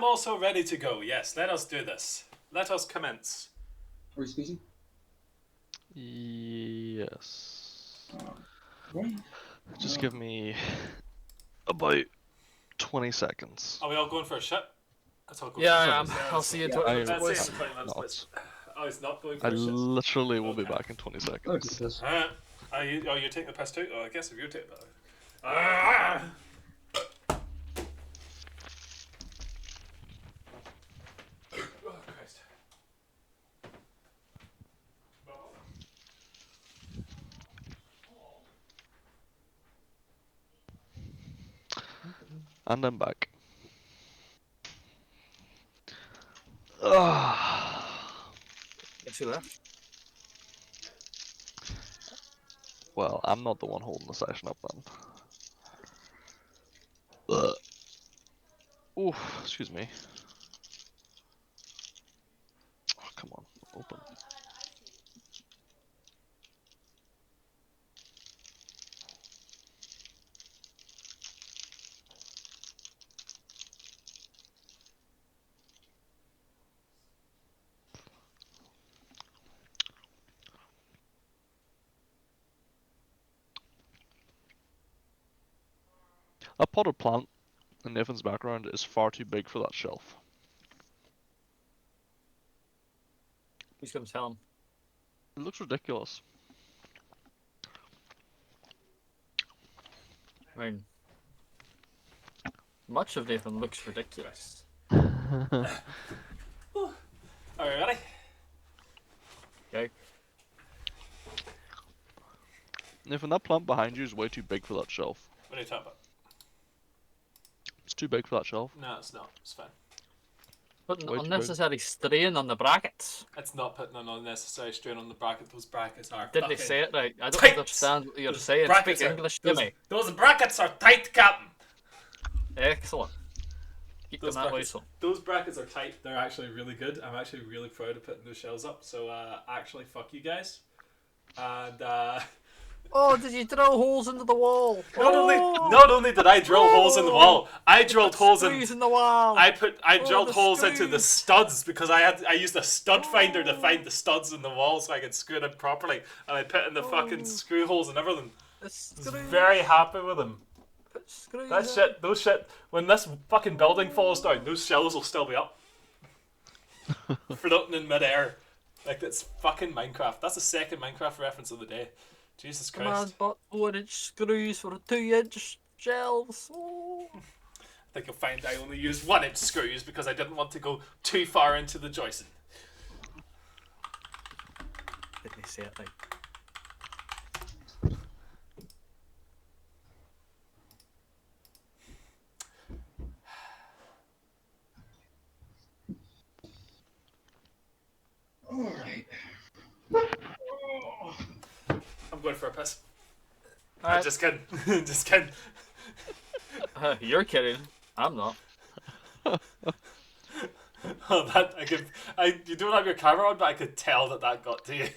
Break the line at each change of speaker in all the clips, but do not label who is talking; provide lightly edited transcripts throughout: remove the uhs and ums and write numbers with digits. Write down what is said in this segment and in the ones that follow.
am also ready to go. Yes, let us do this. Let us commence.
Are we speaking?
Yes.
Right.
Just give me about 20 seconds.
Are we all going for a shit?
Yeah, I am. I'll see you in
Yeah,
20
I-
minutes,
Let's see
boys.
in 20 minutes,
Not.
boys. Oh, he's not going for
I
a shit.
literally will be
Okay.
back in 20
Okay,
seconds.
this.
Are you taking the piss too? Oh, I guess if you're taking that. Ah! Oh, Christ.
And I'm back. Ah.
Guess who left?
Well, I'm not the one holding the session up then. Ugh. Oof, excuse me. Oh, come on, open. A potted plant in Nathan's background is far too big for that shelf.
Who's gonna tell him?
It looks ridiculous.
I mean, much of Nathan looks ridiculous.
Are you ready?
Okay.
Nathan, that plant behind you is way too big for that shelf.
What are you talking about?
It's too big for that shelf.
No, it's not. It's fine.
Putting
Way too big.
unnecessary strain on the brackets.
It's not putting an unnecessary strain on the bracket. Those brackets are
Didn't they
fucking
say it right? I don't
tight.
understand what you're
Those
saying.
brackets
Speak
are-
English to
those,
me.
Those brackets are tight, Captain.
Excellent. Keep
Those
them that way,
brackets,
so.
those brackets are tight. They're actually really good. I'm actually really proud of putting those shells up. So actually, fuck you guys. And
Oh, did you drill holes into the wall?
not only did I drill holes in the wall, I drilled holes
Screws
in.
in the wall.
I drilled
the
holes into the
screws.
studs because I used a stud finder to find the studs in the wall so I could screw them properly, and I put in the fucking screw holes and everything.
The
I was
screws.
very happy with them.
Put screws
That
in.
shit, those shit. When this fucking building falls down, those shells will still be up, floating in midair, like it's fucking Minecraft. That's the second Minecraft reference of the day. Jesus
Come on,
Christ!
but 4-inch screws for 2-inch shelves. Oh.
I think you'll find I only used 1-inch screws because I didn't want to go too far into the joisting.
Did they say it right?
Alright.
I'm going for a piss.
Alright.
Just kidding. Just kidding.
You're kidding. I'm not.
Oh, that you don't have your camera on, but I could tell that got to you.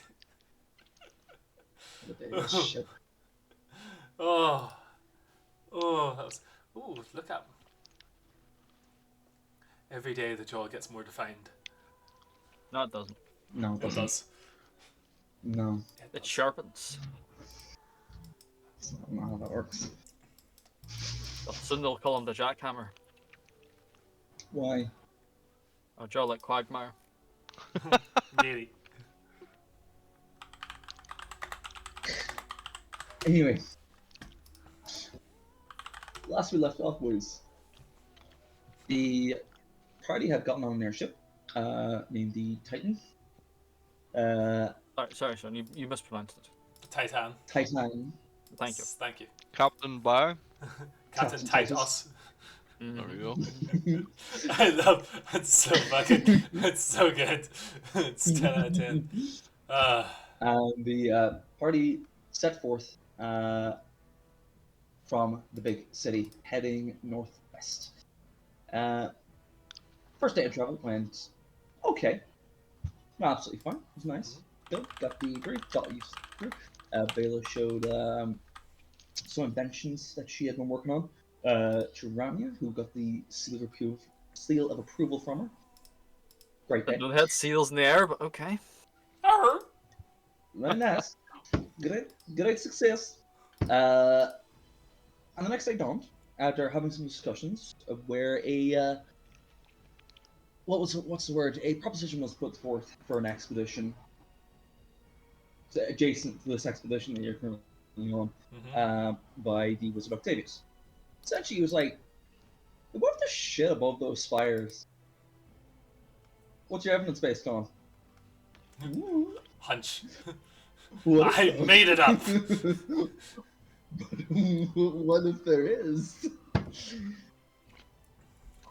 Shit.
Oh, that was. Ooh, look at him. Every day the jaw gets more defined.
No, it doesn't.
No, it
It
doesn't.
does.
No.
It sharpens.
That's not how that works.
Soon they'll call him the jackhammer.
Why?
Or jaw like Quagmire.
Nearly.
Anyway. Last we left off, boys. The party had gotten on an airship, named the Titan.
Sorry, Sean, you mispronounced it.
Titan.
Titan.
Thank you.
Thank you.
Captain Bar.
Captain
Captain
Titus.
There we go.
I love it's so fucking it's so good. It's 10 out of 10.
And the party set forth from the big city, heading northwest. First day of travel went okay. Absolutely fine. It was nice. Good. Got the great. Got used to it. Bela showed some inventions that she had been working on to Ramya, who got the seal of approval from her. Great
I
day.
don't have seals in the air, but okay.
Arr!
Very nice. Great success. And the next day dawned after having some discussions of where what's the word? A proposition was put forth for an expedition adjacent to this expedition that you're currently on by the Wizard Octavius. Essentially, he was like, "What the shit above those spires? What's your evidence based on?"
Hunch.
What
I made it up.
But what if there is?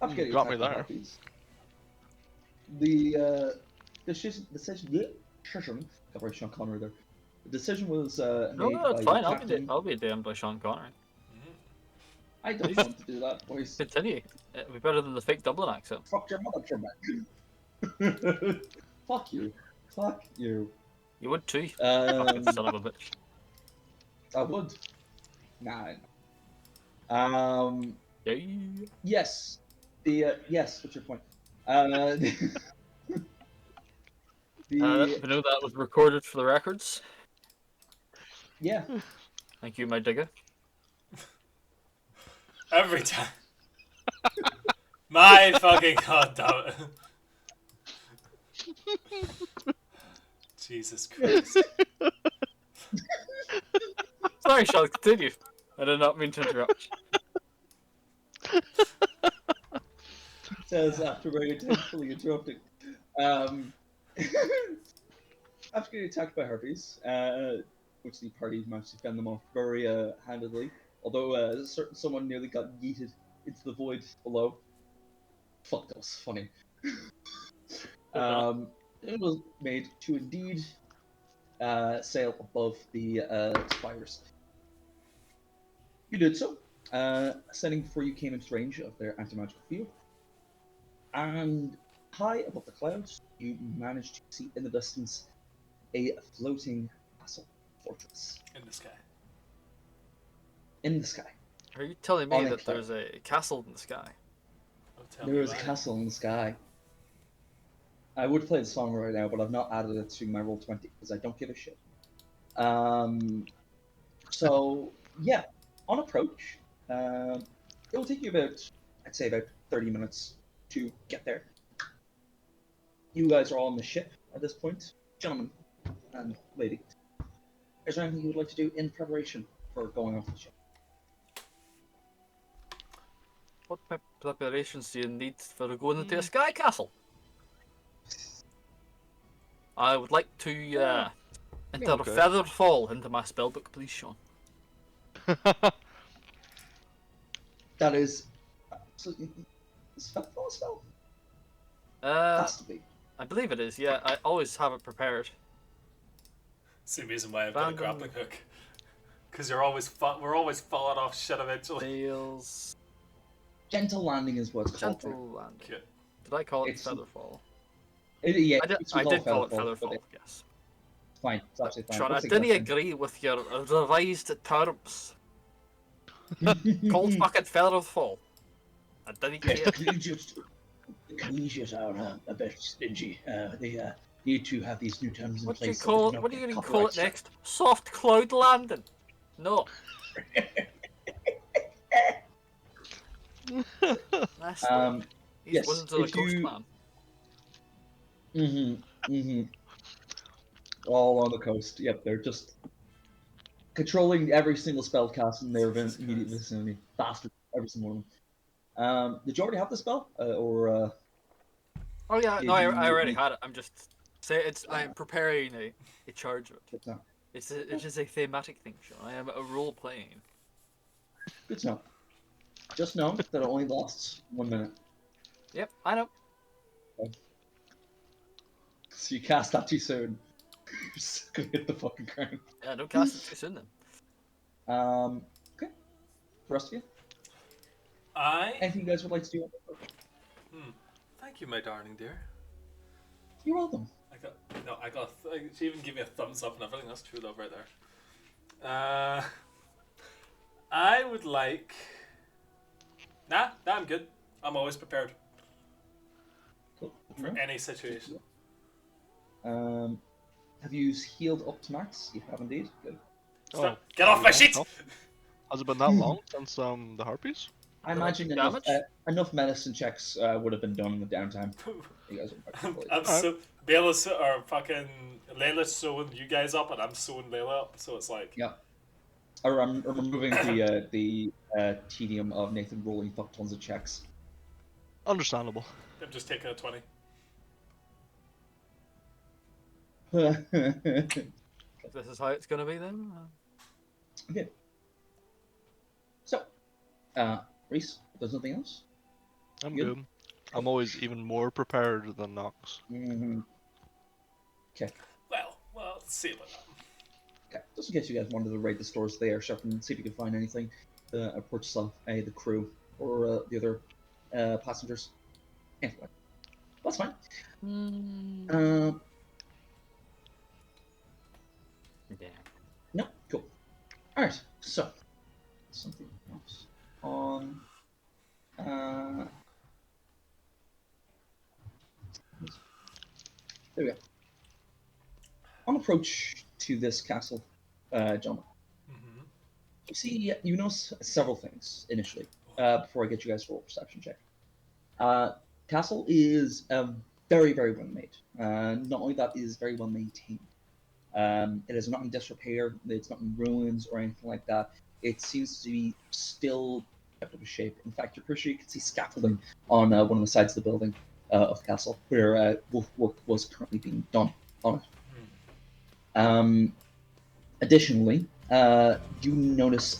I'm getting
got me
attacked by
there.
harpies. The decision. Got very Sean Connery there. The decision was
No,
made
no,
by
it's
the
fine.
captain.
I'll be damned by Sean Connery.
I don't want to do that, boys.
Continue. It'll be better than the fake Dublin accent.
Fuck your mother, Trebek. Fuck you. Fuck you.
You would too. Fucking son of a bitch.
I would. Nah.
Yeah.
Yes. Yes. What's your point?
We know that was recorded for the records.
Yeah.
Thank you, my digger.
Every time. My fucking god damn it. Jesus Christ.
Sorry, Sean, continue. I did not mean to interrupt.
Says after very intentionally interrupting. After getting attacked by harpies, which the party managed to fend them off very handedly, although someone nearly got yeeted into the void below. Fuck, that was funny. It was made to indeed sail above the spires. You did so, ascending before you came into range of their anti-magical field, and high above the clouds, you managed to see in the distance a floating castle fortress
In the sky.
in the sky.
Are you telling me
On a
that
cloud.
there's a castle in the sky?
Don't tell
There
me
is a
why.
castle in the sky. I would play the song right now, but I've not added it to my Roll20 because I don't give a shit. So yeah, on approach, it will take you about, I'd say about 30 minutes to get there. You guys are all on the ship at this point, gentlemen and lady. Is there anything you would like to do in preparation for going off the ship?
What preparations do you need for going into a sky castle? I would like to enter
okay.
Feather Fall into my spellbook, please, Sean.
That is. Is that a spell? Has to be.
I believe it is. Yeah, I always have it prepared.
It's the reason why I've got a
Random-
grappling hook. Because we're always falling off shit eventually.
Fails.
Gentle landing is what's called.
Gentle landing.
Okay.
Did I call it
It's-
Feather Fall?
Yeah,
I did,
it's
I
called
did call it
Featherfall,
Feather
but
Fall,
it's
yes.
fine. It's absolutely fine.
Sean, I
What's the
didn't
question?
agree with your revised terms. Called fucking Feather Fall. I didn't care.
The collegiate are a bit stingy. They need to have these new terms in
What do you
place. so
call
they
it?
don't
What are you
get
going to call it
copyright
next? Soft cloud landing? No. That's
strike.
He's
yes,
wasn't a
if
ghost
you-
man.
All on the coast. Yep, they're just controlling every single spell cast in their
Jesus
immediate
Christ.
vicinity. Bastards, every single one of them. Did you already have the spell, or?
Oh yeah,
Did
no, I
you
already
need-
had it. I'm just I'm preparing a charge of it.
Good to know.
It is a thematic thing, Sean. I am a role playing.
Good to know. Just know that it only lasts 1 minute.
Yep, I know.
So you cast that too soon. You're just gonna hit the fucking ground.
Yeah, don't cast it too soon then.
Okay. The rest of you?
I.
Anything you guys would like to do?
Thank you, my darling dear.
You're welcome.
She even gave me a thumbs up and everything. That's true love right there. I would like. Nah, I'm good. I'm always prepared. for any situation.
Have you healed up to max? You have indeed. Good.
Stop. Get off my sheet!
Has it been that long since the harpies?
I imagine enough
damage?
enough medicine checks would have been done in the downtime. You guys are probably-
I'm so Bayless or fucking Layla's sewing you guys up, and I'm sewing Layla up. So it's like,
Yeah. Or I'm removing the tedium of Nathan rolling fuck tons of checks.
Understandable.
I'm just taking a 20.
This is how it's gonna be then.
Okay. So, Reese, if there's nothing else.
I'm
Good.
good. I'm always even more prepared than Nox.
Mm-hmm. Okay.
Well, let's see about that.
Okay. Just in case you guys wanted to raid the stores there, shop and see if you can find anything to purchase off the crew or the other passengers. Anyway, that's fine.
Yeah.
No, cool. All right. So, something else on. There we go. On approach to this castle, gentlemen, you notice several things initially before I get you guys to roll a perception check. Castle is very, very well made. Not only that, it is very well maintained. It is not in disrepair. It's not in ruins or anything like that. It seems to be still kept up a shape. In fact, you're pretty sure you can see scaffolding on one of the sides of the building of the castle where work was currently being done on it. Additionally, you notice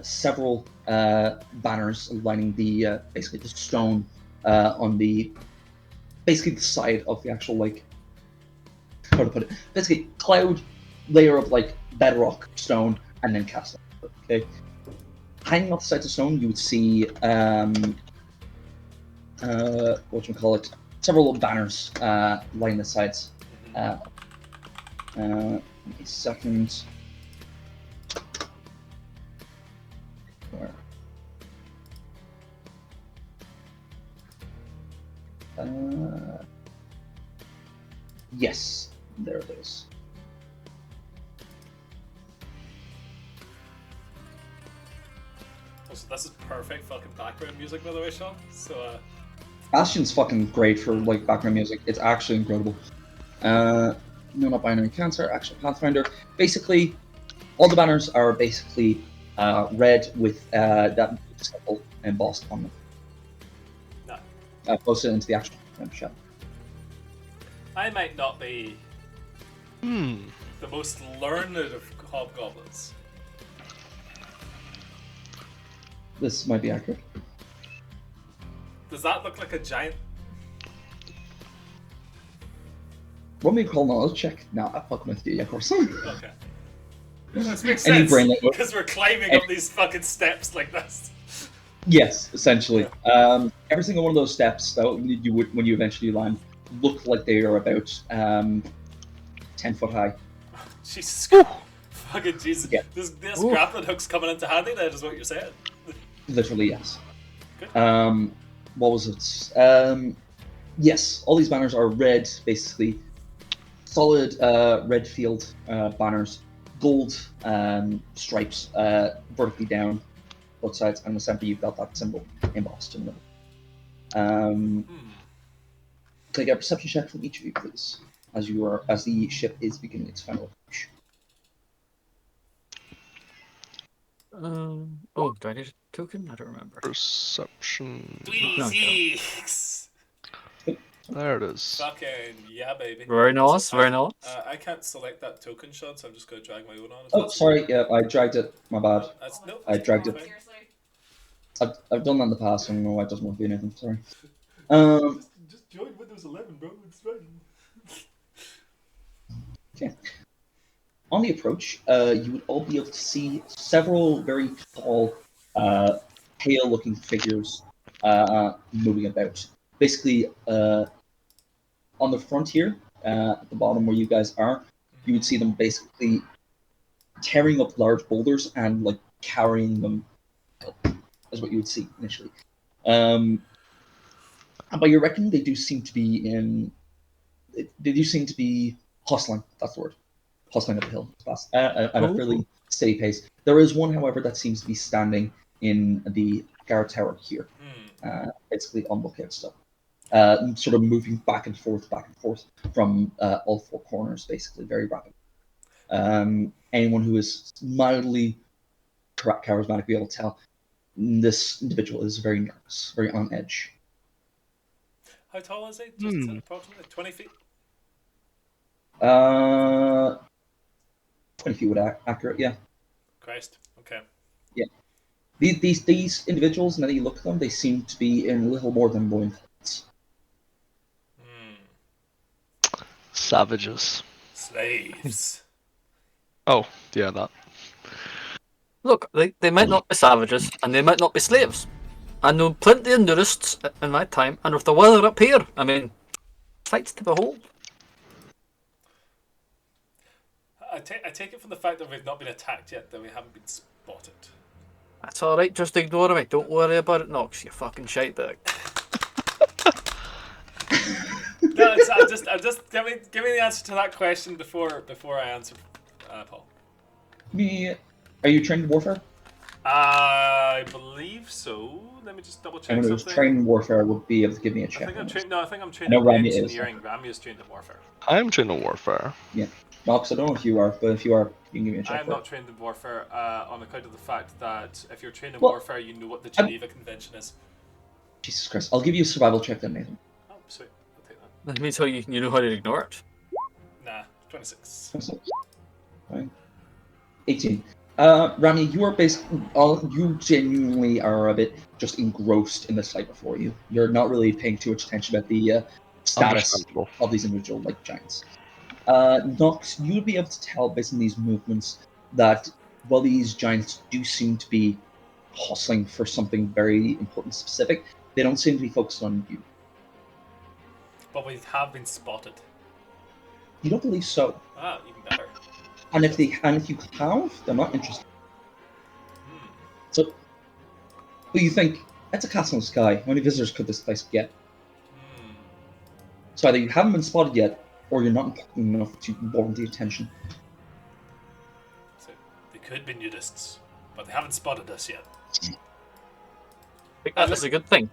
several banners lining the basically the stone on the basically the side of the actual how to put it, basically cloud layer of bedrock stone and then castle. Okay, hanging off the sides of stone, you would see several little banners lining the sides. A second. Yes, there it is.
So this is perfect fucking background music, by the way, Sean. So,
Bastion's fucking great for background music. It's actually incredible. No, not binary cancer. Actual Pathfinder. Basically, all the banners are basically red with that symbol embossed on them.
No.
Posted into the actual shell.
I might not be
Hmm.
the most learned of hobgoblins.
This might be accurate.
Does that look like a giant?
What may you call knowledge check? No, I'm fucking with you, of course.
Okay. This makes
Any
sense,
brain that-
because we're climbing up these fucking steps like this.
Yes, essentially. Every single one of those steps that you would, when you eventually land, look like they are about 10 foot high.
Jesus Christ. Fucking Jesus.
Yeah.
This grappling hook's coming into handy then, is what you're saying.
Literally, yes.
Good.
What was it? Yes, all these banners are red, basically. Solid red field banners. Gold stripes vertically down both sides, and in the center you've got that symbol embossed in the middle. Can I get a perception check from each of you, please, as the ship is beginning its final approach?
Oh, do I need a token? I don't remember.
Perception.
Tweezies!
There it is.
Fucking yeah, baby.
Very nice, very nice.
I can't select that token, Sean, so I'm just going to drag my own on.
Oh, sorry, yeah, I dragged it. My bad. I dragged it.
Fine.
I've done that in the past, and I don't know why it doesn't want to be anything. Sorry.
Just join Windows 11, bro. It's fine.
Okay. On the approach, you would all be able to see several very tall, pale-looking figures moving about. Basically, on the front here, at the bottom where you guys are, you would see them basically tearing up large boulders and carrying them up, is what you would see initially. But you reckon they do seem to be they do seem to be hustling. That's the word. Hustling up the hill fast at a fairly steady pace. There is one, however, that seems to be standing in the guard tower here, basically on lookout still, sort of moving back and forth from all four corners, basically very rapid. Anyone who is mildly charismatic will be able to tell this individual is very nervous, very on edge.
How tall is he? Just approximately 20 feet?
20 feet would accurate, yeah.
Christ. Okay.
Yeah. These individuals, now that you look at them, they seem to be in a little more than loincloths.
Savages.
Slaves.
Oh, yeah, that.
Look, they might not be savages, and they might not be slaves. I know plenty of nurists in my time, and with the weather up here, I mean, sights to behold.
I take it from the fact that we've not been attacked yet, that we haven't been spotted.
That's alright, just ignore me. Don't worry about it, Nox, you fucking shite bag.
No, I'm just give me the answer to that question before I answer, Paul.
Are you trained in warfare?
I believe so. Let me just double check
Anyone who's
something.
trained in warfare would be able to give me a check.
I think I'm trained. No, I think I'm trained
know
in
Rami is,
engineering. Rami is trained in warfare.
I'm trained in warfare.
Yeah. Nox, I don't know if you are, but if you are, you can give me a check.
I am
for
not
it.
trained in warfare on account of the fact that if you're trained in
Well,
warfare, you know what the Geneva Convention is.
Jesus Christ. I'll give you a survival check then, Nathan.
Oh, sweet. I'll take that.
That means how you know how to ignore it.
Nah, 26.
26. Fine. 18. Rami, you are you genuinely are a bit just engrossed in the sight before you. You're not really paying too much attention about the status
Understandable.
of these individual like giants. Nox, you would be able to tell based on these movements that while these giants do seem to be hustling for something very important specific, they don't seem to be focused on you.
But we have been spotted.
You don't believe so.
Ah, even better.
And if you have, they're not interested. So, but you think it's a castle in the sky. How many visitors could this place get? So either you haven't been spotted yet, or you're not important enough to warrant the attention.
So they could be nudists, but they haven't spotted us yet.
I think that's a good thing.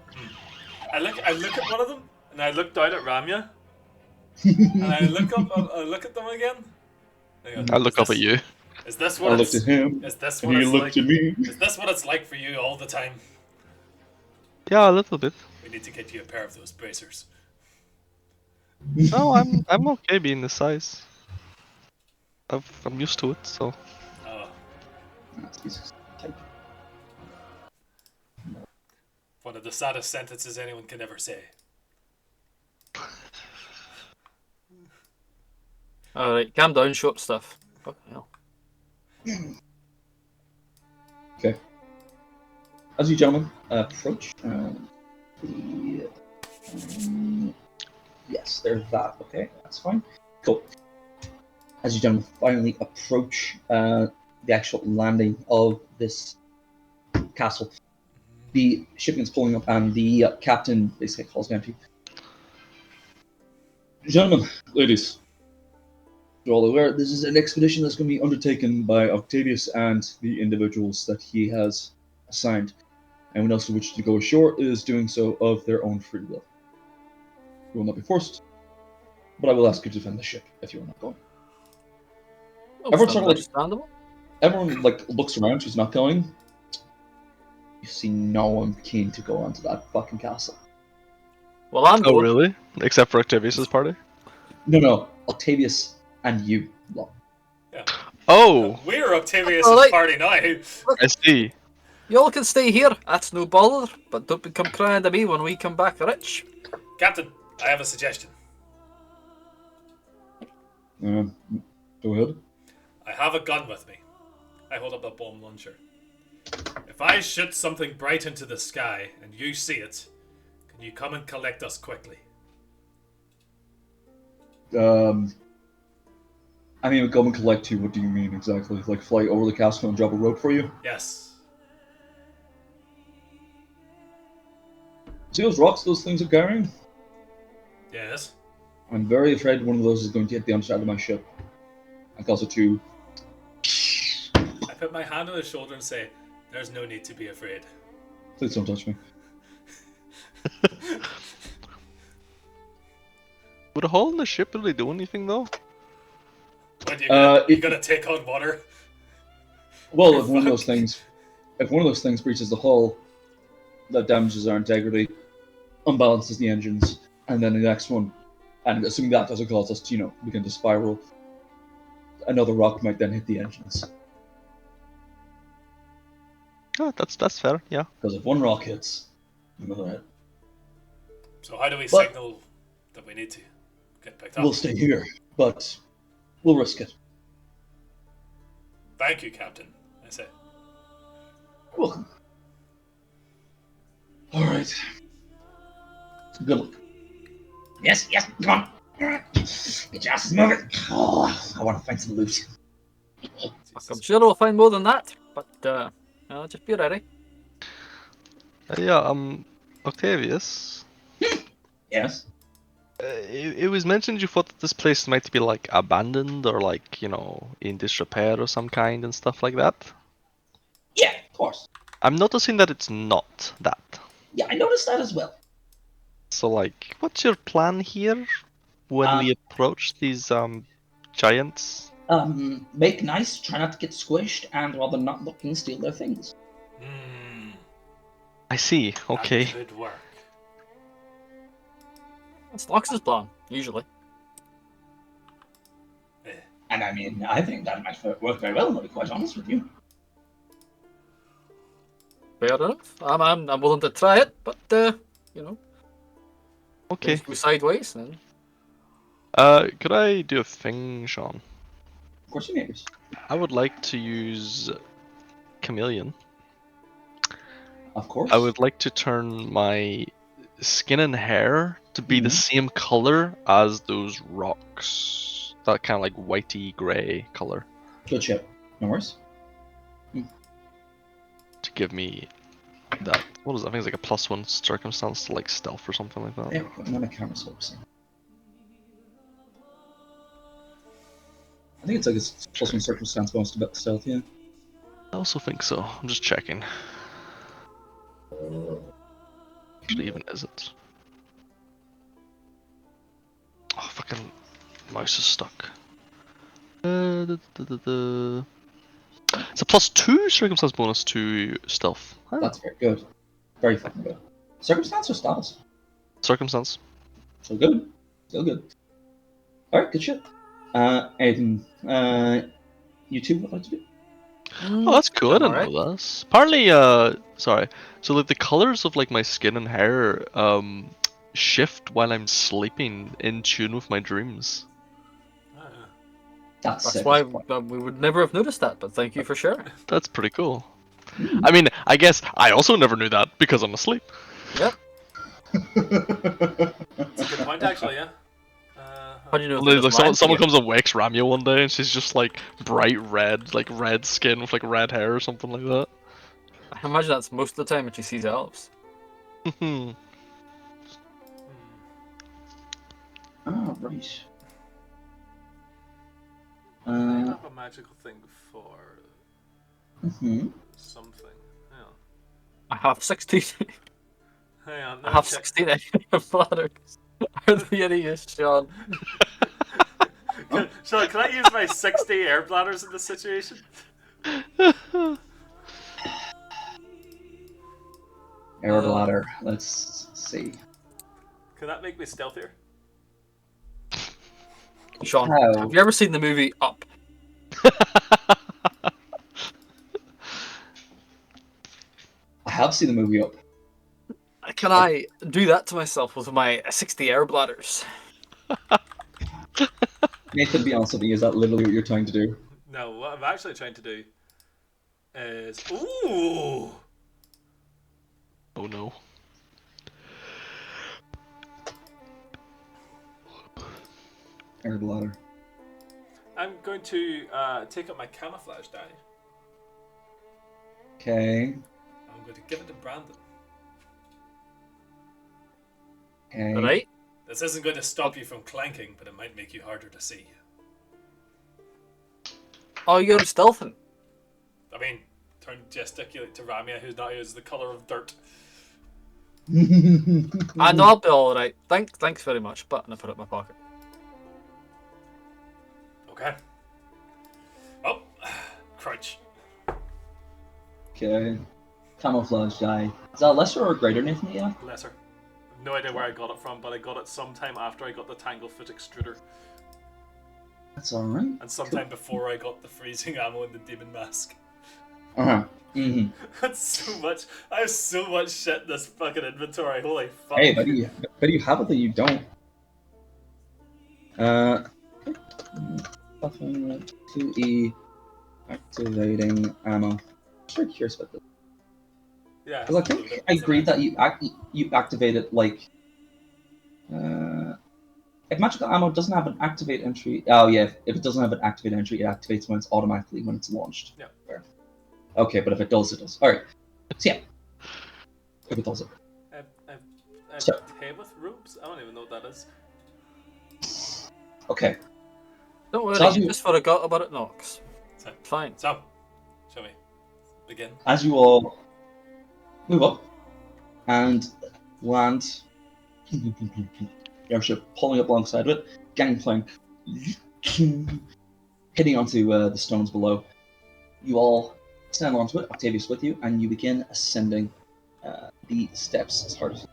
I look at one of them, and I look down at Ramya, and I look up. I look at them again.
I look up at you.
Is this
I
what
looked
it's?
at him,
Is this
and
what
he
it's
looked
like?
at me.
Is this what it's like for you all the time?
Yeah, a little bit.
We need to get you a pair of those bracers.
No, I'm okay being this size. I'm used to it, so.
Oh,
Jesus.
one of the saddest sentences anyone can ever say.
Alright, calm down, short stuff. Fucking hell.
Okay. As you gentlemen approach, yes, there's that. Okay, that's fine. Cool. As you gentlemen finally approach the actual landing of this castle, the shipping is pulling up, and the captain basically calls down to you. Gentlemen, ladies, you're all aware this is an expedition that's going to be undertaken by Octavius and the individuals that he has assigned. Anyone else who wishes to go ashore is doing so of their own free will. You will not be forced, but I will ask you to defend the ship if you are not going. Everyone's sort of like,
understandable.
everyone like looks around who's not going. You see no one keen to go onto that fucking castle.
Well, I'm
Oh,
going.
really? Except for Octavius's party?
No, Octavius and you. Lot.
Yeah.
Oh,
We're Octavius'
Alright.
party now.
I see.
Y'all can stay here, that's no bother, but don't become crying to me when we come back rich.
Captain, I have a suggestion.
Go ahead.
I have a gun with me. I hold up a bomb launcher. If I shoot something bright into the sky and you see it, can you come and collect us quickly?
I mean, come and collect you. What do you mean exactly? Like fly over the castle and drop a rope for you?
Yes.
See those rocks those things are carrying?
Yes.
I'm very afraid one of those is going to hit the underside of my ship and cause it to.
I put my hand on his shoulder and say, "There's no need to be afraid."
Please don't touch me.
Would a hole in the ship really do anything though?
When
It-
you're gonna take on water.
Well,
You're
if one of those
fucked.
things, if one of those things breaches the hull, that damages our integrity, unbalances the engines, and then the next one, and assuming that doesn't cause us to, begin to spiral, another rock might then hit the engines.
Oh, that's fair. Yeah.
Because if one rock hits, another hit.
So how do we
But-
signal that we need to get picked up?
We'll stay here, but we'll risk it.
Thank you, Captain. I say.
Welcome. All right. Good luck. Yes, come on. Get your asses moving. Oh, I want to find some loot.
I'm sure we'll find more than that, but just be ready.
Yeah. Octavius.
Yes.
It was mentioned you thought that this place might be like abandoned or like in disrepair or some kind and stuff like that.
Yeah, of course.
I'm noticing that it's not that.
Yeah, I noticed that as well.
So like, what's your plan here when we approach these giants?
Make nice, try not to get squished, and while they're not looking, steal their things.
I see. Okay.
That could work.
It's Lox's plan, usually.
And I mean, I think that might work very well, to be quite honest with you.
Fair enough. I'm willing to try it, but
Okay.
go sideways then.
Could I do a thing, Sean?
Of course, you neighbors.
I would like to use chameleon.
Of course.
I would like to turn my skin and hair to be the same color as those rocks. That kind of like whitey gray color.
Good ship. No worries.
To give me that. What is that? I think it's like a +1 circumstance to like stealth or something like that.
There we go. And then my camera's focusing. I think it's like a +1 circumstance bonus to stealth, yeah.
I also think so. I'm just checking. Actually, even is it? Oh, fucking mouse is stuck. It's a +2 circumstance bonus to stealth. Huh.
That's very good. Very fucking good. Circumstance or status?
Circumstance.
So good. Still good. Alright, good shit. Anything you two would like to do?
Oh, that's cool. I
I'm
didn't
alright.
know this. Apparently, sorry. So like the colors of like my skin and hair shift while I'm sleeping in tune with my dreams.
That's
That's
sick
why
as fuck.
we would never have noticed that, but thank you for sharing.
That's pretty cool. I mean, I guess I also never knew that because I'm asleep.
Yep.
That's a good point, actually. Yeah.
How do you know if
Like,
it was
someone,
mine?
someone
Yeah.
comes and wakes Ramya one day and she's just like bright red, like red skin with like red hair or something like that.
I imagine that's most of the time when she sees elves.
Ah, right.
I have a magical thing for something. Hang on.
I have 16.
Hang on.
I have 16 bladders. Are they any use, Sean?
Sean, can I use my 60 air bladders in this situation?
Air ladder. Let's see.
Can that make me stealthier?
Sean,
How?
have you ever seen the movie Up?
I have seen the movie Up.
Can I do that to myself with my 60 air bladders?
Nathan, be honest with me, is that literally what you're trying to do?
No, what I'm actually trying to do is... Ooh!
Oh no.
Air ladder.
I'm going to take up my camouflage die.
Okay.
I'm going to give it to Brandon.
Okay.
Right?
This This isn't going to stop you from clanking, but it might make you harder to see.
Oh, you're stealthing.
I mean, gesticulate to Ramia, who's now is the colour of dirt.
I know I'll be alright. Thanks very much. But I put it in my pocket.
Okay. Oh, crouch.
Okay. Camouflage die. Is that a lesser or a greater, Nathan? Yeah.
Lesser. No idea where I got it from, but I got it sometime after I got the Tanglefoot extruder.
That's alright.
And sometime before I got the freezing ammo and the demon mask.
Uh-huh. Mm-hmm.
That's so much. I have so much shit in this fucking inventory. Holy fuck.
Hey, but you have it that you don't. Buffing 2E activating ammo. I'm very curious about this.
Yeah.
Because I think I agreed that you activated like. If magical ammo doesn't have an activate entry, oh yeah, if it doesn't have an activate entry, it activates when it's automatically when it's launched.
Yeah.
Fair. Okay, but if it does, it does. All right. So yeah, if it does it.
I've
So-
hay with ropes? I don't even know what that is.
Okay.
Don't worry,
So as
you
you-
just forgot about it, Nox.
So,
Fine.
so, show me. Begin.
As you all move up and land, your ship pulling up alongside of it, gangplank hitting onto the stones below. You all stand onto it, Octavius with you, and you begin ascending the steps as hard as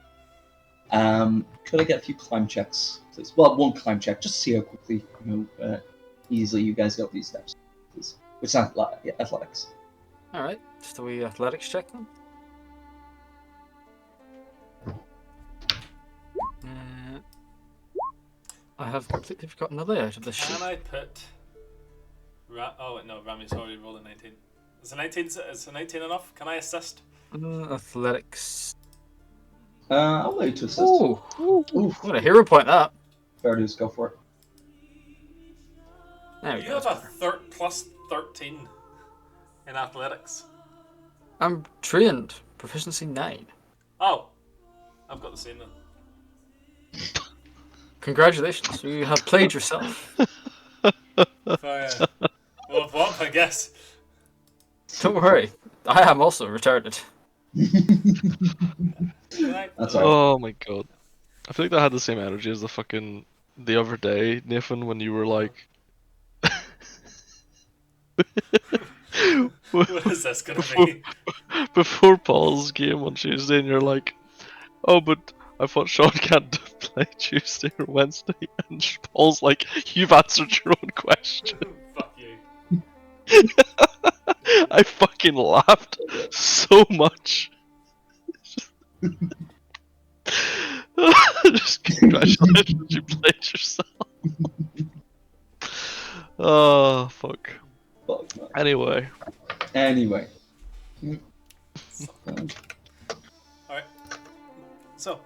could I get a few climb checks, please? Well, one climb check, just to see how quickly, easily you guys go up these steps, please. Which is athletics.
Alright, just a wee athletics check then. I have completely forgotten the layout of this sheet.
Can I put... oh, wait, no, Rami's already rolled a 19. Is a 19 enough? Can I assist?
Athletics.
I'll allow you to assist.
Ooh,
Oof.
what a hero point that.
Fair dues, go for it.
There we
You
go.
have a plus 13 in athletics.
I'm trained. Proficiency 9.
Oh, I've got the same then.
Congratulations, you have played yourself.
Well, what, I guess.
Don't worry, I am also retarded.
Right.
That's all right.
Oh my god. I feel like that had the same energy as the other day, Nathan, when you were like
What is this gonna be?
before Paul's game on Tuesday, and you're like, oh, but I thought Sean can't play Tuesday or Wednesday, and Paul's like, you've answered your own question.
Fuck you.
I fucking laughed so much. Just congratulations, you played yourself. Oh, fuck.
Fuck, man.
Anyway.
Anyway.
Alright. So,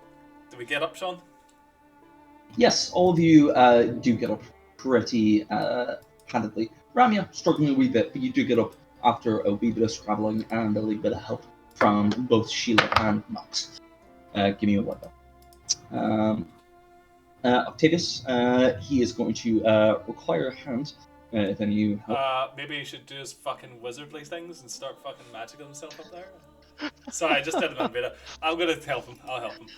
do we get up, Sean?
Yes, all of you do get up pretty handedly. Ramya struggling a wee bit, but you do get up after a wee bit of scrabbling and a little bit of help from both Sheila and Nox. Give me a what Octavius, he is going to require a hand if any of you help.
Maybe he should do his fucking wizardly things and start fucking magicking himself up there. Sorry, I just did it on beta. I'm gonna help him. I'll help him.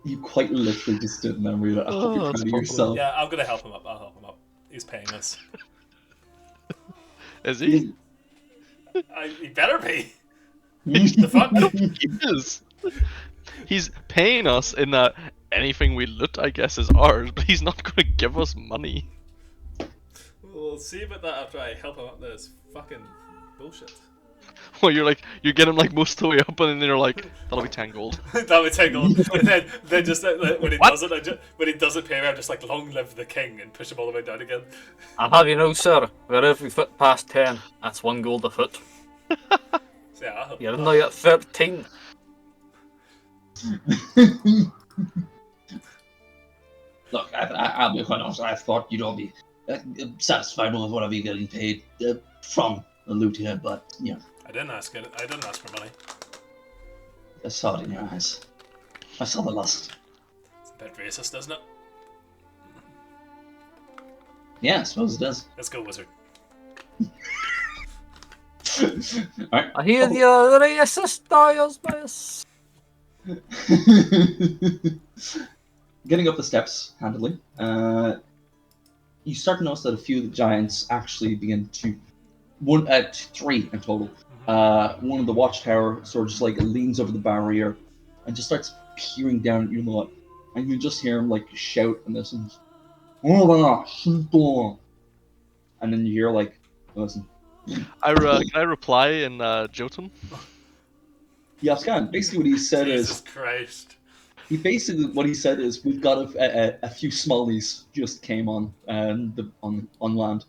You quite literally just did that, Rita. I hope
Oh,
you're proud
that's
of yourself.
Yeah, I'm gonna help him up. I'll help him up. He's paying us.
Is he?
He better be. The fuck?
He is. He's paying us in that anything we loot, I guess, is ours, but he's not going to give us money.
We'll see about that after I help him up this fucking bullshit.
Well, you're getting like most of the way up, and then you're like, that'll be 10 gold.
That would take on, and then just when he
What?
does it, when he doesn't pay me, I'm just like, long live the king, and push him all the way down again.
I'll have you know, sir, wherever we foot past 10, that's 1 gold a foot.
So yeah, I'll help
You're
him
now at 13.
Look, I'll be quite honest. I thought you'd all be satisfied with whatever you're getting paid from the loot here, but
I didn't ask it. I didn't ask for money.
I saw it in your eyes. I saw the lust.
It's a bit racist, isn't it?
Yeah, I suppose it does.
Let's go, wizard.
Alright.
I hear the racist dials, bias.
Getting up the steps handily, you start to notice that a few of the giants actually begin to three in total. One of the watchtower sort of just like leans over the barrier and just starts peering down at you lot, and you just hear him like shout and listen. And then you hear like, listen.
Can I reply in Jotun?
Yes, can. Basically, what he said
Jesus
is
Christ.
what he said is we've got a few smallies just came on on land.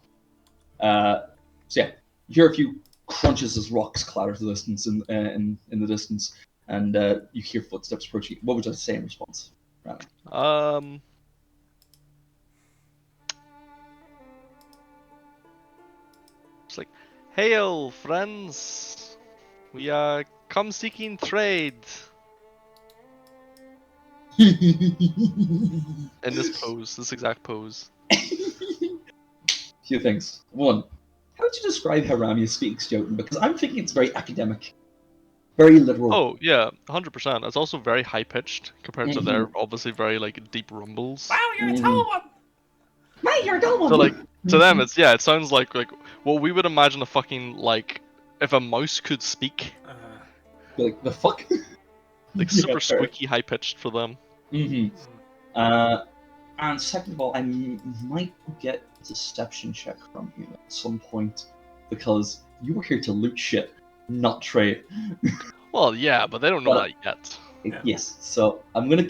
So yeah, you hear a few crunches as rocks clatter to the distance in the distance, and you hear footsteps approaching. What would I say in response? Rami?
It's like, hail, friends. We come seeking trade. In this pose, this exact pose.
Few things. One, how would you describe how Ramia speaks, Jotun? Because I'm thinking it's very academic, very literal.
Oh yeah, 100%. It's also very high pitched compared to their obviously very like deep rumbles.
Wow, you're a tall one!
Hey, you're a dull one.
So like to them, it's it sounds like what we would imagine a fucking like if a mouse could speak,
Like the fuck.
like
Yeah,
super
fair.
squeaky, high pitched for them.
And second of all, I might get a deception check from you at some point because you were here to loot shit, not trade.
Well, yeah, but they don't know
But-
that yet.
Yeah.
Yes, so I'm gonna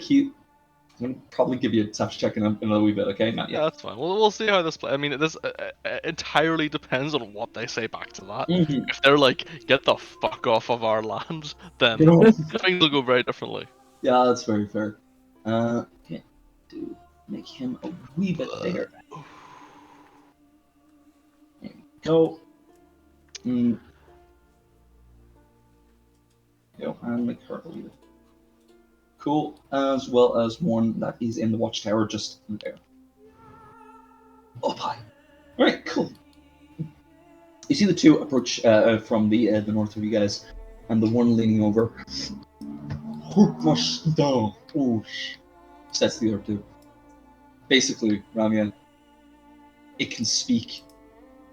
probably give you a deception check in a wee bit, okay? Not
Yeah,
yet.
that's fine. We'll see how this plays. I mean, this entirely depends on what they say back to that.
Mhm.
If they're like, "Get the fuck off of our land," then
You know?
things will go very differently.
Yeah, that's very fair. Okay, to make him a wee bit bigger. There we go. Go and make her a wee bit. Cool, as well as one that is in the watchtower just there. Up high. Alright, cool. You see the two approach from the north of you guys, and the one leaning over. Oh, says the other two. Basically, Ramya, it can speak.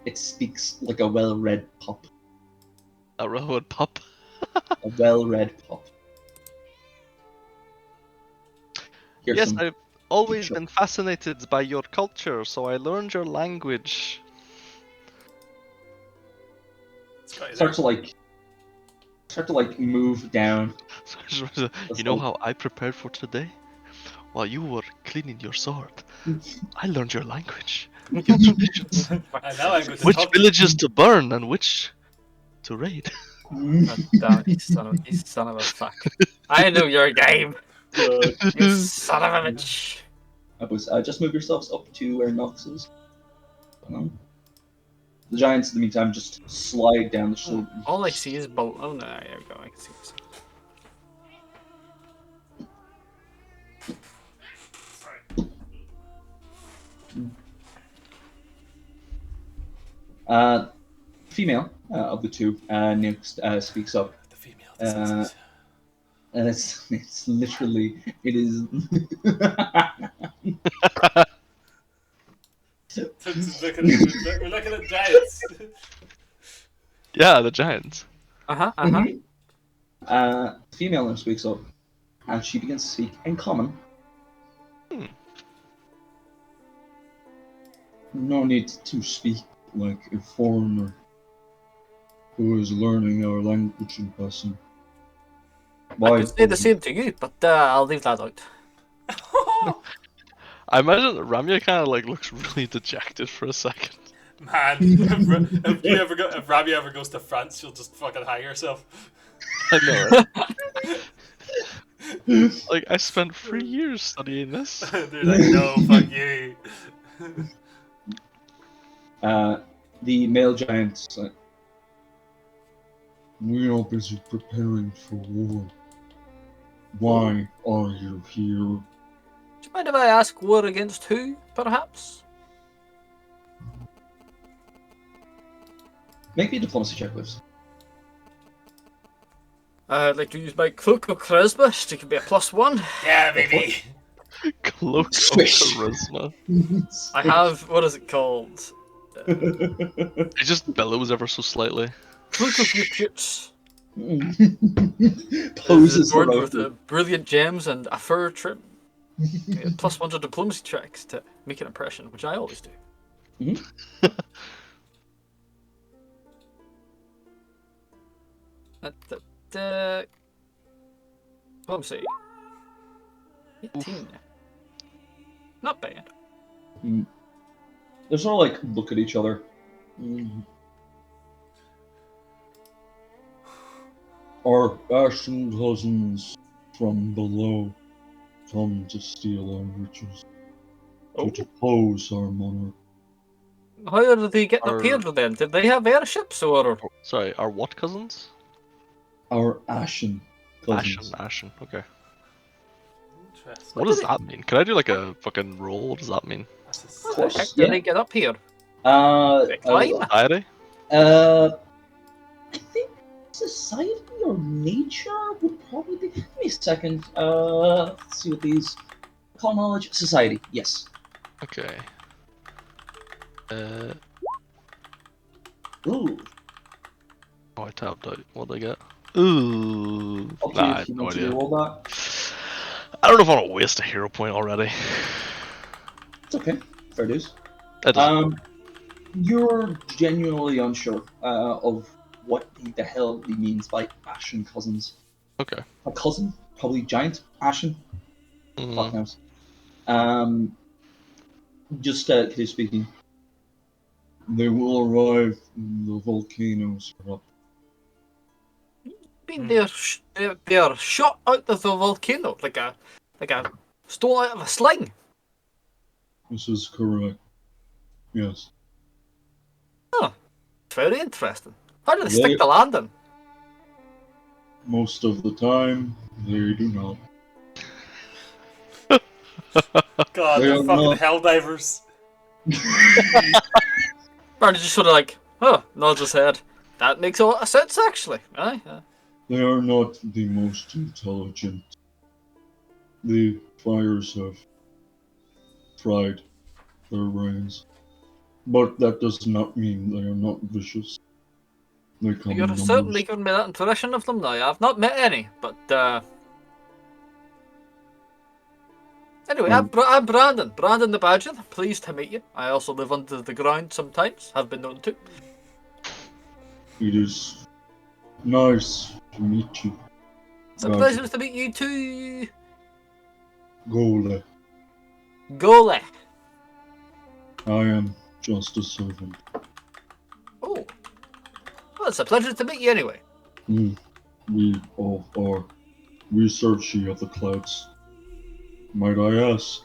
It speaks like a well-read pup.
A railroad pup.
A well-read pup. Here's
Yes,
some
I've always
picture.
been fascinated by your culture, so I learned your language.
It's quite
Start to move down.
You know how I prepared for today? While you were cleaning your sword, I learned your language, your traditions,
And now I'm going to
which
talk.
villages to burn and which to raid.
God damn it, you son of a fuck. I know your game. You son of a bitch.
Just move yourselves up to where Nox is. The giants, in the meantime, just slide down the slope.
All I see is bull. Oh no, there we go. I can see this.
Female of the two next speaks up,
The female
Uh,
diseases.
and it's literally it is.
We're looking at giants.
Yeah, the giants.
Female now speaks up, and she begins to speak in common. No need to speak like a foreigner who is learning our language in person.
I could say the same to you, but I'll leave that out.
I imagine that Ramya kind of like looks really dejected for a second.
Man, if Rabbi ever goes to France, she'll just fucking hang herself.
I know, right? Like, I spent 3 years studying this.
They're like, no, fuck you.
The male giant's like, we are busy preparing for war. Why are you here?
Do you mind if I ask war against who, perhaps?
Make me a diplomacy check, please.
I'd like to use my cloak of charisma. It could be a +1.
Yeah, baby.
Cloak of
Swish.
charisma.
I have, what is it called?
It just billows ever so slightly.
Cloak of reputes.
Poses
adorned
around
with
you.
brilliant gems and a fur trim. Yeah, +1 to diplomacy checks to make an impression, which I always do. Diplomacy. 18. Not bad.
They sort of like look at each other. Our Ashen cousins from below come to steal our riches,
Oh.
to depose our monarch.
How did they get up
Are-
here then? Did they have airships or?
Sorry, our what cousins?
Our Ashen cousins.
Ashen, okay.
Interesting.
What does that mean? Can I do like a fucking roll? What does that mean?
That's a
How the
course,
heck
sick-
did
yeah.
they get up here?
I
climb?
Society?
I think society or nature would probably be. Give me a second. Let's see what these. Call knowledge. Society. Yes.
Okay.
Ooh.
Oh, I tapped out. What did I get? Ooh.
Up to
Nah,
you
I
if
have
you
no
want to
idea.
roll that.
I don't know if I want to waste a hero point already.
It's okay. Fair dues.
That doesn't.
You're genuinely unsure of what the hell he means by Ashen cousins.
Okay.
A cousin? Probably giant Ashen? Fuck
Mm,
knows. Just keep speaking. They will arrive when the volcanoes erupt.
I mean, they're shot out of the volcano like a stole out of a sling.
This is correct. Yes.
Very interesting. How do they
They-
stick the landing?
Most of the time, they do not.
God,
They
they're
are
fucking
not-
hell divers.
Or they just sort of like, oh, nods his head. That makes a lot of sense, actually. Aye.
They are not the most intelligent. The fires have fried their brains. But that does not mean they are not vicious. They come in
You're
numbers.
certainly giving me that impression of them now. I've not met any, but anyway, I'm Brandon. Brandon the Badger. Pleased to meet you. I also live under the ground sometimes. Have been known to.
It is nice to meet you,
It's a
Badger.
pleasure to meet you too.
Gole.
Gole.
I am just a servant.
Oh. Well, it's a pleasure to meet you anyway.
We all are researchy of the clouds. Might I ask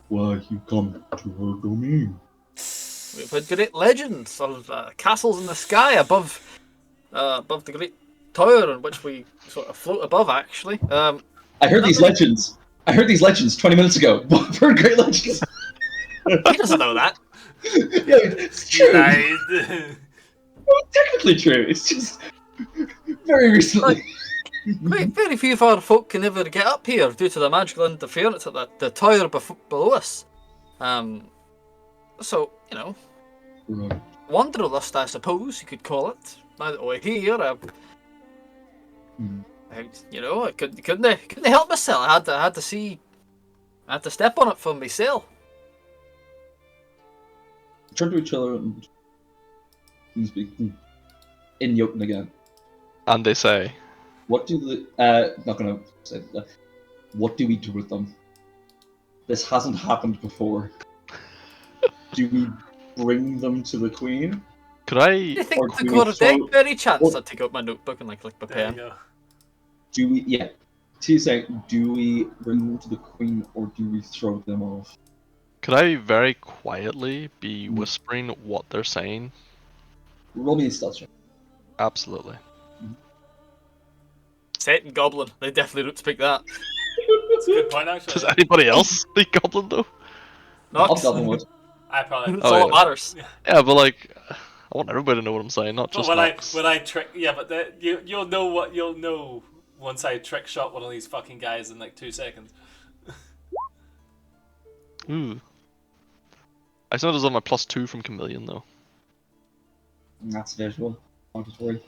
why you come to her domain?
We've had great legends of castles in the sky above the great tower in which we sort of float above, actually.
I heard these
really-
legends. I heard these legends 20 minutes ago. I've heard great legends.
He doesn't know that.
Yeah, it's true.
Nice.
Well, technically true. It's just very recently.
Very few of our folk can ever get up here due to the magical interference at the tower below us. So, you know,
Right.
wanderlust, I suppose you could call it. Now that we're here, you know, I couldn't help myself. I had to step on it for myself.
Turn to each other and speak in Jotun again.
and they say,
What do the not gonna say that. What do we do with them? This hasn't happened before. Do we bring them to the queen?
could I?
Do you
Or
think the
do we
Cordeck
throw-
any chance?
or-
I take out my notebook and like my
There you
pen.
go.
Do we? Yeah. She's saying, do we bring them to the queen or do we throw them off?
Could I very quietly be whispering what they're saying?
Roll me a stealth check.
Absolutely.
Set and Goblin. They definitely don't speak that.
That's a good point, actually.
Does anybody else speak Goblin though?
Not.
Hobgoblin would.
I probably.
That's
Oh,
all
yeah.
that matters.
Yeah, but like, I want everybody to know what I'm saying, not
But
just
when
Max.
I trick, yeah, but you'll know what you'll know once I trick shot one of these fucking guys in like 2 seconds.
Ooh. I still on my +2 from Chameleon though.
That's visual. Auditory.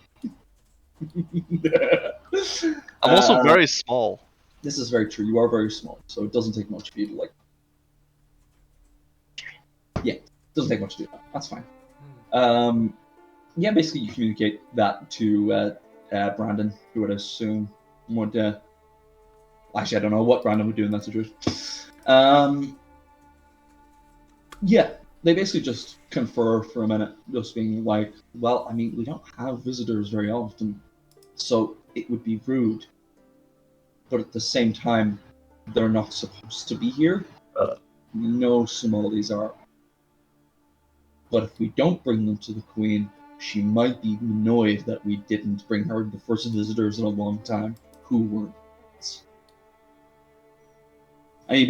I'm also very small.
This is very true. You are very small, so it doesn't take much for you to like. Yeah, it doesn't take much to do that. That's fine. Yeah, basically you communicate that to Brandon, who would assume would. Actually, I don't know what Brandon would do in that situation. Yeah, they basically just confer for a minute, just being like, well, I mean, we don't have visitors very often, so it would be rude. But at the same time, they're not supposed to be here. No Somalis are. But if we don't bring them to the Queen, she might be annoyed that we didn't bring her the first visitors in a long time who weren't. And he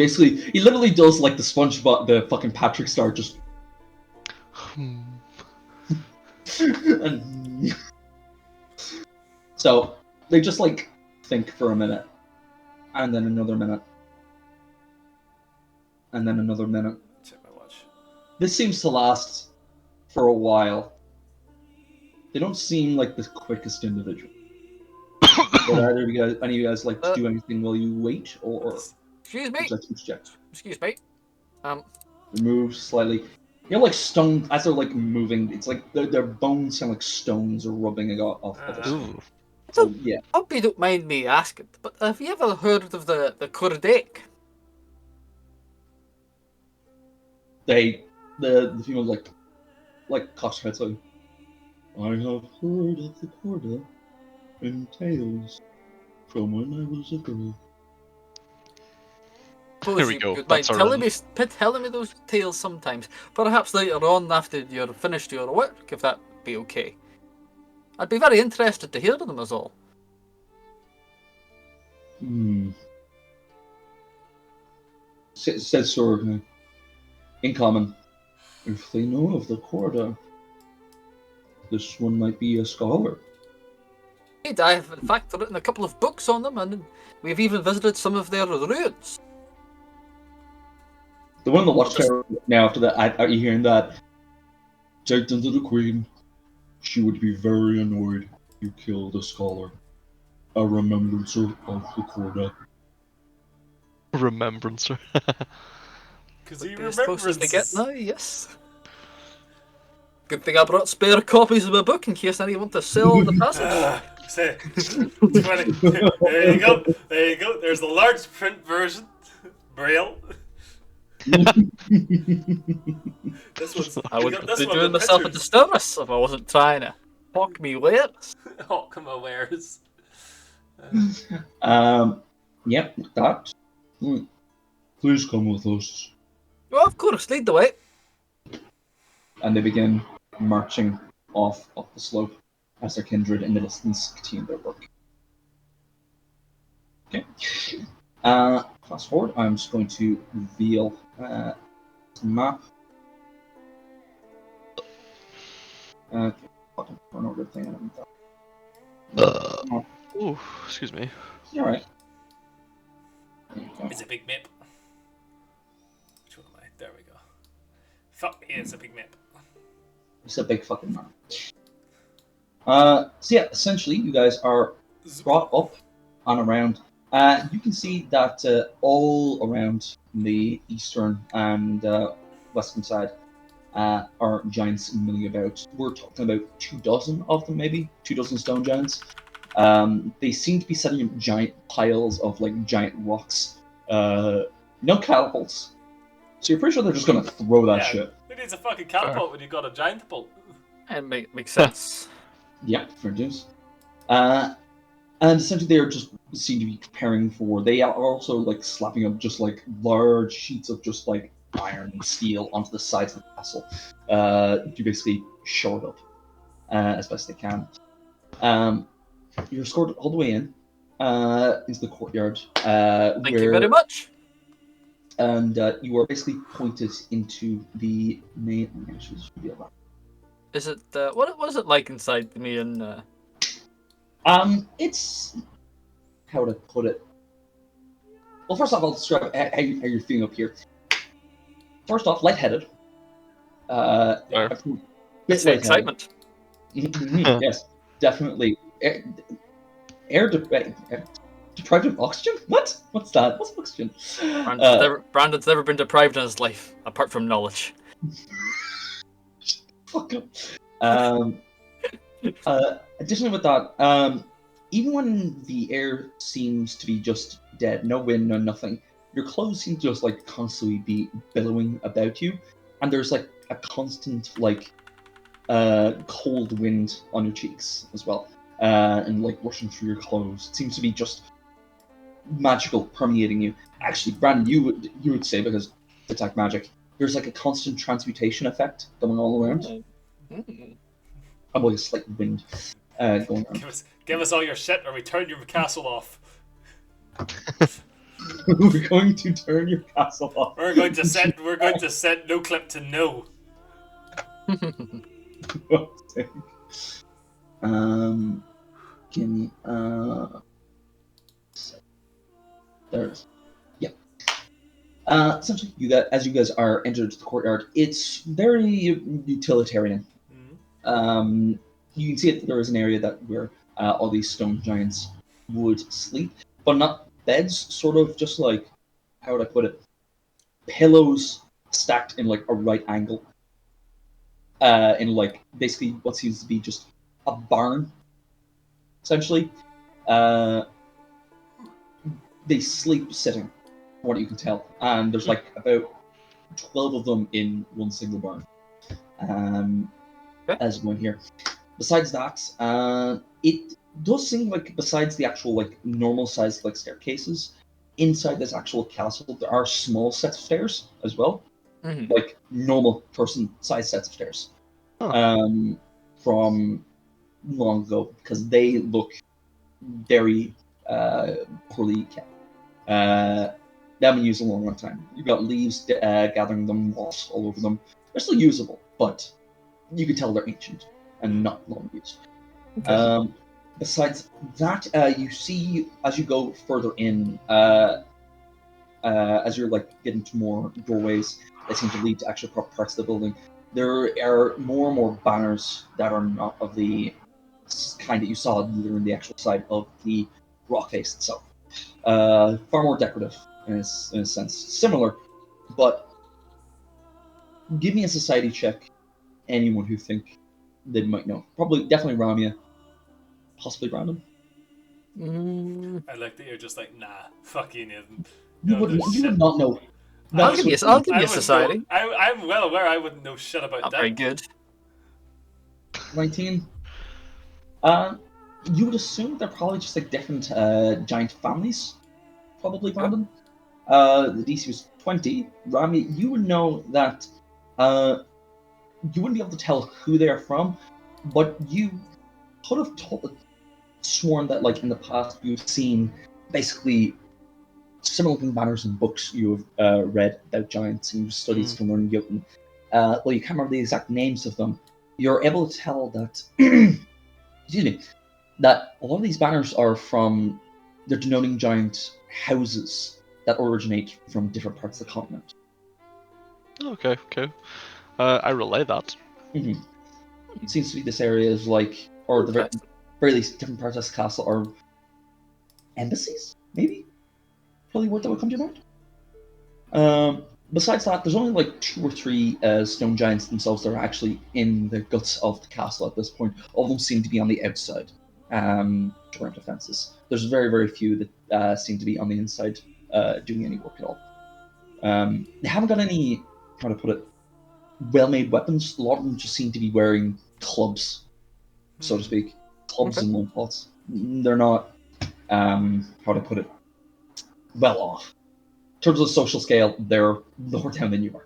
literally does like the SpongeBob, the fucking Patrick Star, just. And... So they just like think for a minute, and then another minute, and then another minute.
Check my watch.
This seems to last for a while. They don't seem like the quickest individual. Would either of you guys, any of you guys, like to do anything while you wait, or
Excuse me.
check?
Excuse me.
Move slightly. You're like stone as they're like moving. It's like their bones sound like stones are rubbing off of it.
Ooh.
So yeah,
Hope you don't mind me asking, but have you ever heard of the Kurdek?
the female like cocks her head slightly. I have heard of the Corda in tales from when I was a girl.
Here we go.
Mind
That's our
telling me those tales sometimes. Perhaps later on, after you're finished your work, if that be okay. I'd be very interested to hear them as all.
Says Sorg. In common, if they know of the Corda, this one might be a scholar.
Indeed, I have in fact written a couple of books on them, and we've even visited some of their ruins.
The one in the watchtower now, after that, are you hearing that? Take them to the Queen. She would be very annoyed if you killed a scholar. A remembrancer of the Corda.
Remembrancer.
Because he
As close as they get
remembers.
now, yes. Good thing I brought spare copies of my book in case anyone want to sell on the passage.
Say, 20. There you go. There you go. There's the large print version. Braille. This one's.
I would
this
be
one
doing
with
myself a
pictures.
disservice if I wasn't trying to hawk me wares.
Hawkma wares.
Yep, that. Please come with us.
Well, of course, lead the way.
And they begin marching off the slope as their kindred in the distance continue their work. Okay. Fast forward, I'm just going to reveal the map. Okay, fucking run over the thing.
Ooh, excuse me.
You're right. There you go.
It's a big map. Which one am I? There we go. Fuck me, it's a big map.
It's a big fucking map. So yeah, essentially, you guys are brought up and around. You can see that all around the eastern and western side are giants milling about. We're talking about 24 of them, maybe 24 stone giants. They seem to be setting up giant piles of like giant rocks. No catapults. So you're pretty sure they're just gonna throw that shit.
Who needs a fucking catapult when you've got a giant bolt?
It makes sense.
Yeah, fair dues. And essentially they are just seem to be preparing for. They are also like slapping up just like large sheets of just like iron and steel onto the sides of the castle to basically shore it up as best they can. You're escorted all the way in. into the courtyard,
Thank you very much.
and you are basically pointed into the main. Let me actually just reveal that.
Is it what is it like inside the main?
It's how to put it. Well, first off, I'll describe how you're feeling up here. First off, lightheaded.
Or-
A bit
It's the
lightheaded.
excitement.
Yes, definitely. Deprived of oxygen? What? What's that? What's oxygen?
Brandon's never been deprived in his life, apart from knowledge.
Fuck up. Additionally, with that, even when the air seems to be just dead, no wind, no nothing, your clothes seem to just like constantly be billowing about you, and there's like a constant like cold wind on your cheeks as well, and like rushing through your clothes. It seems to be just magical, permeating you. Actually, Brandon, you would say because detect magic, there's like a constant transmutation effect going all around.
Mm.
I'm like a slight wind going on.
Give us all your shit, or we turn your castle off.
We're going to turn your castle off.
We're going to set no clip to no.
Give me there's yeah. Essentially, as you guys are entered the courtyard, it's very utilitarian. You can see that there is an area where all these stone giants would sleep, but not beds. Sort of just like how would I put it? Pillows stacked in like a right angle, in like basically what seems to be just a barn, essentially. Uh, they sleep sitting, from what you can tell, and there's like about 12 of them in one single barn. As one here. Besides that, it does seem like besides the actual like normal sized like staircases, inside this actual castle there are small sets of stairs as well, like normal person sized sets of stairs, from long ago because they look very poorly kept. They haven't been used in a long, long time. You've got leaves gathering them, moss all over them. They're still usable, but you can tell they're ancient and not long used.
Okay.
Besides that, you see as you go further in, as you're like getting to more doorways that seem to lead to actual proper parts of the building, there are more and more banners that are not of the kind that you saw either in the actual side of the rock face itself. Far more decorative in a sense, similar, but give me a society check. Anyone who think they might know, probably definitely Ramia, possibly Brandon.
I like that you're just like, nah, fuck you, Nathan.
You
No,
would
no
you would
shit.
not know.
I'll give you
I
a
wouldn't
society.
know. I'm well aware I wouldn't know shit about
Not
that.
very good.
19. You would assume they're probably just like different giant families. Probably Brandon. The DC was 20. Rami, you would know that you wouldn't be able to tell who they are from, but you could have sworn that like in the past you've seen basically similar looking banners in books you have read about giants and you've studied from learning Jotun. Well, you can't remember the exact names of them. You're able to tell that excuse me, that a lot of these banners are from they're denoting giant houses that originate from different parts of the continent.
Okay. I relay that.
Mm-hmm. It seems to be this area is like, or the very least, different parts of this castle are embassies, maybe? Probably word that would come to your mind. Besides that, there's only like 2 or 3 stone giants themselves that are actually in the guts of the castle at this point. All of them seem to be on the outside, around defenses. There's very, very few that seem to be on the inside doing any work at all. They haven't got any, how to put it, well-made weapons. A lot of them just seem to be wearing clubs, so to speak. Clubs and loincloths. They're not, how to put it, well off. In terms of the social scale, they're lower down than you are,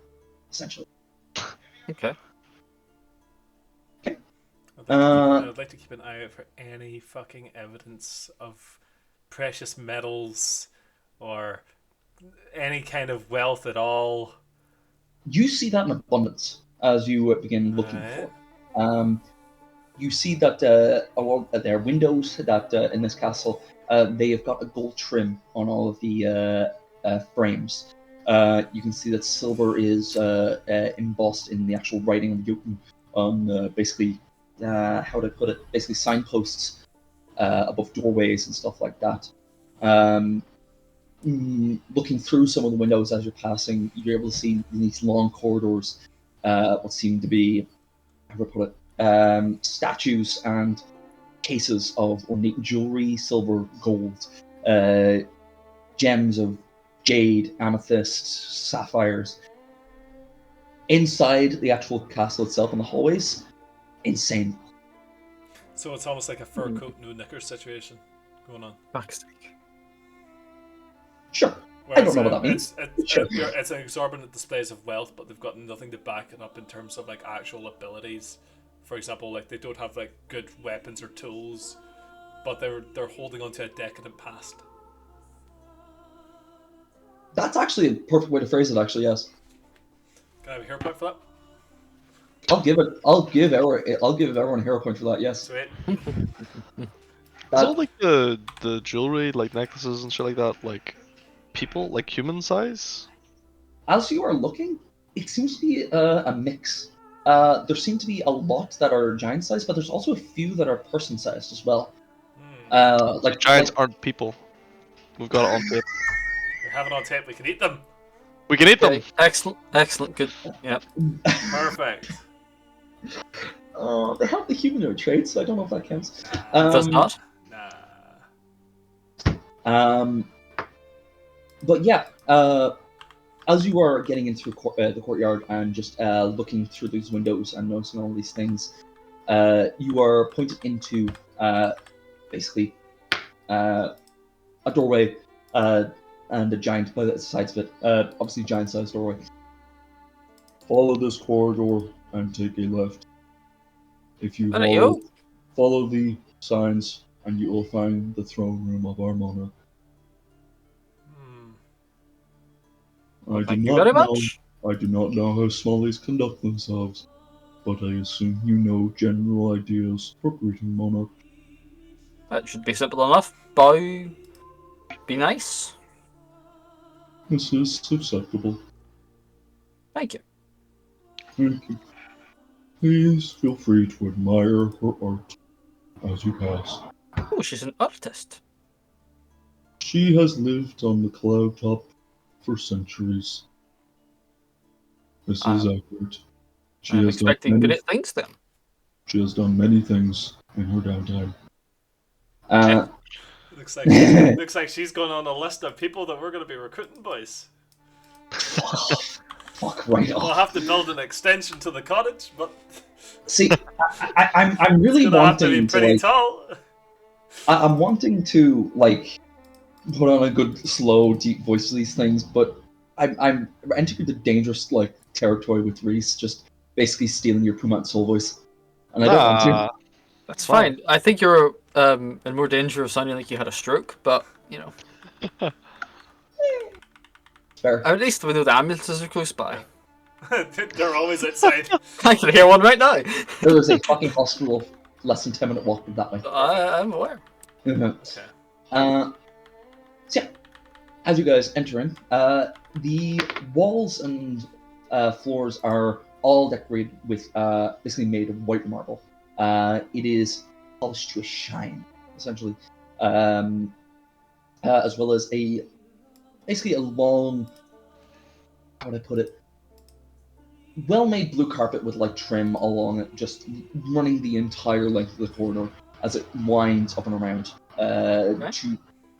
essentially.
Okay.
I'd like to keep an eye out for any fucking evidence of precious metals or any kind of wealth at all?
You see that in abundance as you begin looking
Right.
for it. You see that along their windows that in this castle, they have got a gold trim on all of the frames. You can see that silver is embossed in the actual writing of Jotun on basically, how to put it, basically signposts above doorways and stuff like that. Um, Looking through some of the windows as you're passing, you're able to see in these long corridors what seem to be, how do I put it, statues and cases of ornate jewelry, silver, gold, gems of jade, amethyst, sapphires. Inside the actual castle itself in the hallways, insane.
So it's almost like a fur coat, no knickers situation going on.
Backstage.
Sure.
Where
I don't know what that means. Sure.
It's an exorbitant displays of wealth, but they've got nothing to back it up in terms of like actual abilities. For example, like they don't have like good weapons or tools, but they're holding onto a decadent past.
That's actually a perfect way to phrase it. Actually, yes.
Can I have a hero point for that?
I'll give everyone a hero point for that. Yes.
Sweet.
Is all like the jewelry, like necklaces and shit like that, like people, like human size?
As you are looking, it seems to be a mix. There seem to be a lot that are giant sized, but there's also a few that are person sized as well. Like
Giants aren't people. We've got it on tape.
We have it on tape. We can eat them.
We can eat them.
Okay, excellent, good. Yep.
Perfect.
They have the humanoid traits, so I don't know if that counts.
Does not.
Nah.
But yeah, as you are getting into the courtyard and just looking through these windows and noticing all these things, you are pointed into basically a doorway and a giant by the sides of it. Obviously, giant-sized doorway. Follow this corridor and take a left. If you follow the signs, and you will find the throne room of our monarch.
Thank you very much.
I do not know how Smallies conduct themselves, but I assume you know general ideas for greeting monarch.
That should be simple enough. Bow. Be nice.
This is acceptable.
Thank you.
Thank you. Please feel free to admire her art as you pass.
Oh, she's an artist.
She has lived on the cloud top for centuries. This is accurate.
I'm expecting great things then.
She has done many things in her downtime.
Looks like she's going on a list of people that we're going to be recruiting, boys.
Fuck right off.
We'll have to build an extension to the cottage, but
see, I'm really
it's have to be
wanting
pretty
to
tall.
I'm wanting to like put on a good, slow, deep voice for these things, but I'm entering the dangerous like territory with Reese, just basically stealing your Pumat soul voice, and I don't want to.
That's fine. I think you're in more danger of sounding like you had a stroke, but you know.
Fair.
At least we know the ambulances are close by.
They're always outside.
I can hear one right now.
There is a fucking hospital less than 10-minute walk that way.
I'm aware.
Okay. So yeah, as you guys enter in, the walls and floors are all decorated with basically made of white marble. It is polished to a shine, essentially, as well as basically a long, how would I put it, well-made blue carpet with like trim along it, just running the entire length of the corridor as it winds up and around.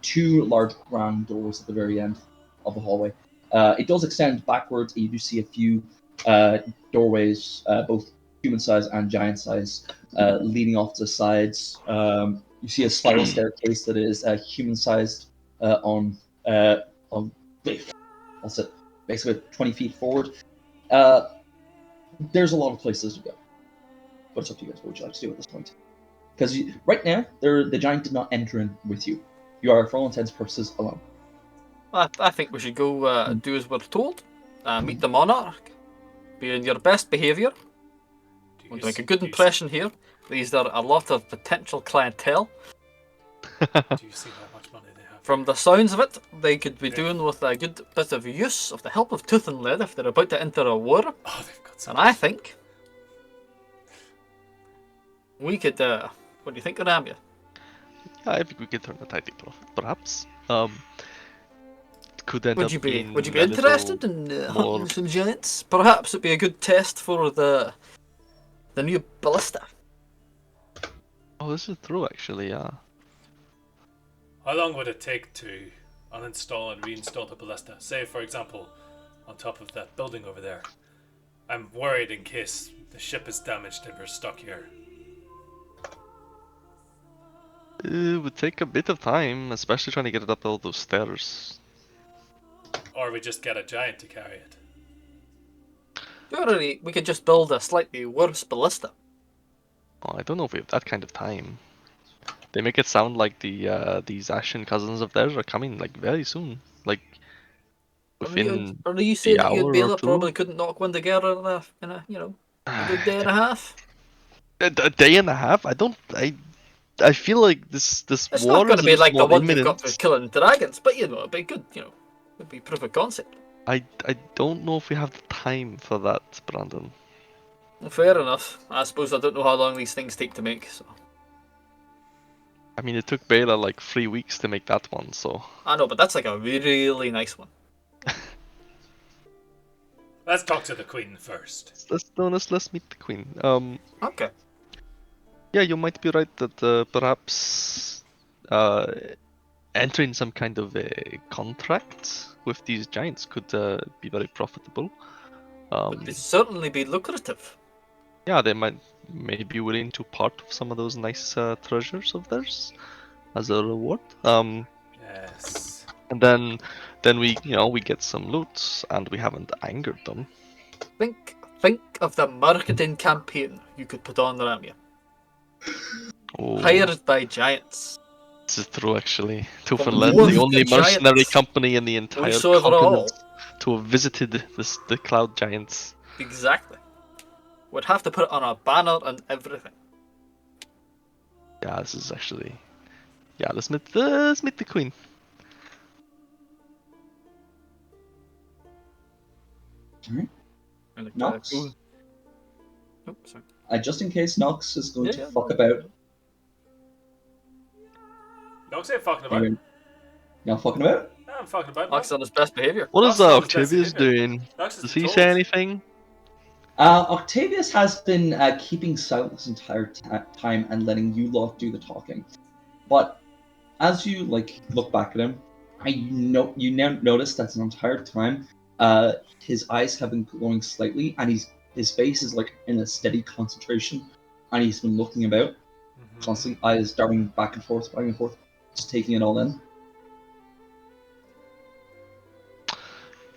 Two large grand doors at the very end of the hallway. It does extend backwards. You do see a few doorways, both human size and giant size, leading off to the sides. You see a spiral staircase that is human sized on that's it, basically 20 feet forward. There's a lot of places to go, but it's up to you guys. What would you like to do at this point? Because right now, the giant did not enter in with you. You are, for all intents and purposes, alone.
I think we should go do as we're told. Meet the monarch. Be in your best behaviour.
Do
Want
you
to make a
s-
good
do you s-
impression here. These are a lot of potential clientele.
Do you see how much money they have?
From the sounds of it, they could be
Yeah.
doing with a good bit of use of the help of tooth and lead if they're about to enter a war.
Oh, they've got so
And
much.
I think we could. What do you think, Ramya?
Yeah, I think we could turn a tidy profit, perhaps. Could end
Would
up
you be
being
Would you be
a little
interested in
more-
hunting some giants? Perhaps it'd be a good test for the new ballista.
Oh, this is true, actually. Yeah.
How long would it take to uninstall and reinstall the ballista? Say, for example, on top of that building over there. I'm worried in case the ship is damaged and we're stuck here.
It would take a bit of time, especially trying to get it up all those stairs.
Or we just get a giant to carry it.
Surely we could just build a slightly worse ballista.
Oh, I don't know if we have that kind of time. They make it sound like these Ashen cousins of theirs are coming like very soon, like within
Are you saying that you'd
hour
be
or
able
two.
probably couldn't knock one together in a a good day and a half?
a day and a half. I feel like this
It's
war
not going
is
to be
just
like the
more
one they've
imminent.
got for killing dragons, but it'd be good. It'd be proof of concept.
I don't know if we have the time for that, Brandon.
Well, fair enough. I suppose I don't know how long these things take to make. So
I mean, it took Bela like 3 weeks to make that one, so
I know, but that's like a really nice one.
Let's talk to the queen first.
let's meet the queen.
Okay.
Yeah, you might be right that perhaps entering some kind of a contract with these giants could be very profitable.
It'd certainly be lucrative.
Yeah, they may be willing to part of some of those nice treasures of theirs as a reward.
Yes.
And then we get some loot and we haven't angered them.
Think of the marketing campaign you could put on, Ramya.
Oh,
Hired by giants.
this is true actually. Tooth
From
and Lead,
one
the
of
only
the
mercenary
giants
company in the entire
saw it all.
continent to have visited the Cloud Giants.
Exactly. Would have to put it on a banner and everything.
Yeah, this is actually. Yeah, let's meet the queen.
Alright.
And like,
Nox.
cool. Oh, sorry.
Just in case Nox is going to
Yeah,
fuck
no.
about.
Don't say fucking about.
You're not fucking about?
No, I'm fucking about.
Nox on his best behavior.
What
Nox
is
is on his best
Octavius
behavior.
doing?
Nox is
Does he
told.
say anything?
Octavius has been keeping silent this entire time and letting you lot do the talking. But as you look back at him, you now notice that the entire time, his eyes have been glowing slightly, and his face is like in a steady concentration, and he's been looking about
Mhm.
constantly, eyes darting back and forth, just taking it all in.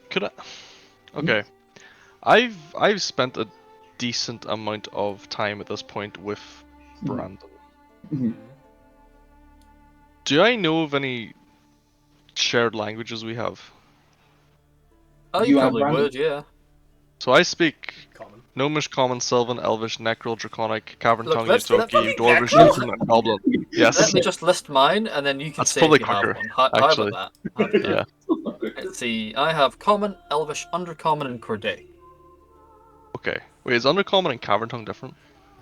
Could I? Okay, I've spent a decent amount of time at this point with Brandon.
Mhm.
Do I know of any shared languages we have?
Oh,
You
you
have
probably
Brandon.
would, yeah.
So I speak
Common.
Gnomish, Common, Sylvan, Elvish, Necro, Draconic, Cavern
Look,
Tongue,
let's-
Ysoki,
fucking
Dwarvish,
Necro?
Human, and Goblin. Yes.
Let me just list mine, and then you can
That's
say
probably
if you have
quicker,
one. How
actually.
about that? How about that?
Yeah.
Let's see. I have Common, Elvish, Undercommon, and Corday.
Okay. Wait, is Undercommon and Cavern Tongue different?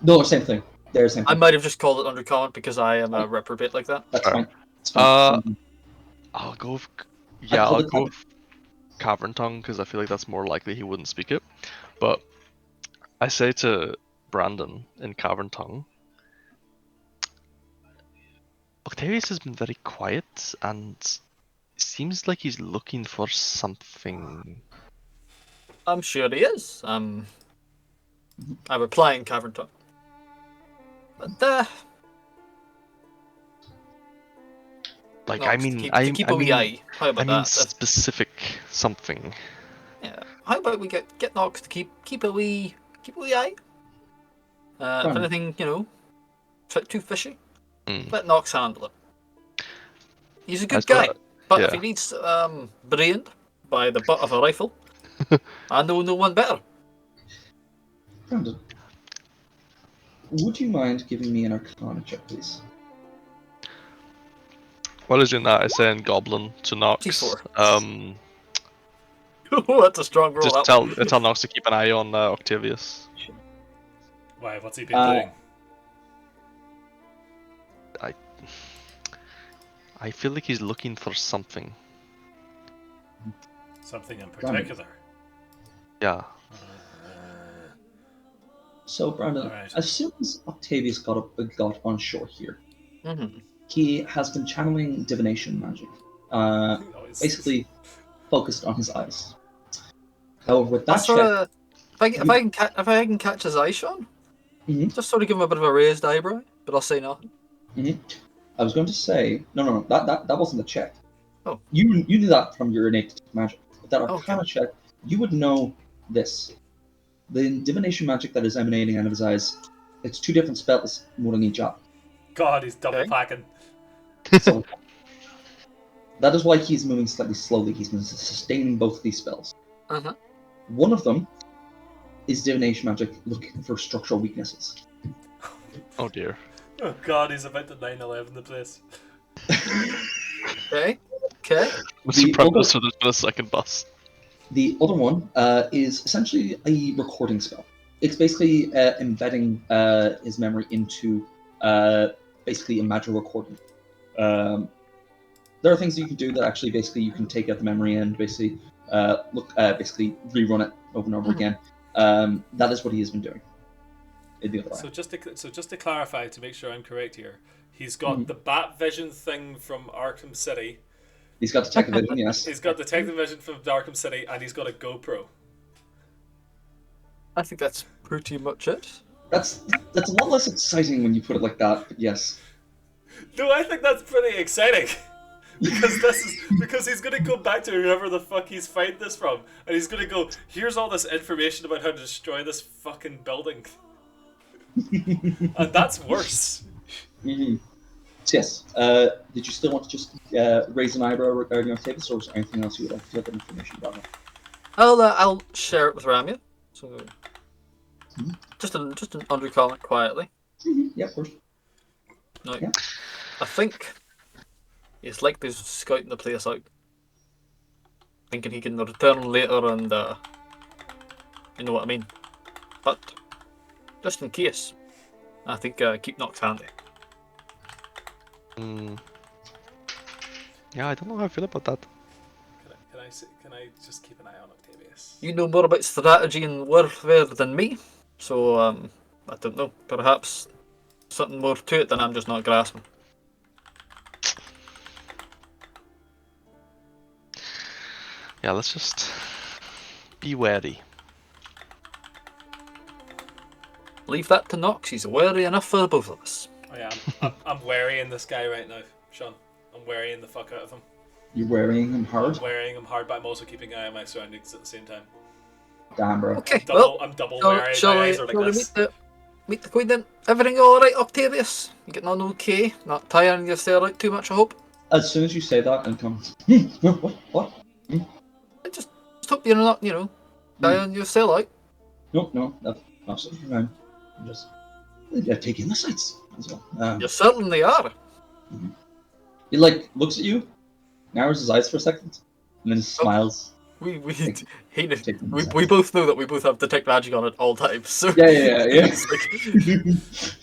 No, same thing. They're the same
I
thing.
might have just called it Undercommon because I am a reprobate like that.
That's
Fair.
fine. It's fine.
I'll go with. Yeah,
called
I'll
it
go
that.
with Cavern Tongue because I feel like that's more likely he wouldn't speak it. But I say to Brandon in Cavern Tongue, Octavius has been very quiet and seems like he's looking for something.
I'm sure he is. I reply in Cavern Tongue. But
Like,
no,
I
to
mean,
keep a wee eye. How about that?
specific something.
Yeah. How about we get Nox to keep a wee eye? If
Fine.
anything, too fishy,
Mm.
let Nox handle it. He's a
I
good
suppose-
guy. But if
yeah.
he needs brained by the butt of a rifle, I know no one better.
Brandon, would you mind giving me an Arcana check, please?
While he's doing that, I send Goblin to Nox.
T4. Oh, that's a strong roll.
Just
That one.
tell Nox to keep an eye on Octavius.
Why? What's he been doing?
I feel like he's looking for something.
Something in particular.
Yeah.
So, Brandon,
Alright.
as soon as Octavius got on shore here,
Mm-hmm.
he has been channeling divination magic,
Nice.
basically focused on his eyes. However, with that
That's sort
check,
of, if I can catch his eye, Sean,
Mhm.
just sort of give him a bit of a raised eyebrow, but I'll say nothing.
I was going to say no, that wasn't the check.
Oh.
You knew that from your innate magic. With that
Okay.
Arcana check, you would know this. The divination magic that is emanating out of his eyes, it's two different spells rolling each up.
God, he's double
Okay.
packing.
So that is why he's moving slightly slowly. He's been sustaining both of these spells.
Uh-huh.
One of them is divination magic looking for structural weaknesses.
Oh dear.
Oh God, he's about to 9/11 the place.
Okay.
I'm
The
surprised
other-
so there's been a second bus.
The other one is essentially a recording spell. It's basically embedding his memory into basically a magic recording. There are things that you can do that actually basically you can take out the memory and basically basically rerun it over and over again. That is what he has been doing. In the other way.
So just to clarify, to make sure I'm correct here, he's got the bat vision thing from Arkham City.
He's got detective vision, yes.
He's got detective vision from Arkham City, and he's got a GoPro.
I think that's pretty much it.
That's a lot less exciting when you put it like that, but yes.
No, I think that's pretty exciting. because he's gonna go back to whoever the fuck he's fighting this from, and he's gonna go, here's all this information about how to destroy this fucking building. And that's worse.
Mm-hmm. So yes, did you still want to just raise an eyebrow regarding Octavius, or is there anything else you would like to get information about him?
I'll share it with Ramya. So
Mhm.
just an undercurrent quietly.
Yeah, of course.
No,
Yeah.
I think he's like this scouting the place out, thinking he can return later and you know what I mean. But just in case, I think keep Nox handy.
Yeah, I don't know how I feel about that.
Can I just keep an eye on Octavius?
You know more about strategy and warfare than me, so I don't know. Perhaps something more to it than I'm just not grasping.
Yeah, let's just be wary.
Leave that to Nox. He's wary enough for both of us.
Oh yeah, I'm wearying this guy right now, Sean. I'm wearying the fuck out of him.
You're wearing him hard?
I'm wearying him hard, but I'm also keeping an eye on my surroundings at the same time.
Damn, bro.
Okay,
I'm double wary.
shall
My
we
eyes are like this.
meet the Queen then? Everything all right, Octavius? You getting on okay? Not tiring yourself out too much, I hope.
As soon as you say that, and come. What?
I just hope you're not, tiring yourself out.
No, that's absolutely fine. I'm just taking the sights as well.
You certainly are.
He looks at you, narrows his eyes for a second, and then smiles.
We
Take the
we both know that we both have detect magic on at all times. So
Yeah.
it's like,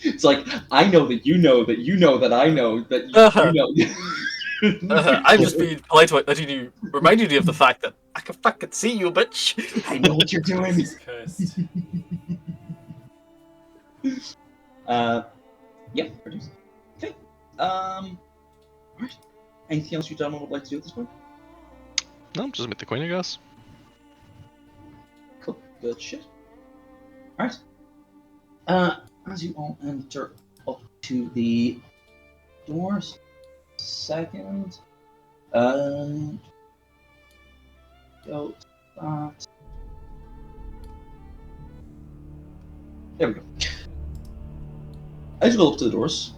It's like I know that you know that you know that I know that you know.
I'm just being polite about letting you reminding you of the fact that I can fucking see you, bitch.
I know what you're doing.
Jesus Christ.
Yeah, produce. Okay. Alright. Anything else you gentlemen would like to do at this point?
No, just meet the Queen, I guess.
Cool. Good shit. Alright. As you all enter up to the doors, second. Go that. There we go. As you go up to the doors,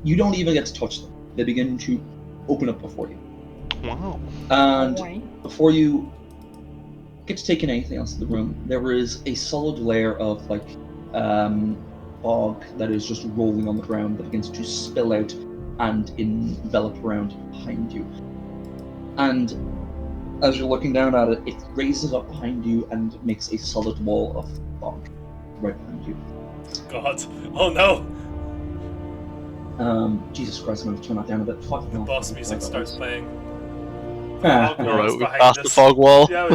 you don't even get to touch them. they begin to open up before you.
Wow.
And before you get to take in anything else in the room, there is a solid layer of fog that is just rolling on the ground that begins to spill out and envelop around behind you. And as you're looking down at it, it raises up behind you and makes a solid wall of fog right behind you.
God. Oh no!
Jesus Christ, I'm going to turn that down a bit. Fucking
The
hell,
boss
I
music
forgot
starts
that
playing.
was.
Fog
All
wall
right,
is
we
behind
passed the
us.
fog wall.
Yeah,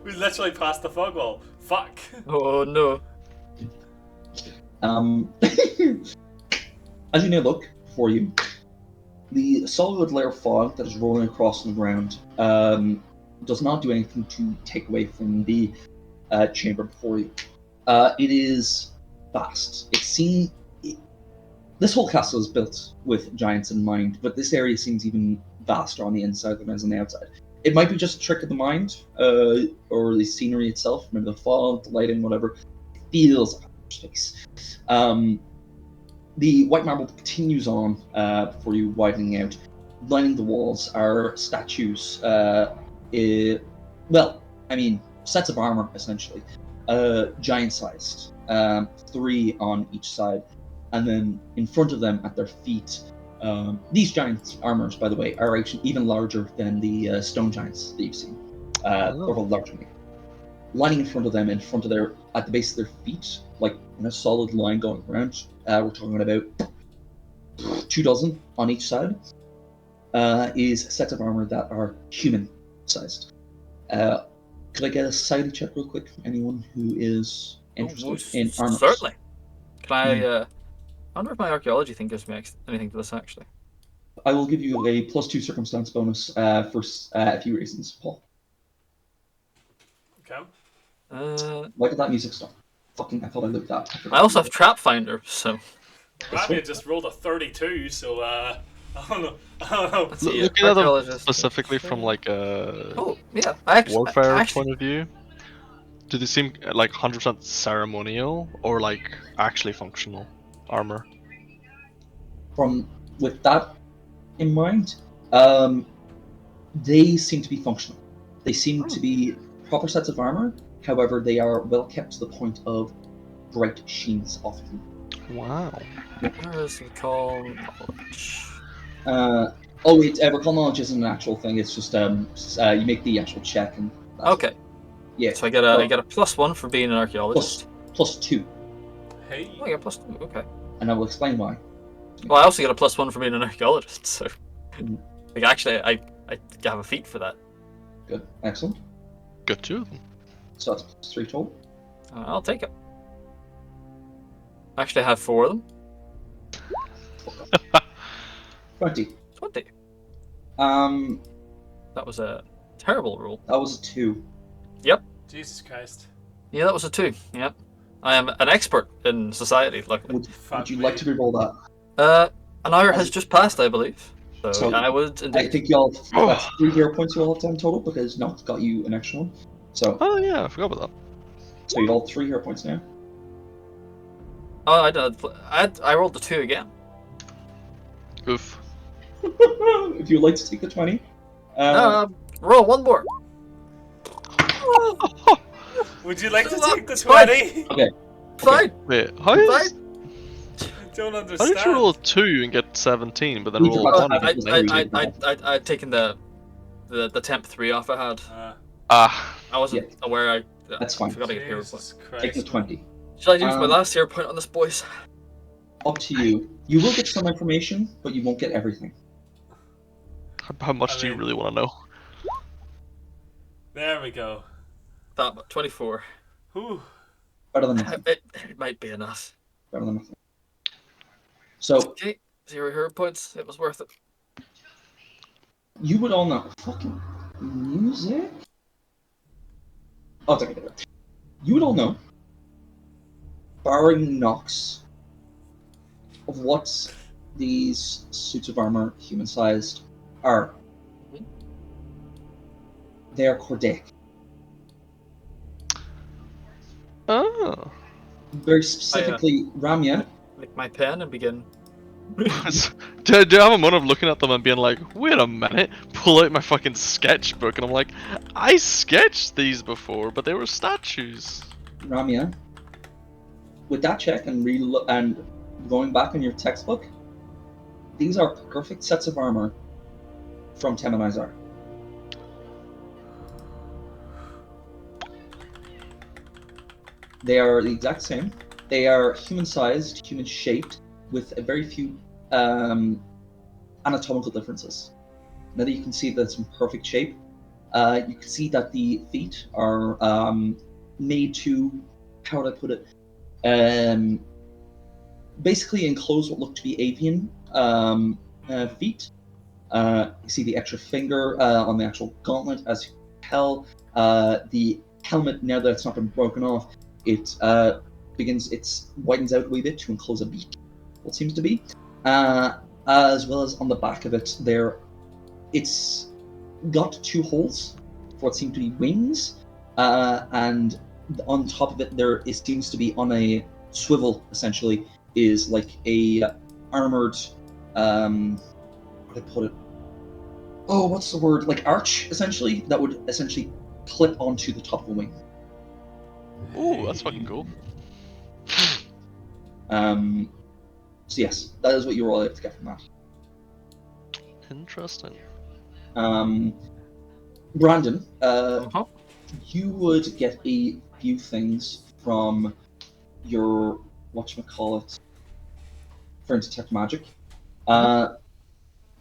we literally passed the fog wall. Fuck.
Oh no.
As you now look before you, the solid layer of fog that is rolling across the ground does not do anything to take away from the chamber before you. It is vast. This whole castle is built with giants in mind, but this area seems even vaster on the inside than it is on the outside. It might be just a trick of the mind, or the scenery itself, maybe the fog, the lighting, whatever. It feels like a space. The white marble continues on for you, widening out. Lining the walls are statues. Sets of armor, essentially. Giant-sized. 3 on each side. And then in front of them, at their feet, these giant armors, by the way, are actually even larger than the stone giants that you've seen. Or larger. Lining in front of them, at the base of their feet, like in a solid line going around. We're talking about 2 dozen on each side. Is sets of armor that are human-sized. Could I get a society check real quick? Anyone who is interested in armor?
Certainly. Can I wonder if my archaeology thing gives me anything to this actually.
I will give you a +2 circumstance bonus for a few reasons, Paul.
Okay.
Look at that music stuff. Fucking, I thought I looked that.
I also have Trap Finder, so.
Rabia just rolled a 32, so I don't know.
Let's see.
Looking at them
Archaeologist.
specifically from like a
Oh yeah, I actually.
warfare point of view, do they seem like 100% ceremonial or like actually functional armor?
With that in mind, they seem to be functional. They seem to be proper sets of armor. However, they are well kept to the point of bright sheens off them.
Wow.
Where is the call knowledge?
Recall knowledge isn't an actual thing. It's just you make the actual check and. That's
Okay.
it. Yeah.
So I get a +1 for being an archaeologist.
+2,
Hey.
Oh, I get +2. Okay.
and I will explain why.
Well, I also get a +1 for being an archaeologist. So,
Mhm.
like, actually, I have a feat for that.
Good, excellent.
Good two of them.
So that's +3 total.
I'll take it. Actually, I have 4 of them.
20.
20.
Um,
That was a terrible roll.
that was a 2.
Jesus Christ.
Yeah, that was a 2. Yep. I am an expert in society, luckily.
Would you like to re-roll that?
An hour has just passed, I believe. So,
So,
I would
I
indeed.
think that's 3 hero points you'll have to have in total because Nox got you an extra one. So,
Oh yeah, I forgot about
so you all 3 hero points now.
Oh, I did. I rolled the 2 again.
that. Oof.
If you'd like to take the 20.
Roll one more.
Would you like to
Well,
take the
it's fine.
20?
Okay.
Fine.
Wait, how is?
Fine.
I don't
How
understand.
did you roll a 2 and get 17, but then
We
roll a
forgot
1
to
and
have
get
it.
19?
I'd taken the temp 3 off I had.
Ah,
I wasn't aware
That's fine.
forgot to get hero point.
Jesus
Take the
Christ.
20.
Should I use my last hero point on this, boys?
Up to you. You will get some information, but you won't get everything.
how much
I
do you
mean-
really want to know?
There we go.
That 24.
Whew.
Better than nothing.
It might be enough.
Better than nothing. So,
Okay, 0 hero points. It was worth it.
you would all know. Fucking music? Oh, it's okay. You would all know, barring Nox, of what these suits of armor, human-sized, are. They are Cordaic.
Oh.
Very specifically, Ramya.
Lick my pen and begin
do I have a moment of looking at them and being like, wait a minute, pull out my fucking sketchbook, and I'm like, I sketched these before, but they were statues.
Ramya, with that check and and going back in your textbook, these are perfect sets of armor from Temanizar. They are the exact same. They are human-sized, human-shaped, with a very few anatomical differences. Now that you can see that it's in perfect shape, you can see that the feet are made to, how would I put it, basically enclose what look to be avian feet. You see the extra finger on the actual gauntlet, as you can tell. The helmet, now that it's not been broken off, it widens out a wee bit to enclose a beak, what seems to be. As well as on the back of it, it's got 2 holes for what seem to be wings, and on top of it, seems to be on a swivel, essentially, is like a armored, how do I put it? Oh, what's the word? Like arch, essentially, that would essentially clip onto the top of a wing.
Ooh, that's fucking cool.
So yes, that is what you were all able to get from that.
Interesting.
Brandon,
Uh-huh.
you would get a few things from your whatchamacallit for detect magic.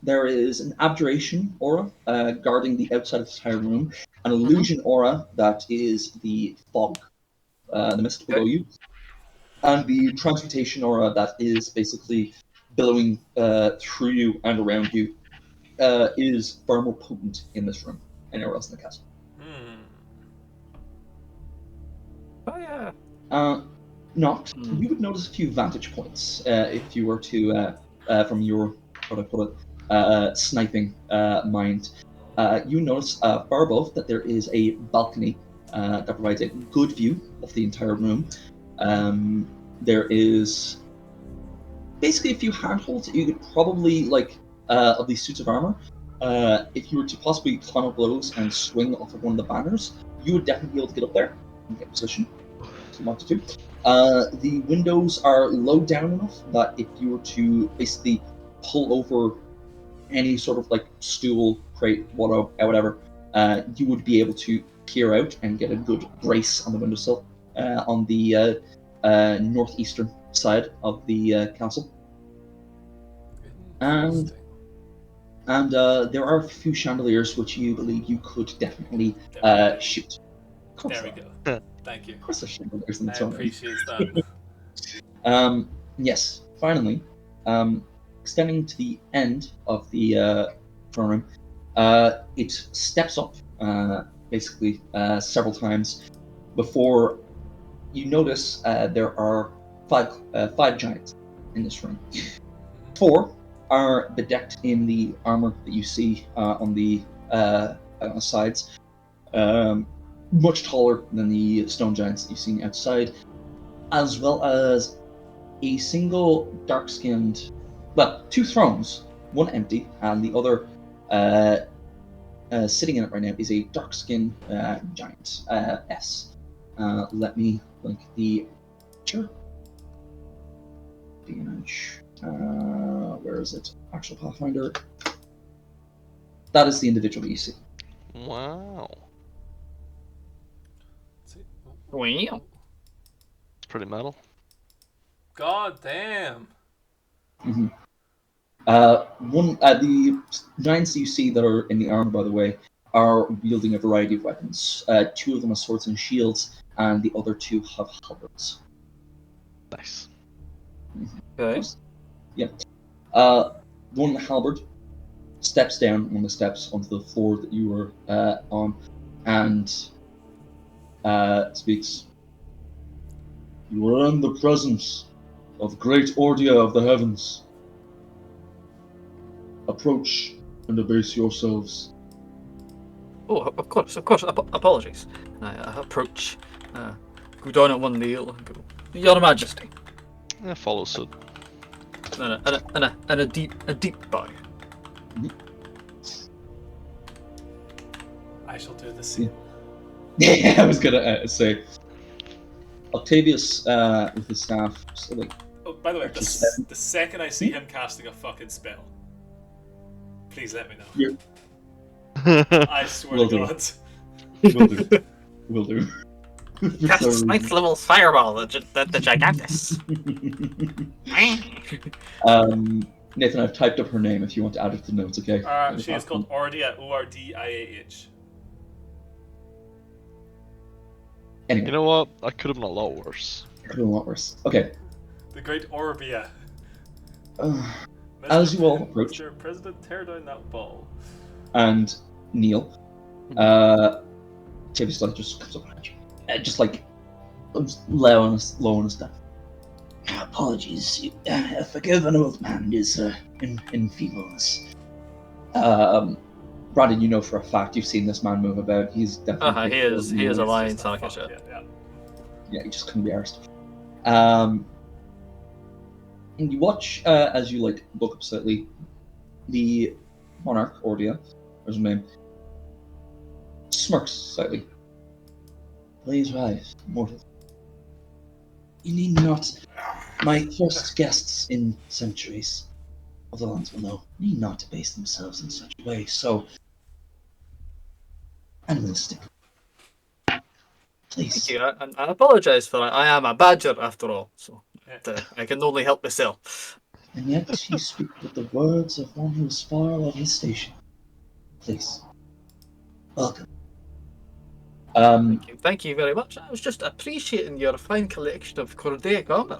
There is an abjuration aura guarding the outside of the entire room, an illusion aura that is the fog, the mist below you, and the transmutation aura that is basically billowing through you and around you is far more potent in this room anywhere else in the castle.
Oh yeah.
Not. You would notice a few vantage points if you were to, from your, how do I put it, sniping mind. You notice far above that there is a balcony that provides a good view of the entire room. There is basically a few handholds that you could probably, of these suits of armor. If you were to possibly climb up those and swing off of one of the banners, you would definitely be able to get up there and get position if you wanted to. The windows are low down enough that if you were to basically pull over any sort of like stool, crate, whatever, you would be able to peer out and get a good brace on the windowsill on the northeastern side of the castle. And there are a few chandeliers which you believe you could definitely shoot.
There we go. Thank you.
Of course, there's chandeliers in the
I
throne room.
appreciate that.
Yes, finally, extending to the end of the throne room, it steps up basically several times before you notice there are five giants in this room. 4 are bedecked in the armor that you see on the sides. Much taller than the stone giants that you've seen outside, as well as a single dark-skinned, 2 thrones, one empty, and the other sitting in it right now is a dark-skinned giant, S. Let me link the picture. The image. Where is it? Actual Pathfinder. That is the individual that you see.
Wow.
Wow.
It's pretty metal.
God damn.
Mm-hmm. The giants you see that are in the armor, by the way, are wielding a variety of weapons. 2 of them have swords and shields, and the other 2 have halberds.
Nice.
Okay.
Yeah. One halberd steps down on the steps onto the floor that you were on, and speaks. You are in the presence of great Ordia of the heavens. Approach and abase yourselves.
Oh, of course. Apologies. I approach, go down on one knee and go, Your Majesty.
Follow suit.
And a deep bow.
I shall do the same.
Yeah, I was gonna say Octavius with his staff, so like
Oh, by the way,
arches
the second I see him casting a fucking spell, please let me know.
You're-
I swear
Will
to
do.
God.
will do, will do. For
Cast
some
ninth
reason.
level fireball, the gigantus.
Nathan, I've typed up her name if you want to add it to the notes, okay?
She is called Ordia, Ordiah.
Anyway,
You know what? That could have been a lot worse.
it could have been a lot worse. Okay.
The Great Orbia.
As you all approach,
Mr. President, tear down that ball.
and Neil, Octavius like just comes up behind you, just like low on his stuff. Apologies, forgive an old man is in feebleness. Brandon, you know for a fact you've seen this man move about. He's definitely.
He is a lion,
Just a
son of a
fuck,
shit.
Yeah, he just couldn't be arsed. And you watch as you like look up slightly. The monarch, Ordia, there's her name, smirks slightly. Please rise, mortal. You need not. My first guests in centuries of the lands will know need not debase themselves in such a way. So, animalistic. Please.
Thank you. I apologise for that. I am a badger after all, so
Yeah.
I can only help myself.
And yet you speak with the words of one who is far above his station. Please. Welcome.
Thank you very much. I was just appreciating your fine collection of Cordaic armour.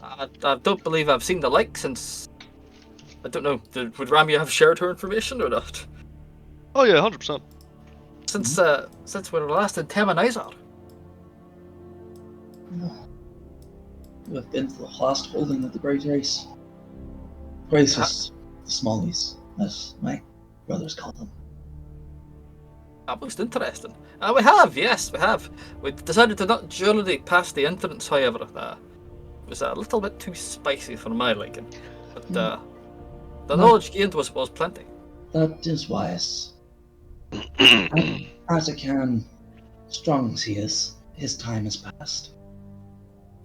I don't believe I've seen the like since. I don't know. Would Ramya have shared her information or not?
Oh yeah, 100%.
Since we were last in Temanizar.
You have been to the last holding of the Great Race. Graces, the Smallies, as my brothers call them.
That most interesting. We have, yes, we have. We decided to not journey past the entrance, however. It was a little bit too spicy for my liking. But the knowledge gained was plenty.
That is wise. Atakan, strong as he is, his time is past.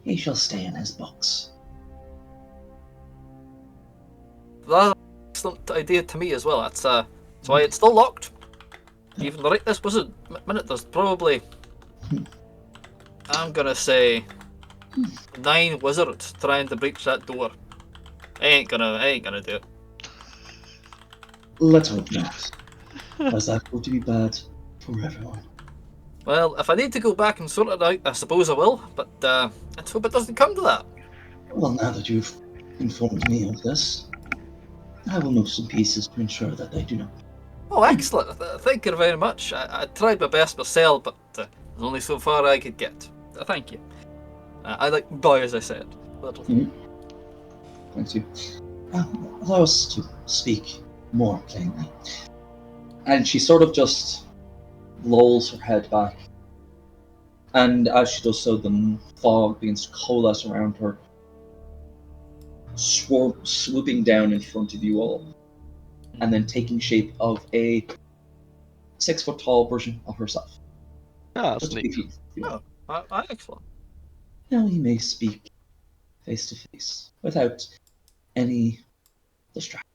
He shall stay in his box.
That's an excellent idea to me as well. That's why it's still locked. Even right this was a minute. There's probably, I'm gonna say, 9 wizards trying to breach that door. I ain't gonna do it.
Let's hope not. As that going to be bad for everyone.
Well, if I need to go back and sort it out, I suppose I will. But let's hope it doesn't come to that.
Well, now that you've informed me of this, I will know some pieces to ensure that they do not.
Oh, excellent! Thank you very much. I tried my best myself, but there's only so far I could get. Thank you. I like boy, as I said. Little.
Thank you. Allow us to speak more plainly. And she sort of just lolls her head back. And as she does so, the fog begins to coalesce around her, swooping down in front of you all, and then taking shape of a 6-foot-tall version of herself.
Ah, that's
Just a
neat.
few feet, if you will.
Excellent.
Now you may speak face to face without any distraction.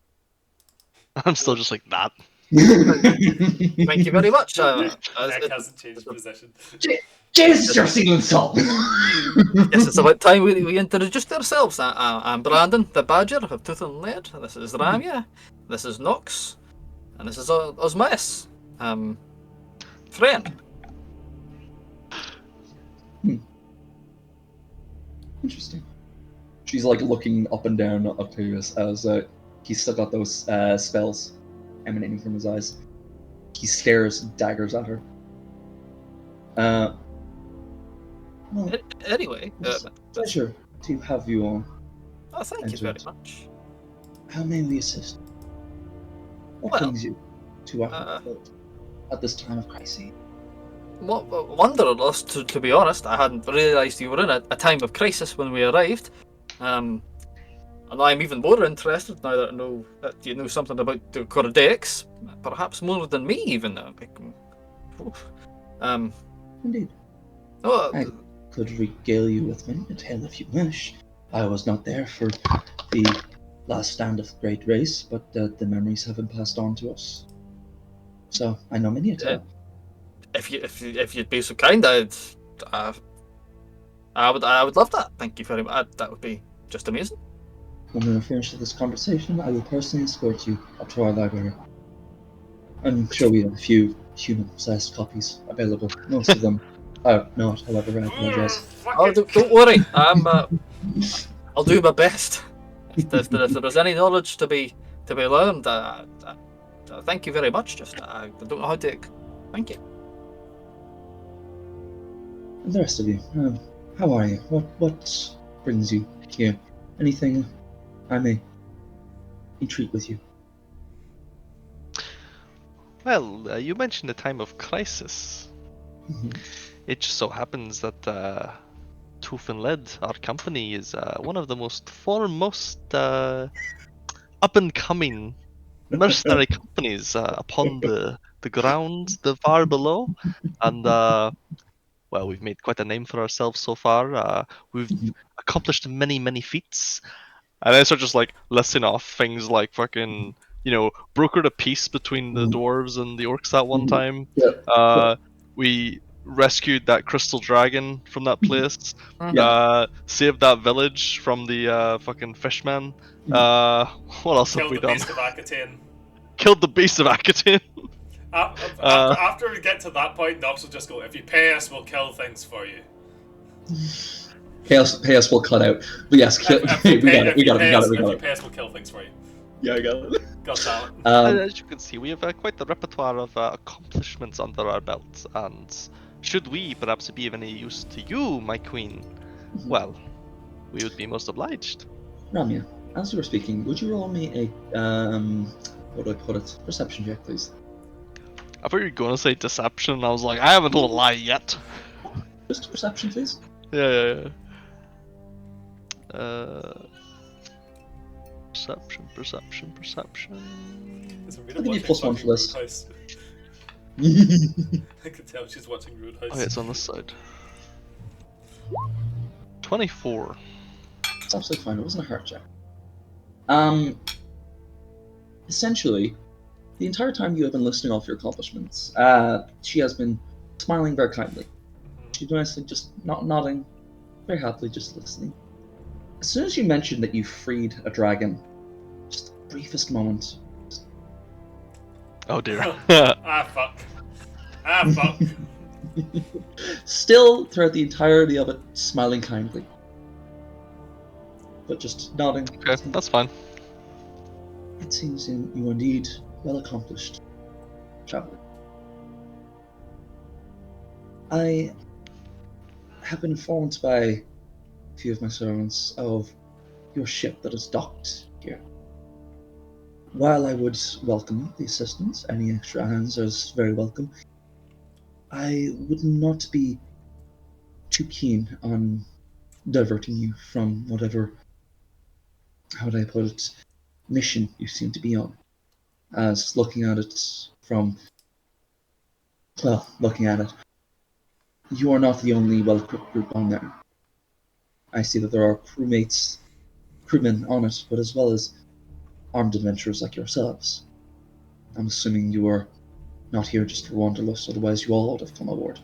I'm still just like that.
Thank you very much.
Nick hasn't changed position.
Jesus, you're singing song.
Yes, it's about time we introduced ourselves. I'm Brandon, the Badger of Tooth and Lead. This is Ramya. This is Nox. And this is Osmaeus. Friend.
Interesting. She's like looking up and down at Octavius as he's still got those spells emanating from his eyes. He stares daggers at her. Well,
Anyway,
it's a pleasure to have you on.
thank you very much.
How may we assist? What
Well,
brings you to our at this time of crisis?
Wonderless, to be honest. I hadn't realised you were in a time of crisis when we arrived. And I'm even more interested now that I know that you know something about the Codex, perhaps more than me even.
Indeed.
Oh,
I could regale you with many a tale if you wish. I was not there for the last stand of the great race, but the memories have been passed on to us. So I know many a tale.
if you'd be so kind, uh, I would love that. Thank you very much. That would be just amazing.
When we are finished with this conversation, I will personally escort you up to our library. I'm sure we have a few human-sized copies available. Most of them are not, however, I apologize.
Oh, don't worry. I'll do my best. If there's any knowledge to be learned, thank you very much. Just I don't know how to. Thank you.
And the rest of you, how are you? What brings you here? Anything I may entreat with you?
Well, you mentioned a time of crisis.
Mhm.
It just so happens that Tooth and Lead, our company, is one of the most foremost up-and-coming mercenary companies upon the ground, the far below, and well, we've made quite a name for ourselves so far. We've accomplished many feats, and I start just like listing off things like fucking, brokered a peace between the dwarves and the orcs that one time.
Yeah,
We rescued that crystal dragon from that place.
yeah.
Saved that village from the fucking fishman. What else have
Killed
we
the
done?
beast of Akatain.
Killed the beast of Akatain.
After we get to that point, Nox will just go, if you pay us, we'll kill things for you.
Chaos will cut out. But yes,
If
we
you pay us,
got
we'll kill things for you.
Yeah, I got it.
God damn it.
As you can see, we have quite the repertoire of accomplishments under our belts, and should we perhaps be of any use to you, my queen, well, we would be most obliged.
Ramya, as you were speaking, would you roll me a what do I put it? Perception check, please.
I thought you were going to say deception, and I was like, I haven't told a lie yet.
Just a perception, please.
Yeah. Perception.
Is Rita
I'll give you
watching
plus one for this.
Roadhouse? I can tell she's watching Roadhouse.
Oh, yeah, it's on this side. 24.
It's absolutely fine. It wasn't a hard check. Essentially, the entire time you have been listing off your accomplishments, she has been smiling very kindly. She's nicely just nodding, very happily, just listening. As soon as you mentioned that you freed a dragon, just the briefest moment.
Oh dear.
Fuck.
Still, throughout the entirety of it, smiling kindly. But just nodding.
Okay, that's fine.
It seems you are indeed well accomplished, traveler. I have been informed by a few of my servants of your ship that is docked here. While I would welcome the assistance, any extra hands are very welcome, I would not be too keen on diverting you from whatever, how would I put it, mission you seem to be on. As looking at it, you are not the only well-equipped group on there. I see that there are crewmen on it, but as well as armed adventurers like yourselves. I'm assuming you are not here just for wanderlust, otherwise you all would have come aboard.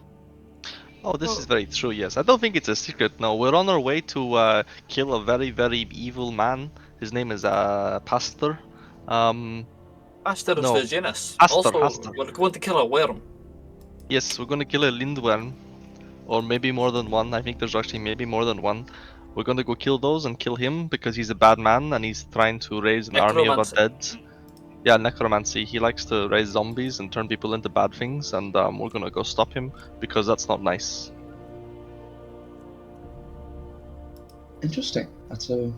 Oh, this is very true, yes. I don't think it's a secret, no. We're on our way to kill a very evil man. His name is Pastor.
Pastor is
No.
the genus.
Hastur.
We're going to kill a worm.
Yes, we're gonna kill a lindworm. Or maybe more than one. I think there's actually maybe more than one. We're gonna go kill those and kill him because he's a bad man and he's trying to raise an army of
Necromancy.
undead. Yeah, necromancy. He likes to raise zombies and turn people into bad things, and we're gonna go stop him because that's not nice.
Interesting. That's a...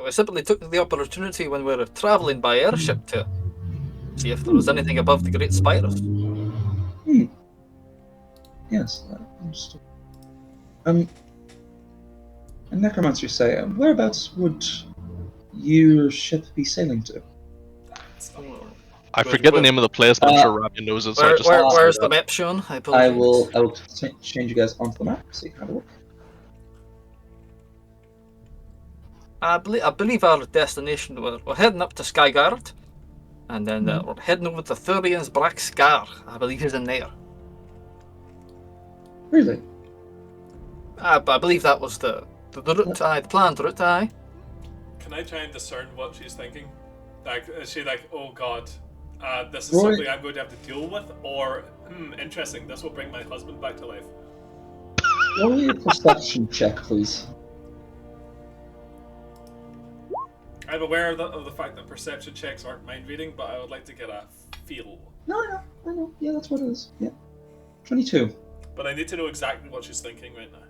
We simply took the opportunity when we were travelling by airship to see if there was anything above the Great Spires.
Yes, understood. And necromancer say, whereabouts would your ship be sailing to?
It's not-
I
Where-
forget the
where-
name of the place, but I'm sure Rabia knows it, so I just say
where's the
that.
map shown? I
I
apologize.
will change you guys onto the map so you can have a look.
I believe our destination, we're heading up to Skyguard, and then
Mhm.
we're heading over to Thurian's Black Scar, I believe is in there.
Really?
I believe that was the route, the planned route, aye.
Can I try and discern what she's thinking? Like, is she like, oh god, this is
Roy-
something I'm going to have to deal with? Or, interesting, this will bring my husband back to life?
Roll me a perception check, please.
I'm aware of the fact that perception checks aren't mind reading, but I would like to get a feel.
No, I know. Yeah, that's what it is. Yeah. 22.
But I need to know exactly what she's thinking right now.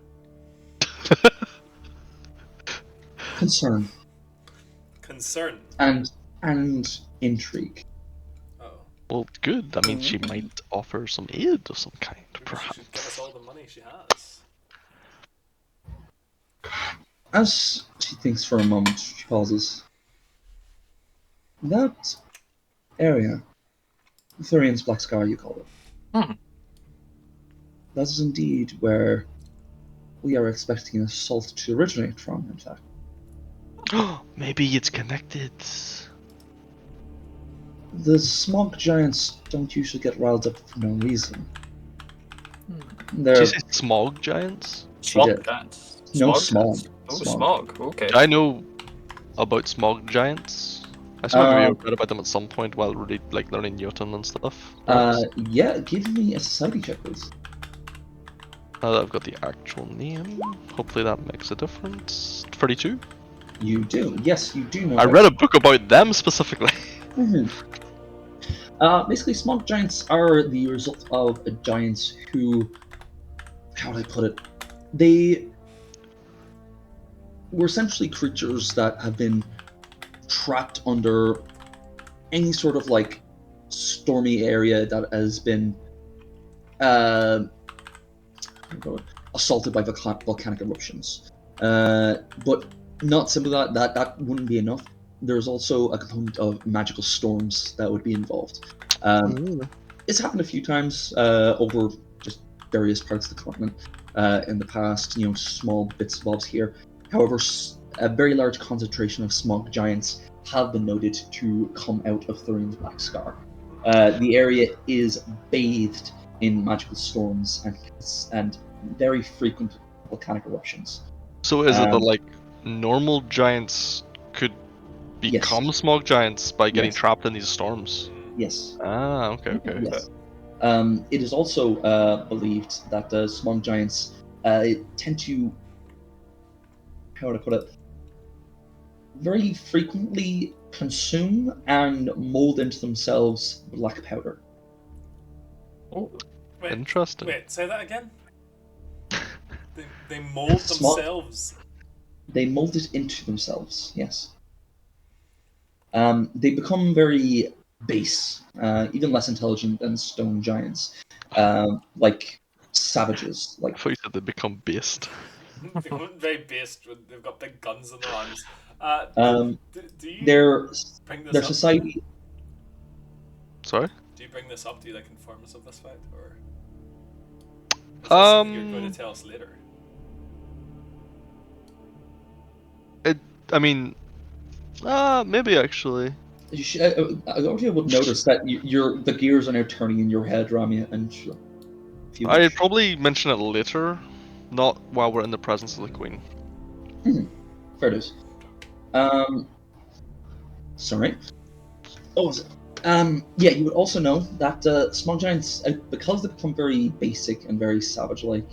Concern
Concern.
and intrigue.
Oh.
Well, good. That means she might offer some aid of some kind,
Maybe she should give us
perhaps.
all the money she has.
As she thinks for a moment, she pauses. That area, Thurian's Black Scar, you call it.
Mhm.
That is indeed where we are expecting an assault to originate from, in fact.
Maybe it's connected.
The smog giants don't usually get riled up for no reason.
Did
They're
you say smog giants?
Smog
did.
giants.
No,
Giants.
smog.
Oh,
Smog.
smog. Okay.
Do I know about smog giants? I saw a
Uh,
video read about them at some point while really like learning Newton and stuff. perhaps.
yeah, give me a society check, please.
Now that I've got the actual name, hopefully that makes a difference. 32?
You do. Yes, you do know.
I
that.
read a book about them specifically.
Mhm. Basically, smog giants are the result of giants who, how would I put it? They were essentially creatures that have been trapped under any sort of like stormy area that has been assaulted by volcanic eruptions. But not simply that wouldn't be enough. There's also a component of magical storms that would be involved. It's happened a few times over just various parts of the continent in the past. You know, small bits and bobs here. However, a very large concentration of smog giants have been noted to come out of Thurian's Black Scar. The area is bathed in magical storms and very frequent volcanic eruptions.
So is it that
Um,
like normal giants could
Yes.
become smog giants by getting
Yes.
trapped in these storms?
Yes.
Ah, okay.
Yes. It is also believed that smog giants tend to, how would I put it, very frequently consume and mold into themselves black powder.
Oh,
Wait,
Interesting.
wait, say that again? They mold
Small-
themselves.
They mold it into themselves, yes. They become very base, even less intelligent than stone giants, like savages.
I
Like
thought you said they become based.
They weren't very based when they've got big guns in their arms. Do you
their
bring this
their
up?
society.
Sorry?
Do you bring this up? Do you like inform us of this fact, or is this something you're going
Um,
to tell us later?
I mean, maybe actually.
You should, I would notice that the gears are now turning in your head, Ramya, and if you
I'd
wish.
probably mention it later, not while we're in the presence of the queen.
Fair dues. Sorry. Oh, was it? Yeah, you would also know that smog giants, because they become very basic and very savage-like,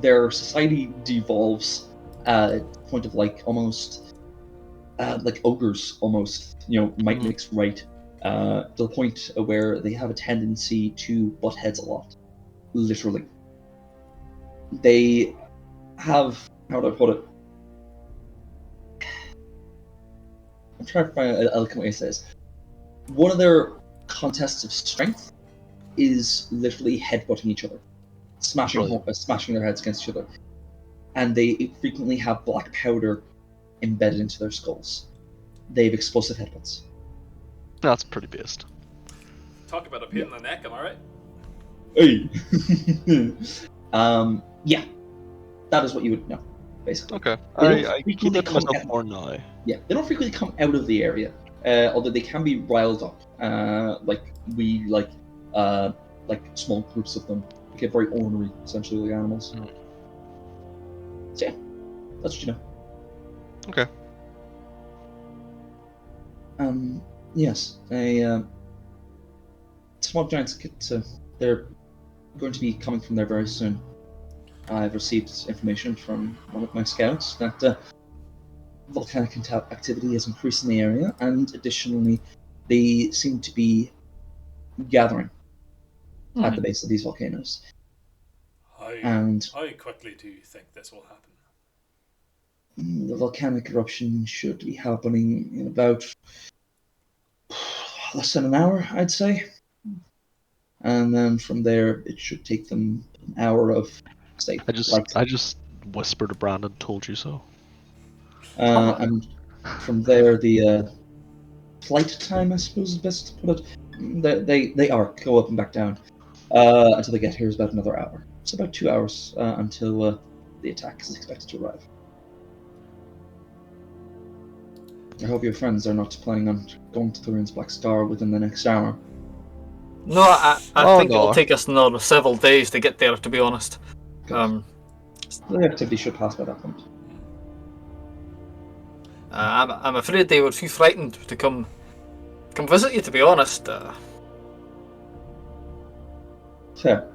their society devolves at the point of like almost like ogres, almost. You know, might makes right. To the point where they have a tendency to butt heads a lot, literally. They have, how do I put it? I'm trying to find an eloquent way to say this. One of their contests of strength is literally headbutting each other, smashing
Brilliant.
smashing their heads against each other, and they frequently have black powder embedded into their skulls. They have explosive headbutts.
That's pretty based.
Talk about a pain in the neck, am I right?
Hey. Yeah, that is what you would know, basically.
Okay,
They don't
I keep
frequently
that to
come
myself
out.
more now.
Yeah, they don't frequently come out of the area, although they can be riled up. Like small groups of them. They get very ornery, essentially, like animals.
Mm.
So yeah, that's what you know.
Okay.
Yes, small giants they're going to be coming from there very soon. I've received information from one of my scouts that volcanic activity has increased in the area, and additionally, they seem to be gathering at the base of these volcanoes. And
How quickly do you think this will happen?
the volcanic eruption should be happening in about less than an hour, I'd say. And then from there, it should take them an hour of, say, light.
I just whispered to Brandon, "Told you so."
And from there, the flight time, I suppose, is best to put it. They go up and back down until they get here is about another hour. It's about 2 hours until the attack is expected to arrive. I hope your friends are not planning on going to Thurin's Black Star within the next hour.
No, I think
no.
it'll take us another several days to get there, to be honest.
The activity should pass by that point.
I'm afraid they were too frightened to come visit you, to be honest.
Fair.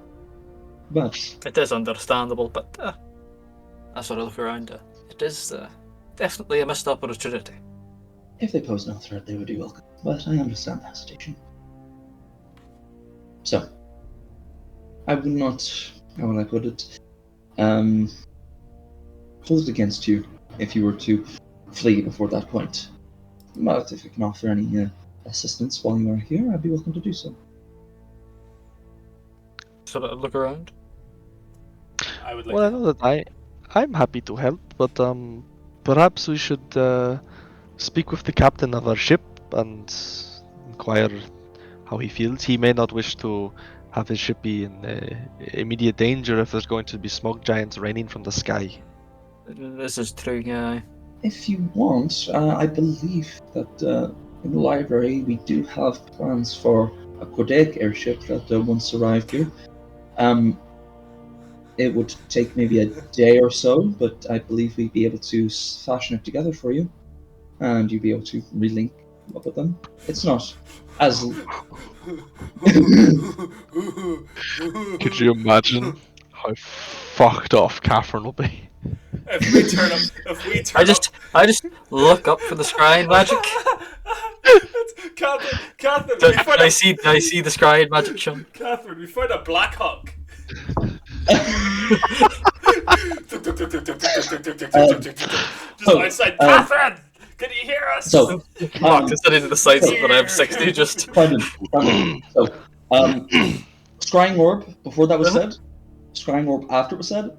But
It is understandable, but as I look around, it is definitely a missed opportunity.
if they pose no threat, they would be welcome. But I understand the hesitation. So, I would not, how would I put it, hold it against you if you were to flee before that point. But if you can offer any assistance while you are here, I'd be welcome to do so.
Should I look around?
I would like
Well, I
to
know that I'm happy to help, but perhaps we should speak with the captain of our ship and inquire how he feels. He may not wish to have his ship be in immediate danger if there's going to be smoke giants raining from the sky.
This is true, yeah.
If you want, I believe that in the library we do have plans for a Quebec airship that once arrived here. It would take maybe a day or so, but I believe we'd be able to fashion it together for you, and you'd be able to relink up with them. It's not as...
Could you imagine how fucked off Catherine will be?
If we turn
I just look up for the scrying magic.
Catherine,
Did I see the scrying magic, Sean?
Catherine, we found a Black Hawk. Just outside, Catherine! Can you hear us?
So,
Considering the size that I have 60, just...
Brandon. So, Scrying Orb, before that was said, Scrying Orb after it was said,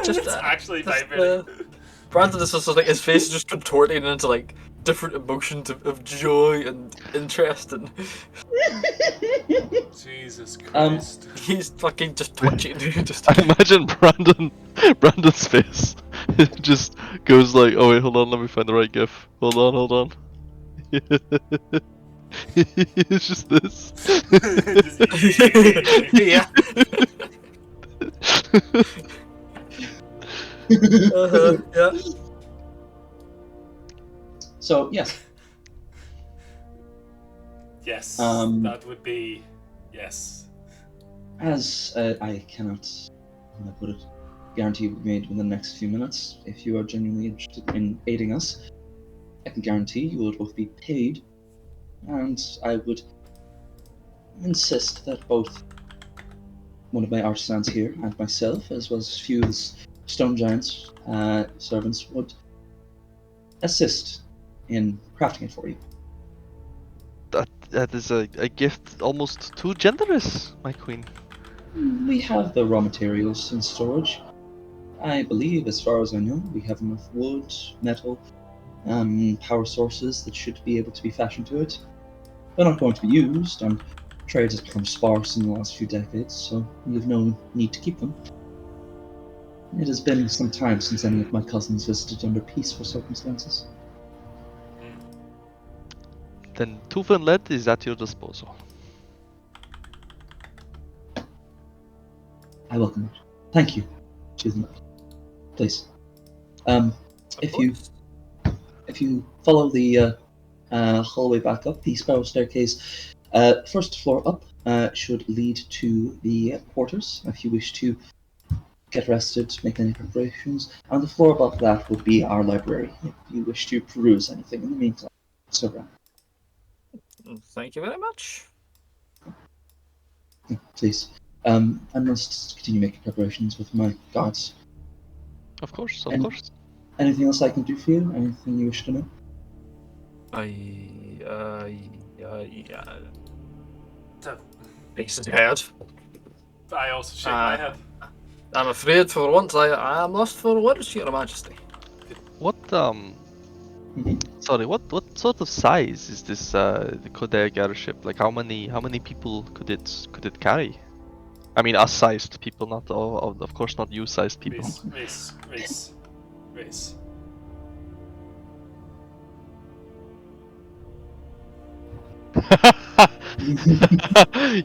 just
it's actually
just,
vibrating.
Brandon is just like, his face is just contorting into like different emotions of joy and interest, and
Jesus Christ.
he's fucking just twitching. Just
I imagine Brandon's face. It just goes like, oh wait, hold on, let me find the right gif. Hold on. It's just this.
yeah. Yeah.
so yes.
Yes, that would be... Yes.
As I cannot, how do I put it, guarantee will be made within the next few minutes. If you are genuinely interested in aiding us, I can guarantee you will both be paid, and I would insist that both one of my artisans here and myself, as well as a few of the stone giants servants, would assist in crafting it for you.
That is a gift almost too generous, my queen.
We have the raw materials in storage. I believe, as far as I know, we have enough wood, metal, power sources that should be able to be fashioned to it. They're not going to be used, and trade has become sparse in the last few decades, so we have no need to keep them. It has been some time since any of my cousins visited under peaceful circumstances.
Then tooth and lead is at your disposal.
I welcome it. Thank you. To them. Please.
Of
If you
course.
if you follow the hallway back up, the spiral staircase, first floor up should lead to the quarters. If you wish to get rested, make any preparations, and the floor above that would be our library. If you wish to peruse anything in the meantime, so
Thank you very much.
please. I must continue making preparations with my guards.
Of course, of
And-
course.
Anything else I can do for you? Anything you wish to know?
Makes his head.
I also shake my head.
I'm afraid for once I am lost for words, Your Majesty.
What
Mhm.
sorry, what sort of size is this the Kodaig airship? Like how many people could it carry? I mean us sized people, not of course not you sized people.
Race.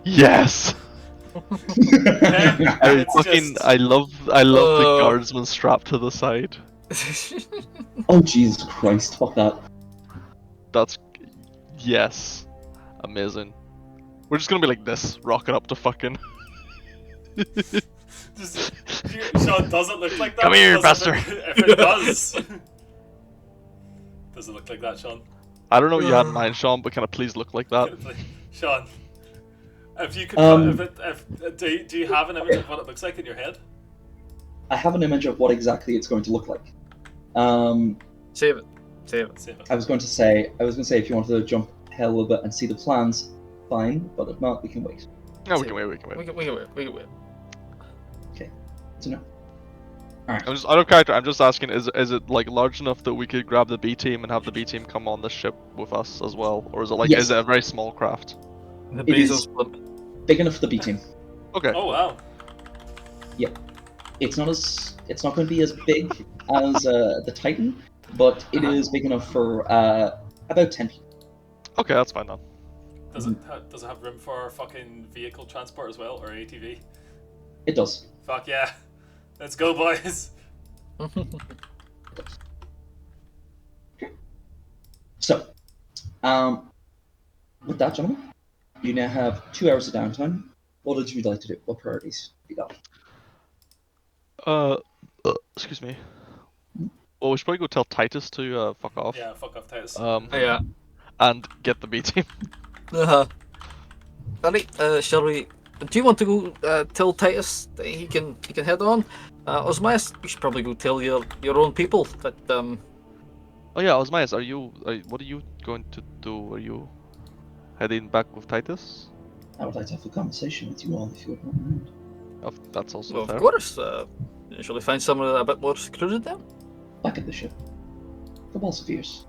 Yes.
It's just-
I love the
Oh.
guardsman strapped to the side.
Oh Jesus Christ! Fuck that.
That's yes, amazing. We're just gonna be like this, rocking up to fucking.
Just, Sean, does it look like that?
Come here,
Because
bastard.
If it does. Does it look like that, Sean?
I don't know what you had in mind, Sean, but can it please look like that?
Sean, if you could, do you have an image of what it looks like in your head?
I have an image of what exactly it's going to look like.
Save it.
Save it.
I was going to say if you wanted to jump ahead a little bit and see the plans, fine. But if not, we can wait.
No, we can wait.
We can wait.
To know.
I'm just out of character. I'm just asking: is it like large enough that we could grab the B team and have the B team come on the ship with us as well, or is it like
Yes.
is it a very small craft?
The
It
Bezos
is.
blimp.
Big enough for the B team.
Okay.
Oh wow.
It's not going to be as big as the Titan, but it is big enough for about 10 people.
Okay, that's fine then.
Does it have room for fucking vehicle transport as well, or ATV?
It does.
Fuck yeah. Let's go, boys.
So, with that, gentlemen, you now have 2 hours of downtime. What would you like to do? What priorities you got?
Excuse me. Well, we should probably go tell Titus to fuck off.
Yeah, fuck off, Titus.
Yeah.
And get the B team.
Alright, shall we? Do you want to go tell Titus that he can head on? Osmias, you should probably go tell your own people that
Oh yeah, Osmias, what are you going to do? Are you heading back with Titus?
I would like to have a conversation with you all if you would not mind.
Oh, that's also
well,
fair.
of course. Shall we find somewhere a bit more secluded then?
Back at the ship. The walls of ears.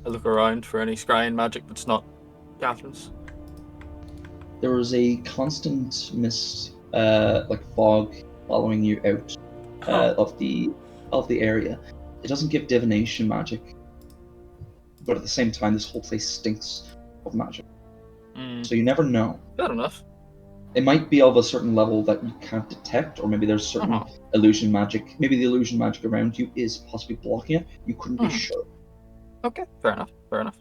I look around for any scrying magic that's not Catherine's.
There was a constant mist, like fog, following you out of the area. It doesn't give divination magic, but at the same time, this whole place stinks of magic. So you never know.
Fair enough.
It might be of a certain level that you can't detect, or maybe there's certain illusion magic. Maybe the illusion magic around you is possibly blocking it. You couldn't be sure.
Okay, fair enough.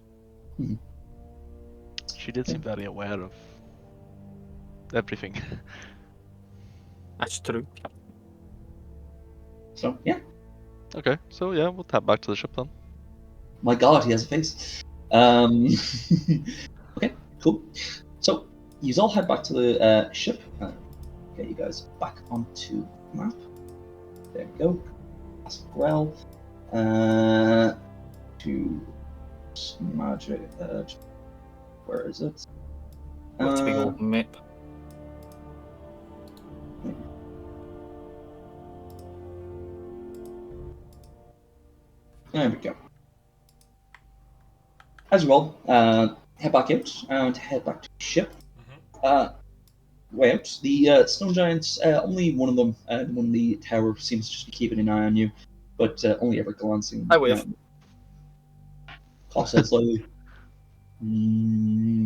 She did seem very aware of everything.
That's true.
So yeah,
Okay, so yeah, we'll tap back to the ship then.
my God, he has a face. Okay, cool. So you all head back to the ship. Get you guys back onto the map. There we go. Ask Grell. To magic. Where is it?
What's a big old map?
There we go. As well, head back out and head back to the ship. Way out. The stone giants, only one of them, the one in the tower, seems to just be keeping an eye on you, but only ever glancing.
I wave.
Coughs out slightly.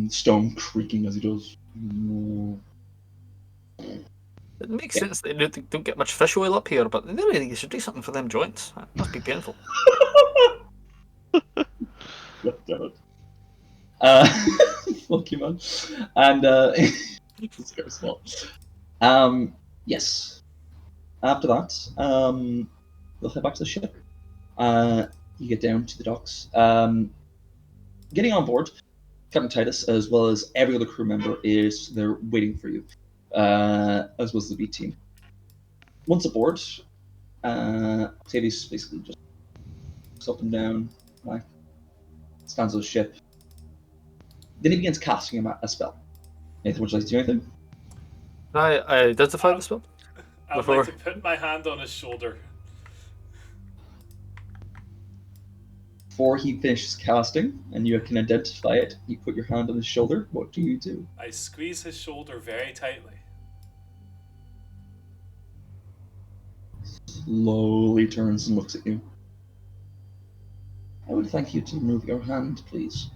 Stone creaking as he does.
It makes sense that they don't get much fish oil up here, but they really should do something for them joints. That must be painful.
God damn it. Fuck you, man. And it's very small. Yes. After that, we'll head back to the ship. You get down to the docks. Getting on board, Captain Titus, as well as every other crew member, they're waiting for you, as well as the B team. Once aboard, Octavius basically just looks up and down, like, stands on the ship. Then he begins casting a spell. Nathan, would you like to do anything?
Can I identify the spell?
I would like to put my hand on his shoulder.
Before he finishes casting, and you can identify it, you put your hand on his shoulder. What do you do?
I squeeze his shoulder very tightly.
Slowly turns and looks at you. I would thank you to remove your hand, please.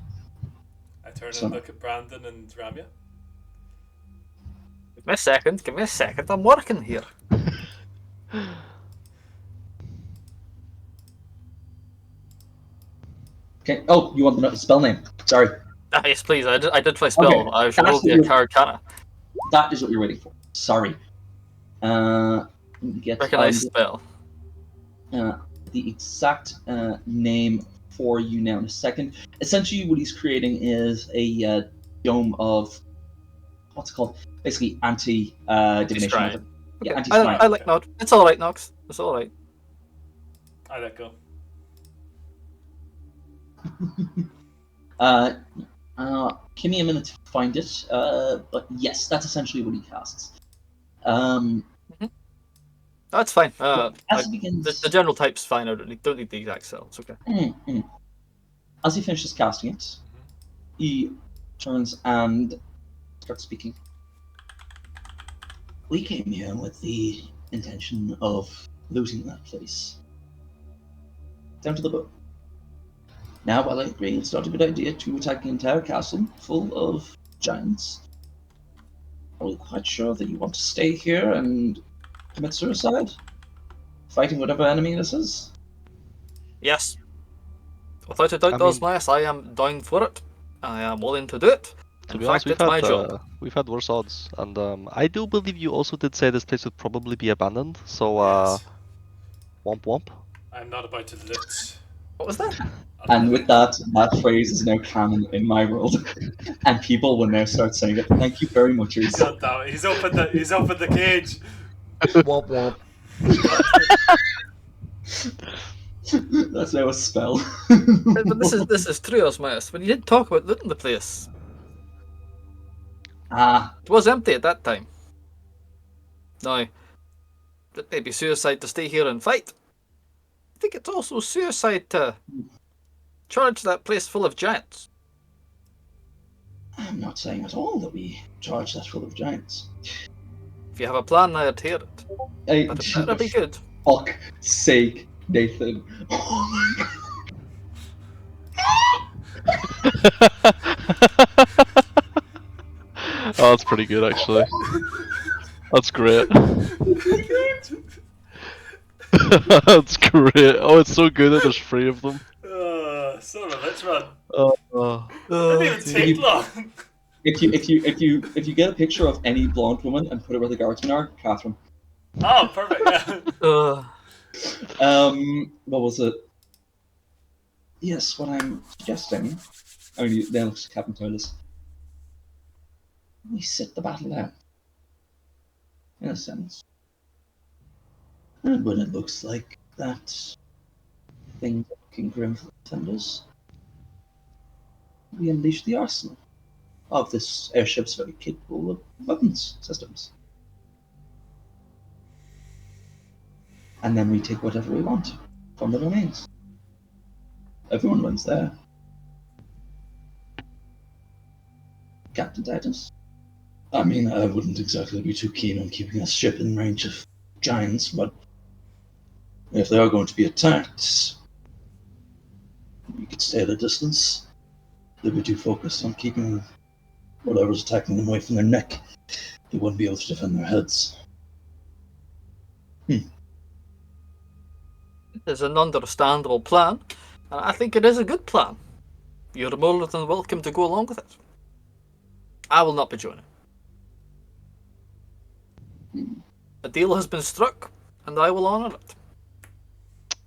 I turn
Son.
and look at Brandon and Ramya.
Give me a second, I'm working here.
Okay. Oh, you want the spell name? Sorry.
Ah, yes, please, I did play spell.
Okay,
I should
that's
roll the
what you're-
Arcana.
That is what you're waiting for. Sorry. Let me get
Recognize spell.
the exact name for you now in a second. Essentially, what he's creating is a dome of what's it called? Basically, anti-divination.
Scrying.
magic. Yeah,
Okay.
anti-scrying.
I like Nog. It's alright, Nox. It's alright.
I let go.
Give me a minute to find it. But yes, that's essentially what he casts.
That's fine.
As he begins,
The general type's fine. I don't need the exact cell. It's okay.
As he finishes casting it, he turns and starts speaking. We came here with the intention of looting that place. Down to the boat. Now, while I agree it's not a good idea to attack an entire castle full of giants, are we quite sure that you want to stay here and commit suicide? Fighting whatever enemy this is?
Yes. Without a doubt,
I
those
mean-
nice. I am down for it. I am willing to do it.
To
In
be honest,
fact, it's my job.
we've had worse odds, and I do believe you also did say this place would probably be abandoned. So,
Yes.
womp womp.
I'm not about to loot.
What was that?
And with that phrase is now canon in my world, and people will now start saying it. Thank you very much, Reese.
God damn it, he's opened the cage.
Womp womp.
That's now a spell.
But this is true, Osmias. When you did talk about looting the place, it was empty at that time. Now, it may be suicide to stay here and fight. I think it's also suicide to charge that place full of giants.
I'm not saying at all that we charge that full of giants.
If you have a plan, I'd hear it. But it better be good.
Fuck sake, Nathan. Oh my
Oh, that's pretty good, actually. That's great. That's great. Oh, it's so good that there's 3 of them.
Son of a bitch, man.
Oh,
Didn't even take long.
If you get a picture of any blonde woman and put it where the guardsmen are, Catherine.
Oh, perfect. Yeah.
What was it? Yes, what I'm suggesting. I mean, then looks at Captain Titus. We sit the battle down. In a sense. And when it looks like that things are looking grim for the defenders, we unleash the arsenal of this airship's very capable of weapons systems. And then we take whatever we want from the remains. Everyone wins there. Captain Titus. I mean, I wouldn't exactly be too keen on keeping a ship in range of giants, but if they are going to be attacked, you could stay at a distance. They'd be too focused on keeping whatever's attacking them away from their neck. They wouldn't be able to defend their heads.
It is an understandable plan, and I think it is a good plan. You're more than welcome to go along with it. I will not be joining. A deal has been struck, and I will honour it.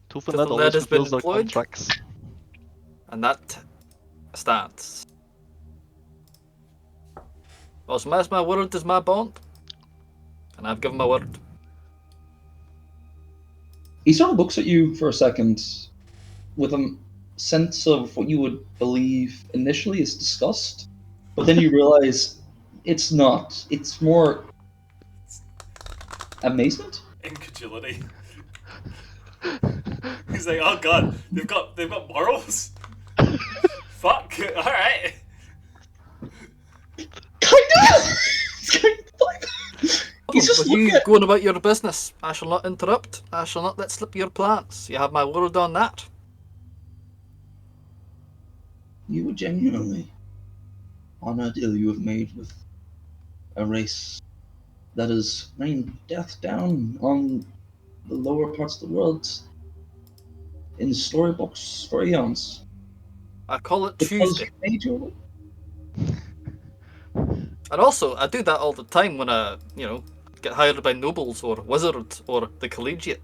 Tooth
Tooth
and Ned
and Ned
always
has been
fulfills their
employed.
contracts.
And that stands. As much as my word is my bond, and I've given my word.
He sort of looks at you for a second with a sense of what you would believe initially is disgust, but then you realize it's not. It's more amazement.
Incredulity. He's like, oh god, they've got morals. Fuck. All right.
He's just
With
looking
you
at
going about your business, I shall not interrupt. I shall not let slip your plans. You have my word on that.
you would genuinely on a deal you have made with a race that has rained death down on the lower parts of the world in storybooks for eons.
I call it
Because
Tuesday.
you made your
And also, I do that all the time when I, get hired by nobles or wizards or the collegiate.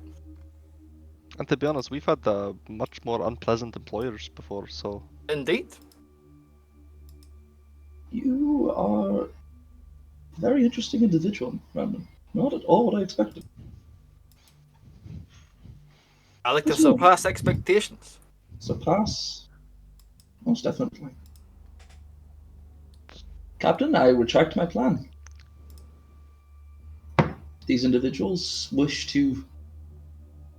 And to be honest, we've had much more unpleasant employers before, so
Indeed.
You are a very interesting individual, Brandon. Not at all what I expected.
I like to
What's your-
surpass expectations.
Surpass? Most definitely. Captain, I retract my plan. These individuals wish to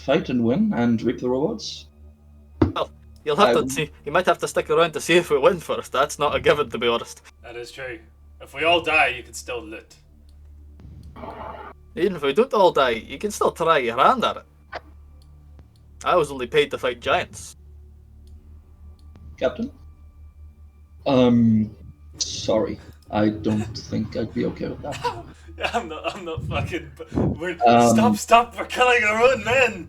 fight and win and reap the rewards.
Well, you'll have
I
to
will-
see. You might have to stick around to see if we win first. That's not a given, to be honest.
That is true. If we all die, you can still loot.
Even if we don't all die, you can still try your hand at it. I was only paid to fight giants.
Captain? Sorry. I don't think I'd be okay with that.
Yeah, I'm not fucking.
Um,
Stop! We're killing our own men.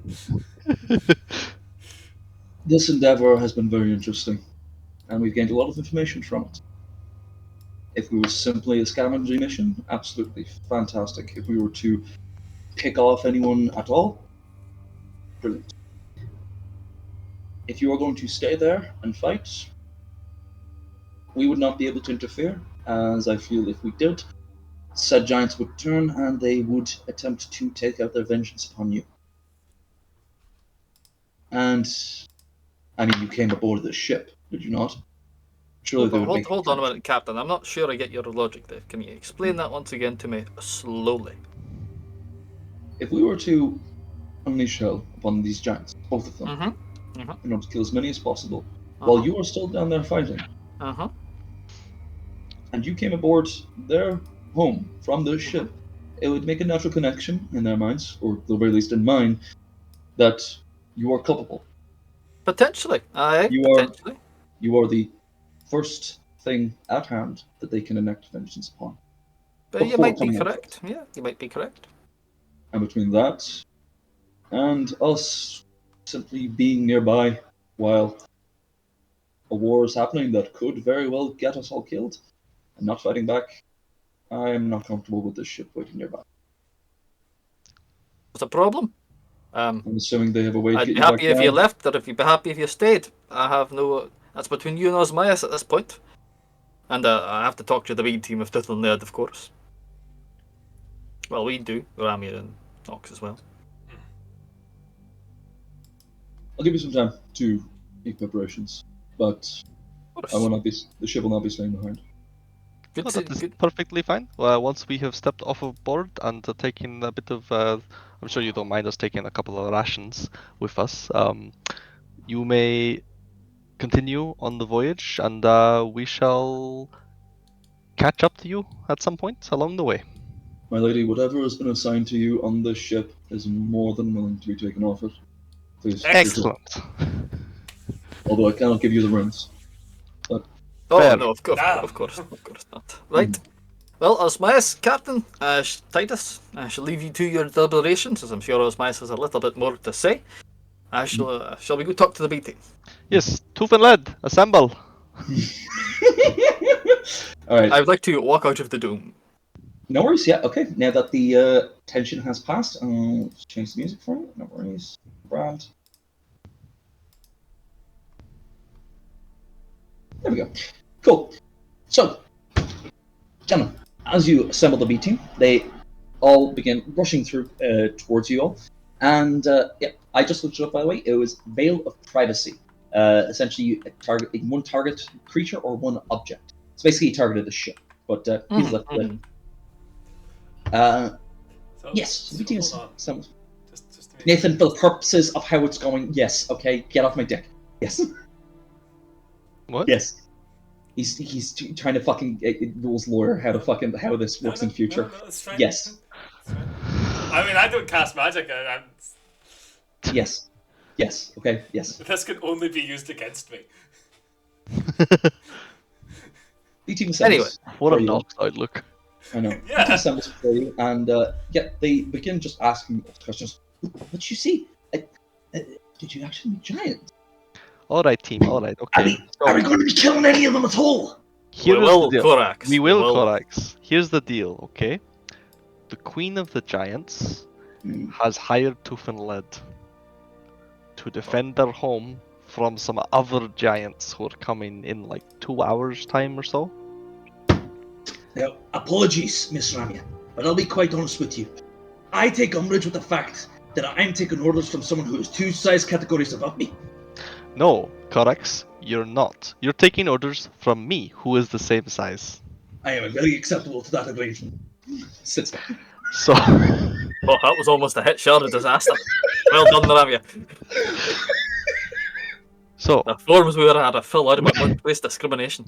This endeavor has been very interesting, and we've gained a lot of information from it. If we were simply a scavenging mission, absolutely fantastic. If we were to pick off anyone at all, brilliant. If you are going to stay there and fight, we would not be able to interfere, as I feel if we did, said giants would turn and they would attempt to take out their vengeance upon you. And, I mean, you came aboard this ship, did you not? Surely they would make
Hold on a minute, Captain. I'm not sure I get your logic there. Can you explain that once again to me slowly?
If we were to unleash hell upon these giants, both of them,
Mm-hmm.
in order to kill as many as possible, while you are still down there fighting, and you came aboard their home from this ship, it would make a natural connection in their minds, or at the very least in mine, that you are culpable.
Potentially. Aye,
You
potentially.
You are the first thing at hand that they can enact vengeance upon.
But you
before
might be
coming out of
correct. Yeah, you might be correct.
And between that and us simply being nearby while a war is happening that could very well get us all killed and not fighting back, I am not comfortable with this ship waiting nearby.
What's the problem?
I'm assuming they have a way to
I'd
get
be
you back
happy if you
down.
left, or if you'd be happy if you stayed. I have no. That's between you and Osmias at this point. And I have to talk to the main team of Tooth and Ned, of course. Well, we do. Ramir and Nox as well.
I'll give you some time to make preparations, but
Of course.
I will not be. The ship will not be staying behind.
Good
no,
to,
that is
good.
perfectly fine. Once we have stepped off of board and taken a bit of, I'm sure you don't mind us taking a couple of rations with us. You may continue on the voyage, and we shall catch up to you at some point along the way.
My lady, whatever has been assigned to you on this ship is more than willing to be taken off it. Please.
Excellent.
Excellent.
Although I cannot give you the rooms.
Oh
Fair.
no, of
Damn.
course not. Right. Well, Osmias, Captain, Titus, I shall leave you to your deliberations, as I'm sure Osmias has a little bit more to say. Shall we go talk to the B team?
Yes, Tooth and Lead, assemble.
Alright.
I would like to walk out of the dome.
No worries, yeah, okay. Now that the tension has passed, I'll change the music for you. No worries. Brand. There we go. Cool. So, gentlemen, as you assemble the B team, they all begin rushing through towards you all. And yeah, I just looked it up, by the way. It was Veil of Privacy. Essentially, you target one target creature or one object. It's basically targeted the ship. But please let
So,
yes,
so
the B team is
hold on.
assembled.
Just to make
Nathan, for the purposes of how it's going, yes, okay, get off my dick. Yes.
What?
Yes. He's trying to fucking rules lawyer how this works in future.
No, it's fine.
Yes.
It's fine. I mean, I don't cast magic.
Yes. Yes. Okay. Yes.
This can only be used against me.
B team assembles.
Anyway,
What
for
a
you.
knocked out look.
I know.
Yeah.
B team assembles for you, and yeah, they begin just asking questions. What you see? Did you actually meet giants?
Alright, team, alright, okay.
Are we going to be killing any of them at all?
Here
we
is
will,
the deal.
Korax.
We will, Korax. Here's the deal, okay? The Queen of the Giants has hired Tooth and Lead to defend their home from some other giants who are coming in like 2 hours' time or so.
Now, apologies, Miss Ramya, but I'll be quite honest with you. I take umbrage with the fact that I'm taking orders from someone who is 2 size categories above me.
No, Korax, you're not. You're taking orders from me, who is the same size.
I am very acceptable to that arrangement.
Sits back.
So,
Oh, that was almost a hit shot of disaster. Well done, Naravia.
so
The forms we were at a full out about workplace discrimination.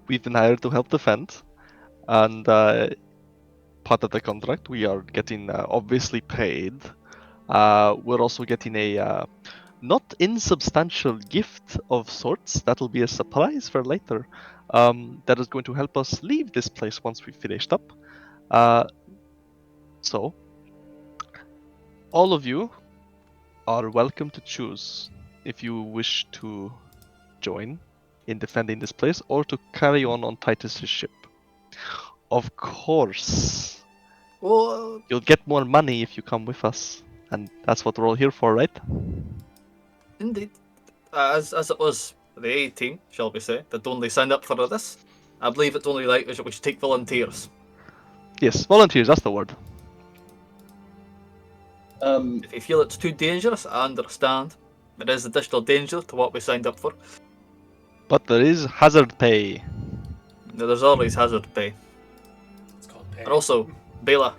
we've been hired to help defend, and part of the contract we are getting obviously paid. We're also getting a not insubstantial gift of sorts that'll be a surprise for later. That is going to help us leave this place once we've finished up. So, all of you are welcome to choose if you wish to join in defending this place or to carry on Titus's ship. Of course,
Well,
you'll get more money if you come with us, and that's what we're all here for, right?
indeed. As it was the A team, shall we say, that only signed up for this, I believe it's only right we should take volunteers.
Yes, volunteers, that's the word.
If you feel it's too dangerous, I understand. There is additional danger to what we signed up for.
But there is hazard pay.
There's always hazard pay.
It's called pay.
And also, Bela,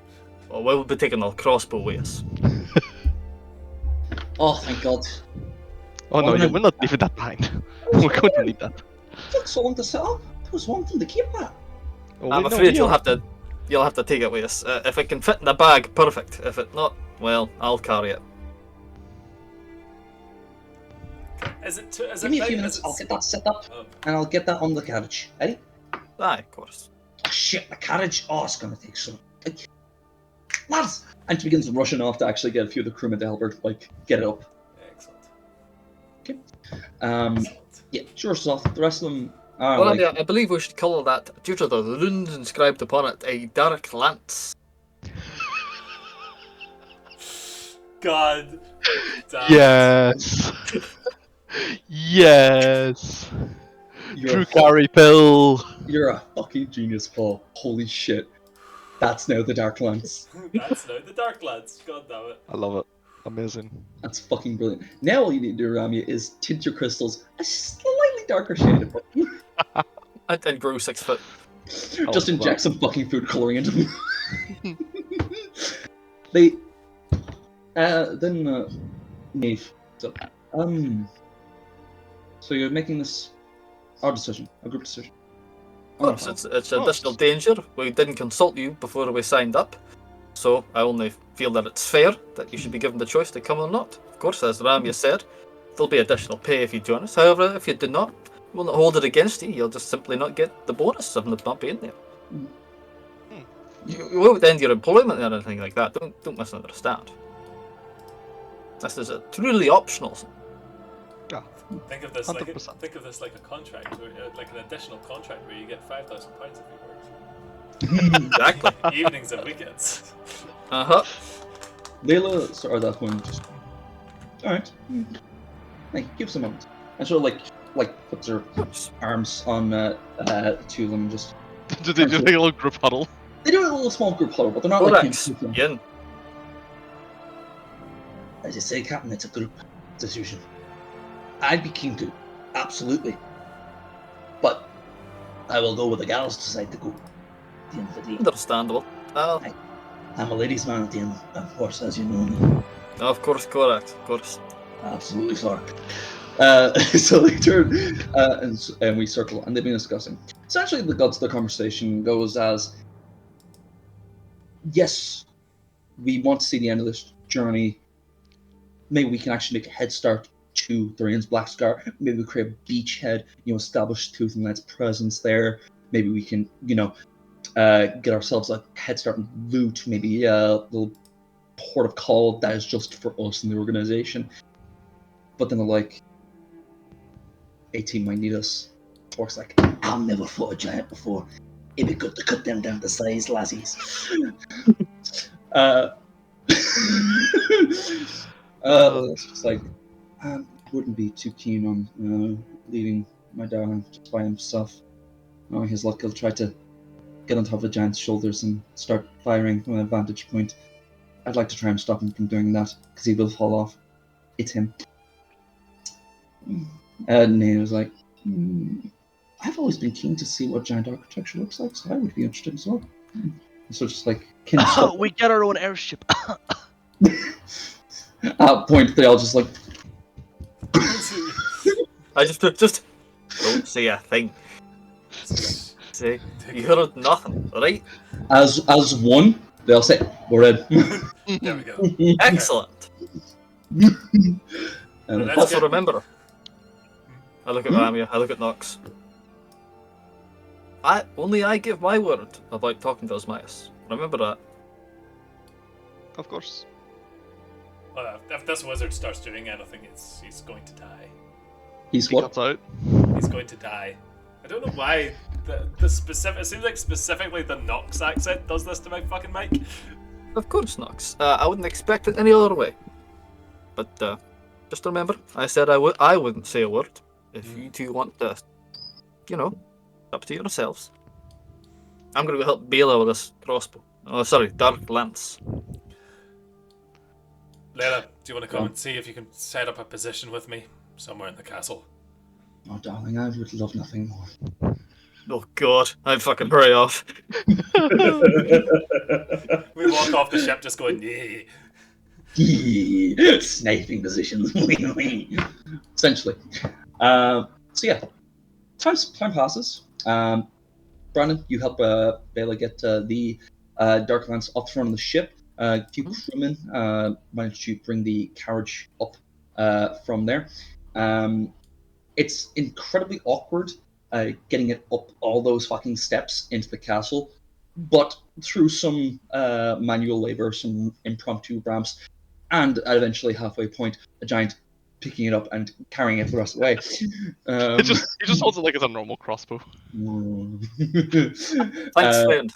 well, we'll be taking our crossbow with us.
Oh, thank God.
Oh no,
Oh, no.
we're not leaving that behind. We're going to leave that.
It took so long to set up. There was one thing to keep that.
Oh,
I'm
wait, no,
afraid
we
you'll
are-
have to take it with us. If it can fit in the bag, perfect. If it not, well, I'll carry it.
Is it
Give me a few
big?
minutes,
Is it
I'll get that set up,
Oh,
and I'll get that on the carriage. Ready?
Aye, of course.
Oh shit, the carriage! Oh, it's gonna take so... Lads! And she begins rushing off to actually get a few of the crewmen to help her, like, get it up.
excellent.
Yeah, sure, off. The rest of them are
Well,
like...
I believe we should call that, due to the runes inscribed upon it, a dark lance.
God. Damn.
Yes. Yes.
You're,
Drukari pill.
you're a fucking genius, Paul. Holy shit. That's now the Dark Lance.
That's now the Dark Lads. God damn it.
I love it. Amazing.
That's fucking brilliant. Now all you need to do, Ramya, is tint your crystals a slightly darker shade of purple.
And grow 6 foot.
Just
wow.
inject some fucking food coloring into them. They... Nave, So, so you're making this our decision, a group decision.
Of course, it's
course.
additional danger. We didn't consult you before we signed up, so I only feel that it's fair that you should be given the choice to come or not. Of course, as Ramya said, there'll be additional pay if you join us. However, if you do not, we'll not hold it against you. You'll just simply not get the bonus of not being there. You won't end your employment or anything like that. Don't misunderstand. This is a truly optional.
Think of this like
100%.
think of this like a contract, like an additional contract where you get £5,000 if you work.
Exactly.
Evenings and weekends.
Layla sort of at that point just, all right, like give us a moment, and sort of like puts her arms on two of them, and just
Do they do like a little group huddle?
they do a little small group huddle, but they're not like
Borax, Yin.
As you say, Captain, it's a group decision. I'd be keen to, absolutely. But I will go where the gals decide to go. At the end of the day.
Understandable.
I'm a ladies' man at the end, of course, as you know.
Of course, correct. Of course.
Absolutely, sorry.
So they turn and we circle, and they've been discussing. Essentially, the guts of the conversation goes as, yes, we want to see the end of this journey. Maybe we can actually make a head start to Thurian's Black Scar. Maybe we create a beachhead, establish Tooth and Light's presence there. Maybe we can, get ourselves a head start and loot maybe a little port of call that is just for us in the organization. But then they're like, 18 might need us.
Orc's like, I've never fought a giant before. It'd be good to cut them down to size, lassies.
It's just like, I wouldn't be too keen on leaving my darling just by himself. Knowing his luck, he'll try to get on top of the giant's shoulders and start firing from a vantage point. I'd like to try and stop him from doing that, because he will fall off. It's him. And he was like, I've always been keen to see what giant architecture looks like, so I would be interested as well. So just like,
We get our own airship.
at that point, they all just like,
I just don't say a thing. See, you heard nothing, right?
as one, they'll say, we're in.
There we go.
Excellent.
And
Let's
Also
get-
remember, I look at Ramia, I look at Nox. I give my word about talking to Osmias. Remember that.
Of course.
If this wizard starts doing anything, he's going to die.
he's
He
what?
cuts out.
He's going to die. I don't know why the specific. It seems like specifically the Nox accent does this to my fucking mic.
Of course, Nox. I wouldn't expect it any other way. But just remember, I said I wouldn't say a word. If you two want to, up to yourselves. I'm gonna go help Bela with this crossbow. Oh, sorry, dark lance.
Layla, do you want to come and see if you can set up a position with me somewhere in the castle?
Oh, darling, I would love nothing more.
Oh God, I'd fucking hurry off.
We walk off the ship just going, yeah.
Sniping positions.
Essentially. So yeah, time passes. Brandon, you help Bela get the Dark Lance off the front of the ship. A few crewmen managed to bring the carriage up from there. It's incredibly awkward getting it up all those fucking steps into the castle, but through some manual labor, some impromptu ramps, and eventually halfway point, a giant picking it up and carrying it the rest of the way.
He just holds it like it's a normal crossbow.
Thanks, friend.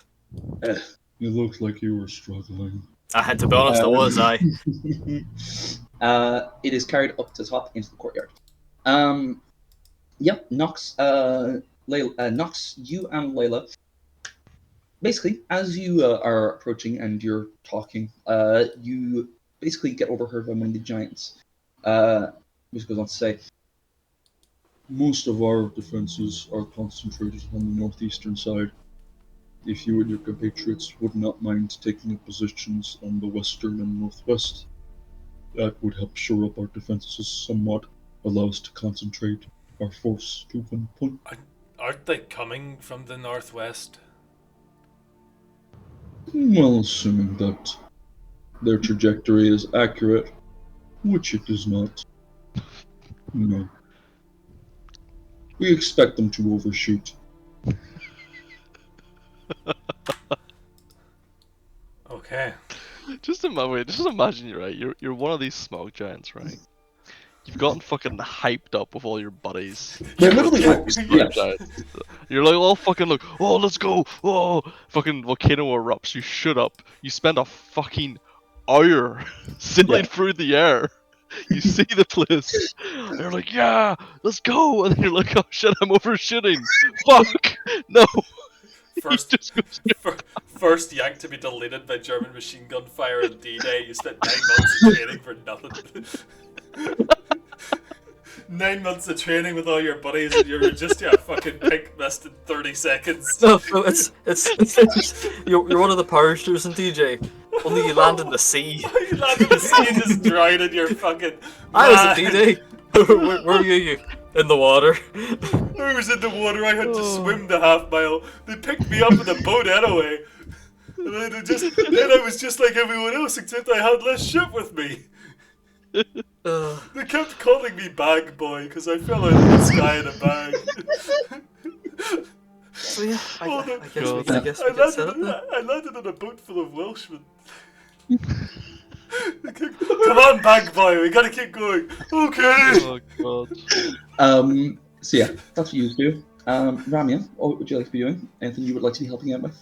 You looked like you were struggling.
I had to be honest, I was.
It is carried up to the top into the courtyard. Yep, Nox, Nox, you and Layla. Basically, as you are approaching and you're talking, you basically get overheard by one of the giants. Which goes on to say, most of our defenses are concentrated on the northeastern side. If you and your compatriots would not mind taking up positions on the western and northwest,
That would help shore up our defenses somewhat, allow us to concentrate our force to one point.
Aren't they coming from the northwest?
Well, assuming that their trajectory is accurate, which it is not. No. We expect them to overshoot.
Okay.
Just imagine you're right. You're one of these smoke giants, right? You've gotten fucking hyped up with all your buddies.
They're
You're
literally
fucking
hyped,
smoke
yeah.
giants. You're like, oh fucking look, oh let's go, oh fucking volcano erupts. You shut up. You spend a fucking hour sailing
Yeah.
through the air. You see the place. And you're like, yeah, let's go. And then you're like, oh shit, I'm overshooting. Fuck, no.
First,
You just go straight.
first yank to be deleted by German machine gun fire on D-Day. You spent 9 months of training for nothing. 9 months of training with all your buddies, and you're just fucking pink mist in 30 seconds.
No, it's you're one of the parachuters in DJ. Only you land in the sea.
You land in the sea and just drown in your fucking.
I was at
Man.
D-Day. Where were you? In the water.
I was in the water. I had to swim the half mile. They picked me up in a boat anyway. And then I was just like everyone else, except I had less shit with me. They kept calling me Bag Boy because I fell out of the sky in a bag.
So yeah, I guess we
God.
can set it then.
I landed in a boat full of Welshmen. Come on, Bag Boy, we gotta keep going. Okay.
Oh god.
So yeah, that's what you do. Ramian, what would you like to be doing? Anything you would like to be helping out with?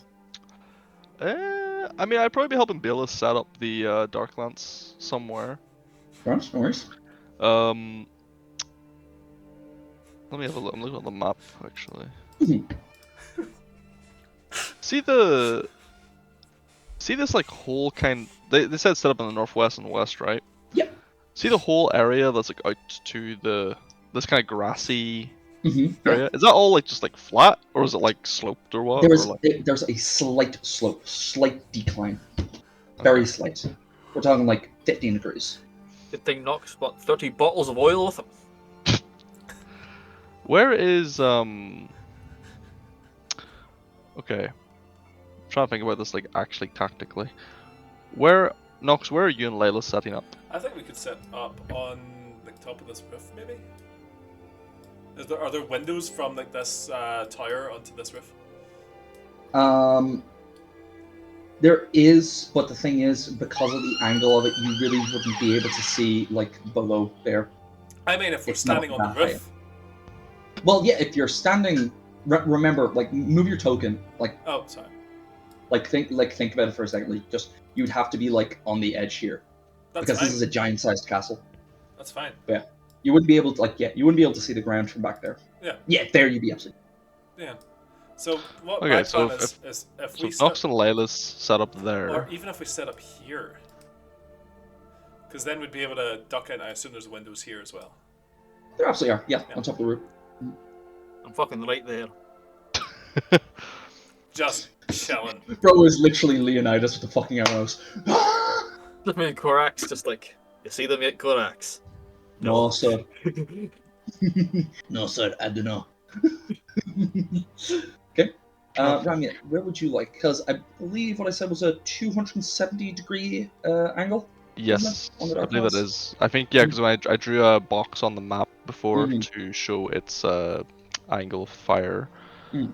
I mean, I'd probably be helping Bayless set up the Darklance somewhere.
Right, no worries.
Let me have a look. I'm looking at the map actually. See this like whole kind. They said set up in the northwest and west, right?
Yep.
See the whole area that's like out to this kind of grassy
Mm-hmm.
area. Is that all like just like flat, or is it like sloped or what?
There's
Or, like...
there's a slight slope, slight decline, very slight. We're talking like 15 degrees.
The thing knocks, what, 30 bottles of oil with him?
Where is Okay. I'm trying to think about this like actually tactically. Nox, where are you and Layla setting up?
I think we could set up on the top of this roof, maybe. Are there windows from like this tower onto this roof?
There is, but the thing is, because of the angle of it, you really wouldn't be able to see like below there.
I mean, if we're
It's not
standing on the
that
roof.
Well, yeah, if you're standing, remember, like move your token, like
Oh, sorry.
think about it for a second. Like, you'd have to be like on the edge here
That's
because
fine.
this is a giant-sized castle.
That's fine.
You wouldn't be able to you wouldn't be able to see the ground from back there.
Yeah.
Yeah, there you'd be absolutely.
Yeah. So what
Okay,
my
so
plan is if
So
we
if Nox
set,
and Layla's set up
or
there.
even if we set up here, because then we'd be able to duck in. I assume there's windows here as well.
There absolutely are. Yeah,
Yeah.
on top of the roof.
I'm fucking right there.
Just chilling.
Bro is literally Leonidas with the fucking arrows.
Just me and Korax, just like, you see them yet, Korax?
No, sir.
No, sir, I don't know.
Okay. Ramian, where would you like? Because I believe what I said was a 270-degree angle.
Yes,
on the
I believe it
Darklance?
is. I think yeah, because when I drew a box on the map before
Mhm.
to show its angle of fire.
Mm.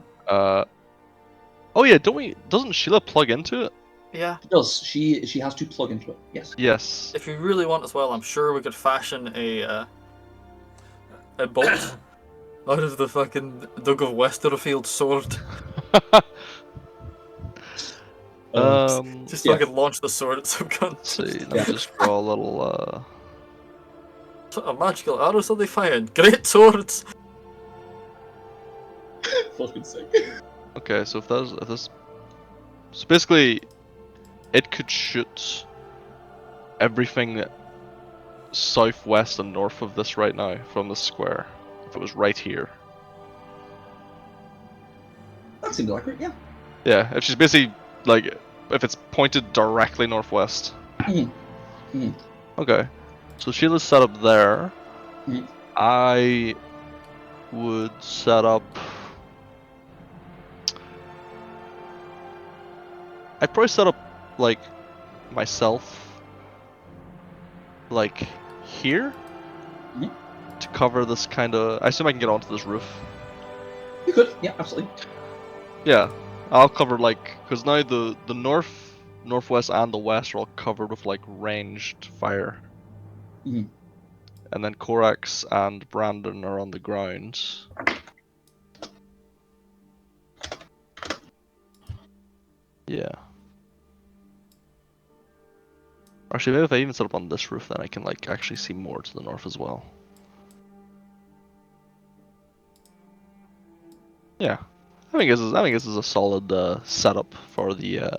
Oh yeah, doesn't Sheila plug into it?
Yeah.
It does. She has to plug into it. Yes.
Yes.
If you really want as well, I'm sure we could fashion a bolt out of the fucking Doug of Westerfield sword. Just
Yeah.
fucking launch the sword at some cunt.
Let's see, let me just draw a little
What sort of magical arrows are they firing? Great swords!
Fucking sick.
Okay, so if this so basically it could shoot everything southwest and north of this right now from the square. If it was right here.
That seems accurate. Yeah.
Yeah, if she's basically like if it's pointed directly northwest.
Mhm. Mhm.
Okay. So shield is set up there.
Mhm.
I would set up. I'd probably set up like myself, like here,
Mhm.
to cover this kind of. I assume I can get onto this roof.
You could, yeah, absolutely.
Yeah, I'll cover like because now the north, northwest, and the west are all covered with like ranged fire.
Mhm.
And then Korax and Brandon are on the ground. Yeah. Actually, maybe if I even set up on this roof, then I can like actually see more to the north as well. Yeah, I think this is a solid setup for the. Yeah.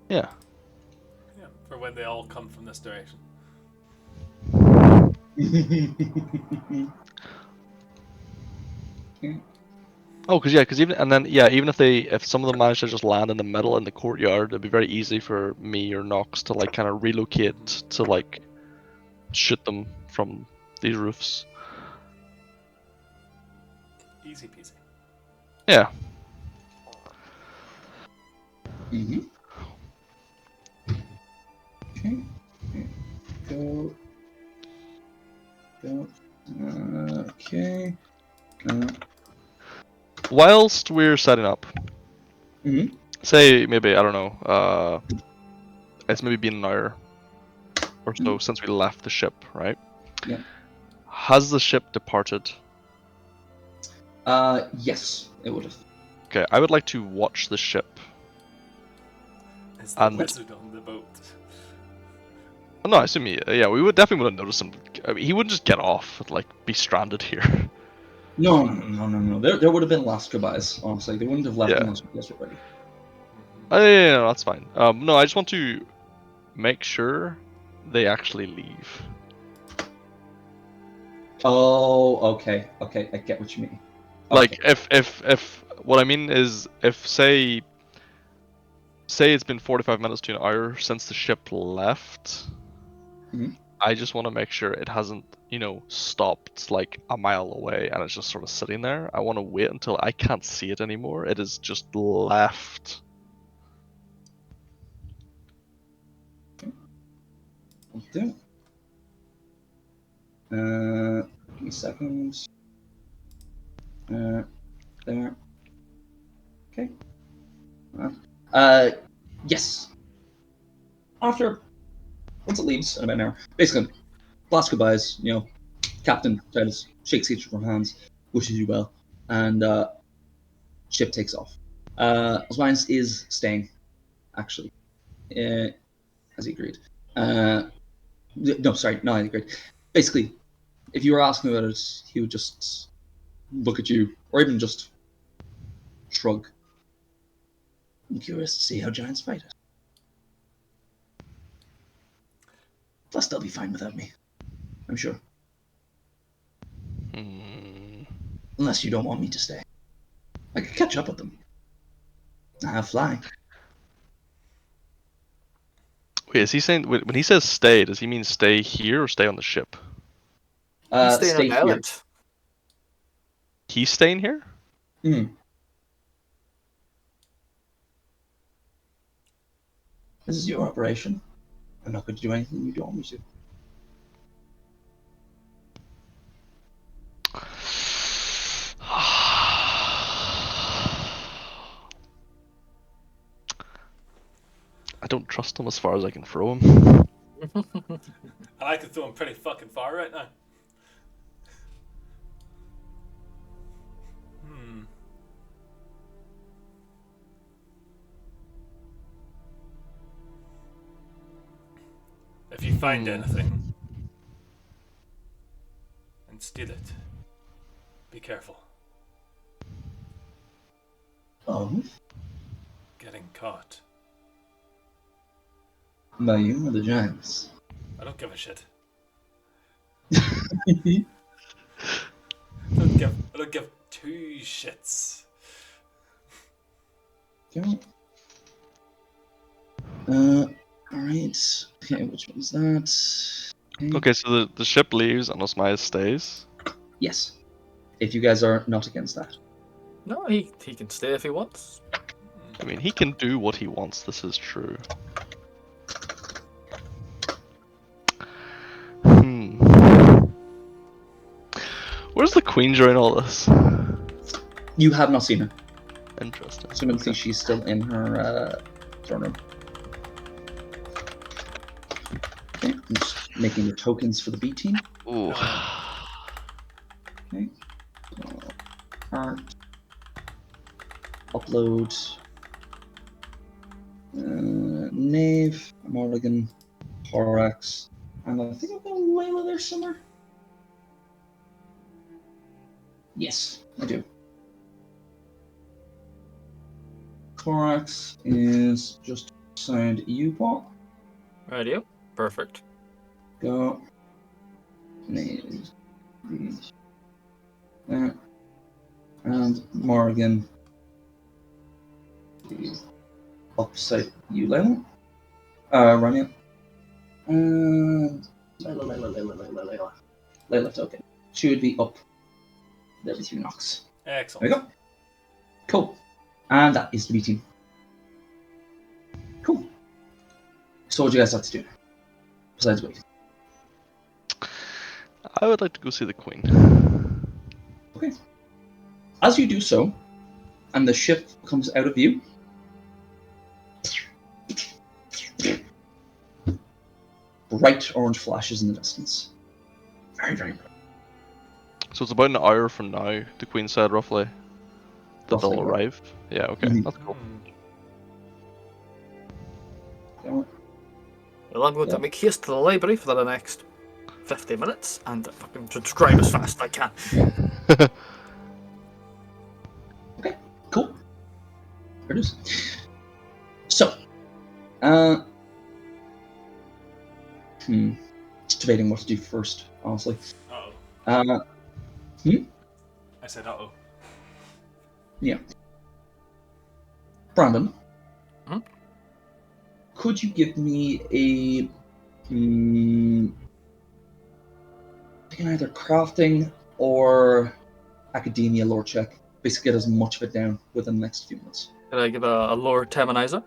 Yeah, for when they all come from this direction.
Oh, because even and then yeah, even if some of them manage to just land in the middle in the courtyard, it'd be very easy for me or Nox to like kind of relocate to like shoot them from these roofs.
Easy peasy.
Yeah.
Mm-hmm. Okay. Go. Go. Okay.
Whilst we're setting up,
Mm-hmm.
say maybe I don't know, it's maybe been an hour or so since we left the ship, right?
Yeah.
Has the ship departed?
Yes, it would have.
Okay, I would like to watch the ship.
Is the
And
wizard on the boat?
oh, no, I assume yeah, we would definitely would have noticed him. I mean, he wouldn't just get off and like be stranded here.
No. There would have been last goodbyes, honestly. They wouldn't have left
Yeah.
unless you guys were ready.
Yeah, no, that's fine. No, I just want to make sure they actually leave.
Oh, okay. Okay, I get what you mean.
Like,
Okay.
if what I mean is, if say it's been 45 minutes to an hour since the ship left,
Mhm.
I just want to make sure it hasn't, stopped like a mile away and it's just sort of sitting there. I want to wait until I can't see it anymore. It is just left.
Will do. Give me seconds. There. Okay. Yes. After once it leaves in about an hour, basically, last goodbyes. Captain Titus shakes each of her hands, wishes you well, and ship takes off. Osmines is staying, actually, as he agreed. No, sorry, not he agreed. Basically, if you were asking about it, he would just look at you, or even just shrug. I'm curious to see how giants fight it. Plus, they'll be fine without me, I'm sure. Unless you don't want me to stay. I could catch up with them. I have flying.
Wait, is he saying when he says stay, does he mean stay here or stay on the ship?
He's staying on
Stay
the
here.
island.
He's staying here?
Hmm. This is your operation. I'm not going to do anything you don't want me to.
I don't trust him as far as I can throw him.
And I could throw him pretty fucking far right now. If you find anything and steal it, be careful.
Oh,
Getting caught.
by you or the giants?
I don't give a shit.
Okay.
I don't give two shits.
Alright. Okay, which one's that?
Okay, so the ship leaves and Osmaya stays.
Yes. If you guys are not against that.
No, he can stay if he wants.
I mean, he can do what he wants. This is true. Where's the queen during all this?
You have not seen her.
Interesting.
So I don't
Okay.
think she's still in her throne room. Okay, I'm just making the tokens for the B team.
Ooh.
Okay. Art. Upload. Knave, Mulligan, Thorax, and I think I've got Layla there somewhere. Yes, I do. Thorax is just signed U-Bot.
Radio. Perfect.
Go. Knave. There. And Morgan. Upside you, Layla. Rania. And Layla. Layla, okay. She would be up there with you, Nox. There
Excellent.
we go. Cool. And that is the meeting. Cool. So what do you guys have to do? Besides wait.
I would like to go see the queen.
Okay. As you do so, and the ship comes out of view, bright orange flashes in the distance. Very, very bright.
So it's about an hour from now, the queen said roughly, that
Roughly,
they'll
yeah.
arrive. Yeah, okay,
Mhm.
that's cool.
So,
Well, I'm going
Yeah.
to make haste to the library for the next 50 minutes and fucking subscribe as fast as I can.
cool. There it is. So, just debating what to do first, honestly.
Uh-oh.
Hmm?
I said uh-oh.
Brandon,
Hmm?
could you give me a I can either crafting or academia lore check. Basically, get as much of it down within the next few minutes.
Can I give a lore Temanizer?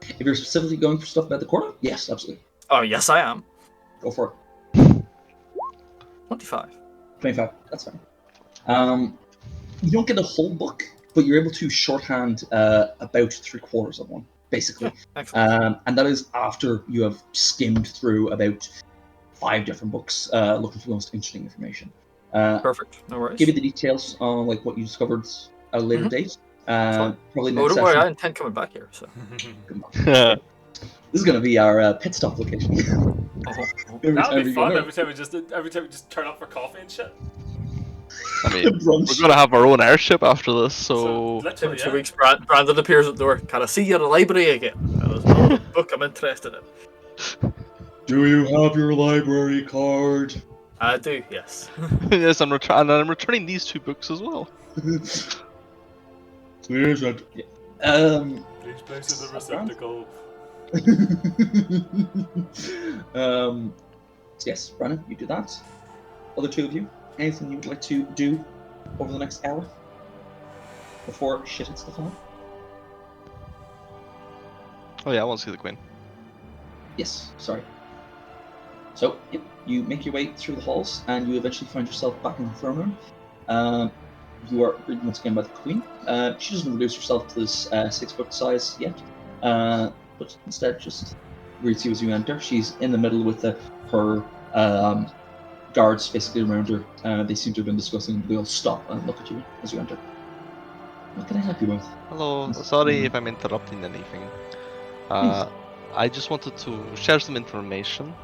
If you're specifically going for stuff about the quarter, yes, absolutely.
Oh, yes, I am.
Go for it.
25.
25, that's fine. You don't get a whole book, but you're able to shorthand about 3/4 of one, basically.
Excellent.
And that is after you have skimmed through about 5 different books looking for the most interesting information.
Perfect. No worries.
Give you the details on like what you discovered at a later
Mhm.
date.
Fine.
Probably
Oh,
next
don't worry,
session.
I intend coming back here, so.
Yeah.
This is going to be our pit stop location. Every
That'll
time
be
we go
fun.
north.
Every time we just turn up for coffee and shit.
I mean,
Brunch.
we're gonna have our own airship after this,
So
so
In
literally,
2
yeah.
weeks, Brandon appears at the door. Can I see you at the library again? There's another book I'm interested in.
Do you have your library card?
I do, yes.
yes, and I'm returning these 2 books as well.
Please,
Please place in the
That's grand.
receptacle.
Yes, Brennan, you do that. Other 2 of you, anything you would like to do over the next hour before shit hits the fan?
Oh yeah, I want to see the queen.
Yes, sorry. So, yep, you make your way through the halls and you eventually find yourself back in the throne room. You are greeted once again by the queen. She doesn't reduce herself to this 6-foot size yet, but instead just greets you as you enter. She's in the middle with her guards basically around her. They seem to have been discussing. They'll stop and look at you as you enter. What can I help you with?
Hello, sorry if I'm interrupting anything. I just wanted to share some information.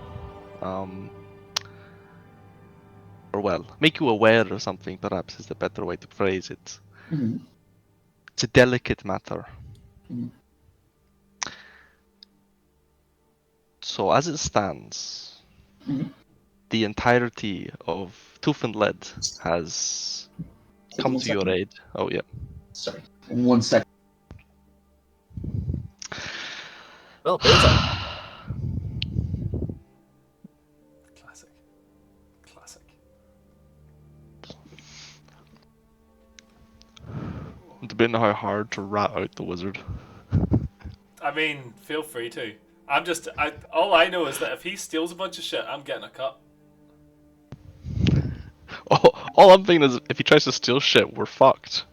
Or well, make you aware or something, perhaps is the better way to phrase it.
Mhm.
It's a delicate matter.
Mhm.
So as it stands,
Mhm.
the entirety of Tooth and Lead has
Hold on
come
one
to your
second.
aid. Oh yeah.
Sorry, 1 second.
Well, better.
know how hard to rat out the wizard.
I mean, feel free to. All I know is that if he steals a bunch of shit, I'm getting a cut.
All I'm thinking is if he tries to steal shit, we're fucked.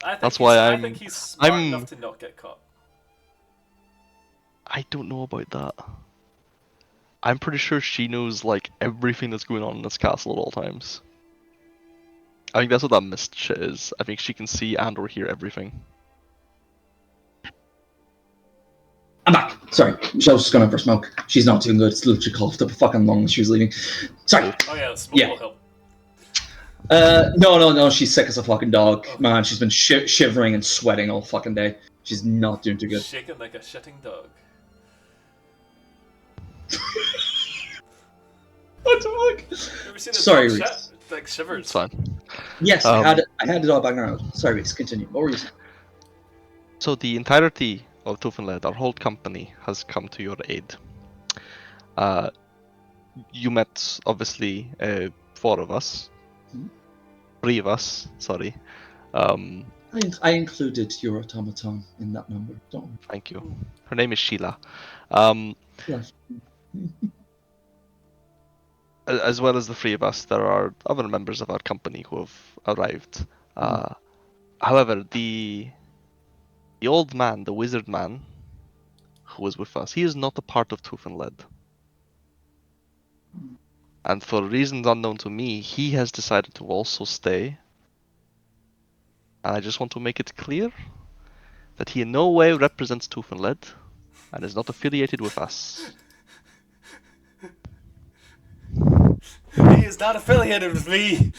That's why
I think he's smart enough to not get caught.
I don't know about that. I'm pretty sure she knows like everything that's going on in this castle at all times. I think that's what that mist shit is. I think she can see and or hear everything.
I'm back. Sorry, Michelle's just gone up for smoke. She's not doing good. It's literally coughed up a fucking lung as she was leaving. Sorry.
Oh yeah, the smoke will help.
No. She's sick as a fucking dog.
Oh.
Man, she's been shivering and sweating all fucking day. She's not doing too good.
Shaking like a shitting dog.
A dog?
You ever seen a
Sorry,
dog
Reese.
shit? Like shivers.
It's fine.
Yes, I had it all back around. Sorry, Reese, continue. What were you saying?
So the entirety of Tufanled, our whole company, has come to your aid. You met, obviously, 4 of us.
Hmm?
3 of us, sorry.
I included your automaton in that number. Don't worry.
Thank you. Her name is Sheila.
Yes.
As well as the 3 of us, there are other members of our company who have arrived. However, the old man, the wizard man, who was with us, he is not a part of Tufanled. And for reasons unknown to me, he has decided to also stay. And I just want to make it clear that he in no way represents Tufanled and is not affiliated with us.
He is not affiliated with me.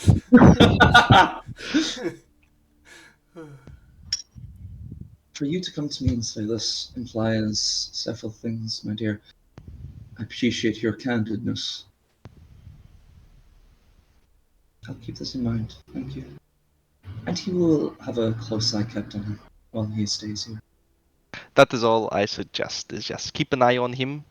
For you to come to me and say this implies several things, my dear. I appreciate your candidness. I'll keep this in mind. Thank you. And he will have a close eye kept on him while he stays here.
That is all I suggest, is just keep an eye on him.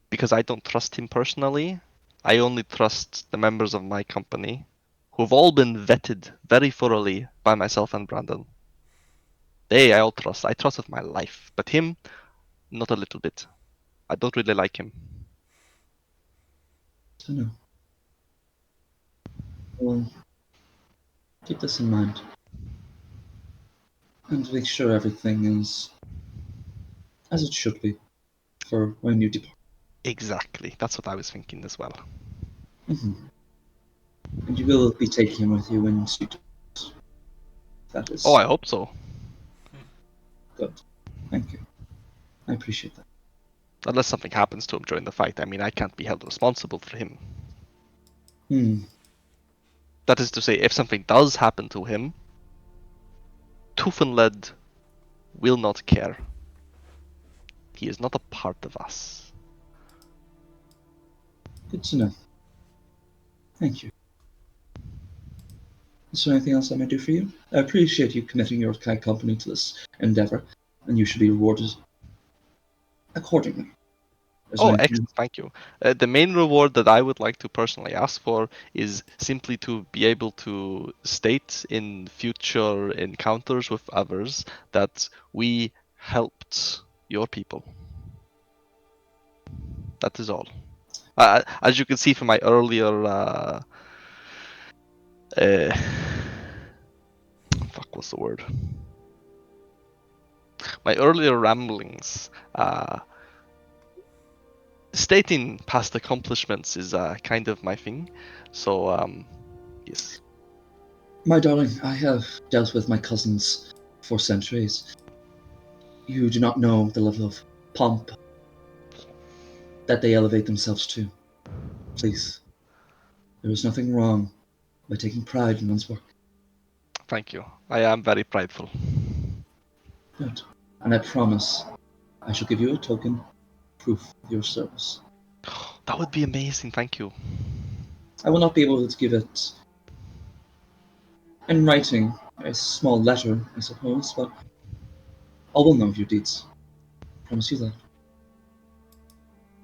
Because I don't trust him personally. I only trust the members of my company, who have all been vetted very thoroughly by myself and Brandon. They I all trust. I trust with my life. But him, not a little bit. I don't really like him.
So no. Well, keep this in mind. And make sure everything is as it should be for when you depart.
Exactly. That's what I was thinking as well.
Mm-hmm. And you will be taking him with you when you do. That is
Oh, I hope so.
good. Thank you. I appreciate that.
Unless something happens to him during the fight. I mean, I can't be held responsible for him. That is to say, if something does happen to him, Tufanled will not care. He is not a part of us.
Good to know. Thank you. Is there anything else I may do for you? I appreciate you committing your company to this endeavor, and you should be rewarded accordingly.
Excellent, thank you. The main reward that I would like to personally ask for is simply to be able to state in future encounters with others that we helped your people. That is all. As you can see from my earlier what's the word? My earlier ramblings, stating past accomplishments is kind of my thing. So, yes.
My darling, I have dealt with my cousins for centuries. You do not know the level of pomp that they elevate themselves to. Please, there is nothing wrong by taking pride in one's work.
Thank you. I am very prideful.
Good. And I promise I shall give you a token proof of your service.
That would be amazing, thank you.
I will not be able to give it in writing, a small letter, I suppose, but all will know of your deeds. I promise you that.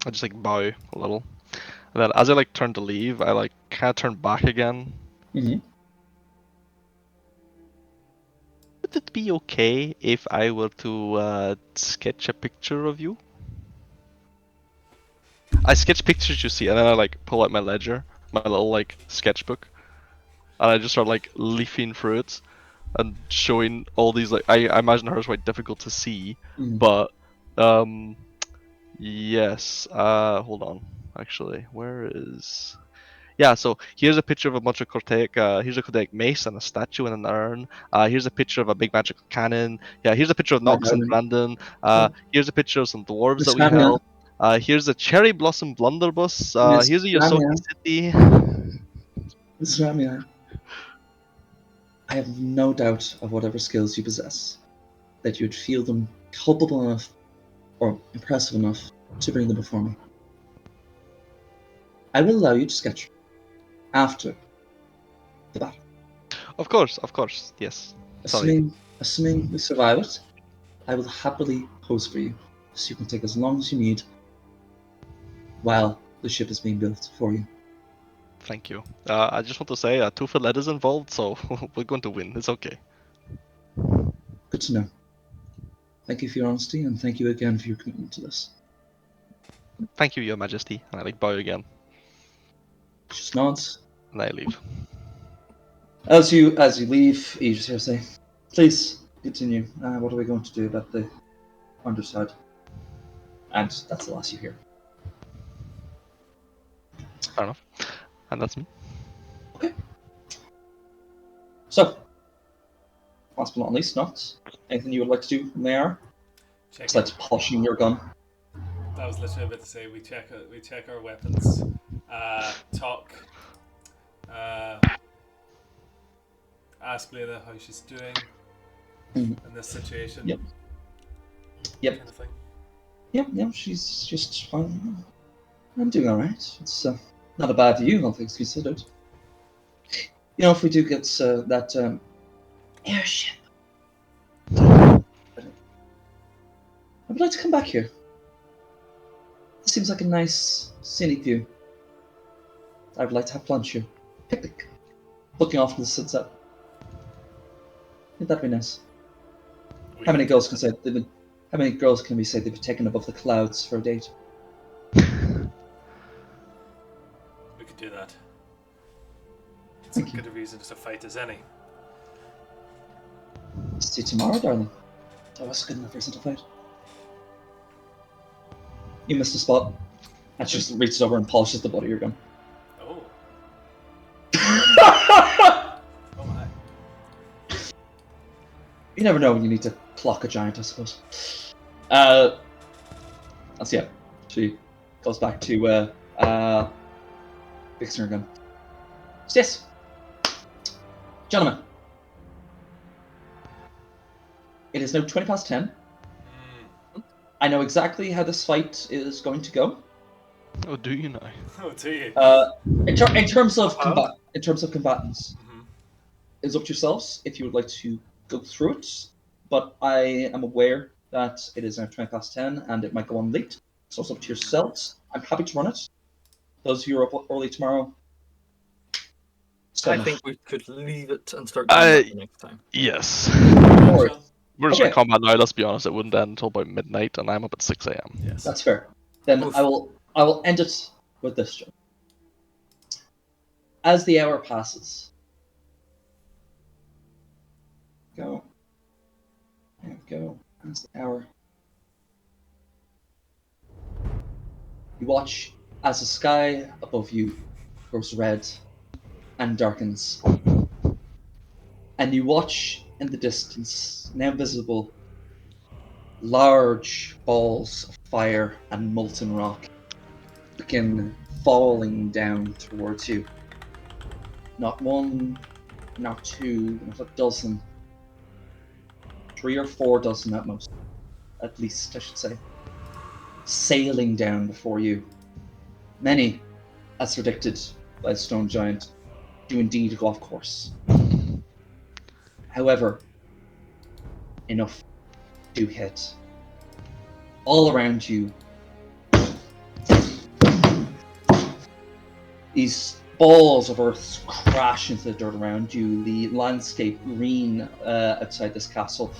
I just bow a little. And then as I turn to leave, I kind of turn back again
Mm-hmm.
Would it be okay if I were to sketch a picture of you? I sketch pictures, you see, and then I like pull out my ledger, my little like sketchbook, and I just start like leafing through it and showing all these like I imagine hers quite difficult to see,
Mm.
but yes. Hold on. Actually, where is? Yeah, so here's a picture of a bunch of Cortaic, here's a Cortaic mace and a statue and an urn. Here's a picture of a big magical cannon. Yeah, here's a picture of Nox and Brandon. Here's a picture of some dwarves that we
Miss Ramia.
held. Here's a cherry blossom blunderbuss.
Miss
Here's a Yosoki
Ramia.
City.
Miss Ramia, I have no doubt of whatever skills you possess, that you'd feel them culpable enough or impressive enough to bring them before me. I will allow you to sketch after the battle.
Of course, yes. Sorry.
Assuming we survive it, I will happily pose for you, so you can take as long as you need while the ship is being built for you.
Thank you. I just want to say, Tufa is involved, so we're going to win. It's okay.
Good to know. Thank you for your honesty, and thank you again for your commitment to this.
Thank you, Your Majesty. And I like bow again,
Just nods.
and I leave.
As you leave, you just hear say, "Please continue. What are we going to do about the underside?" And that's the last you hear.
Fair enough. And that's me.
Okay. So, last but not least, not anything you would like to do from there?
Check
Besides polishing your gun.
I was literally about to say we check our weapons, talk, ask Lena how she's doing in this situation.
Yep.
Kind of thing.
Yep, she's just fine. I'm doing alright. It's not a bad view, all things considered. You know, if we do get that airship, I would like to come back here. It seems like a nice scenic view. I would like to have lunch here. Picnic. Looking off to the sunset. I think that'd be nice. How many girls can we say they've been taken above the clouds for a date?
We could do that. It's as good a reason to fight as any.
See you tomorrow, darling. That was a good enough reason to fight. You missed a spot. And she just reaches over and polishes the butt of your gun.
Oh. Oh my.
You never know when you need to clock a giant, I suppose. That's yeah. She goes back to fixing her gun. So yes, gentlemen, it is now 10:20. I know exactly how this fight is going to go.
Oh, do you know?
Oh, do you?
In terms of combatants, it's up to yourselves if you would like to go through it. But I am aware that it is now 10:20 and it might go on late, so it's up to yourselves. I'm happy to run it. Those of you who are up early tomorrow,
I think we could leave it and start combat the next time.
Yes.
Or,
We're just
Okay.
in combat now. Let's be honest. It wouldn't end until about midnight, and I'm up at 6 a.m.
Yes.
that's fair. Then
Oof.
I will end it with this, Joe. As the hour passes, go. There we go. As the hour. You watch as the sky above you grows red and darkens. And you watch in the distance, now visible, large balls of fire and molten rock begin falling down towards you. Not one, not two, not a dozen. 3 or 4 dozen at most. At least, I should say. Sailing down before you. Many, as predicted by the stone giant, do indeed go off course. However, enough do hit. All around you, these balls of earth crash into the dirt around you. The landscape green outside this castle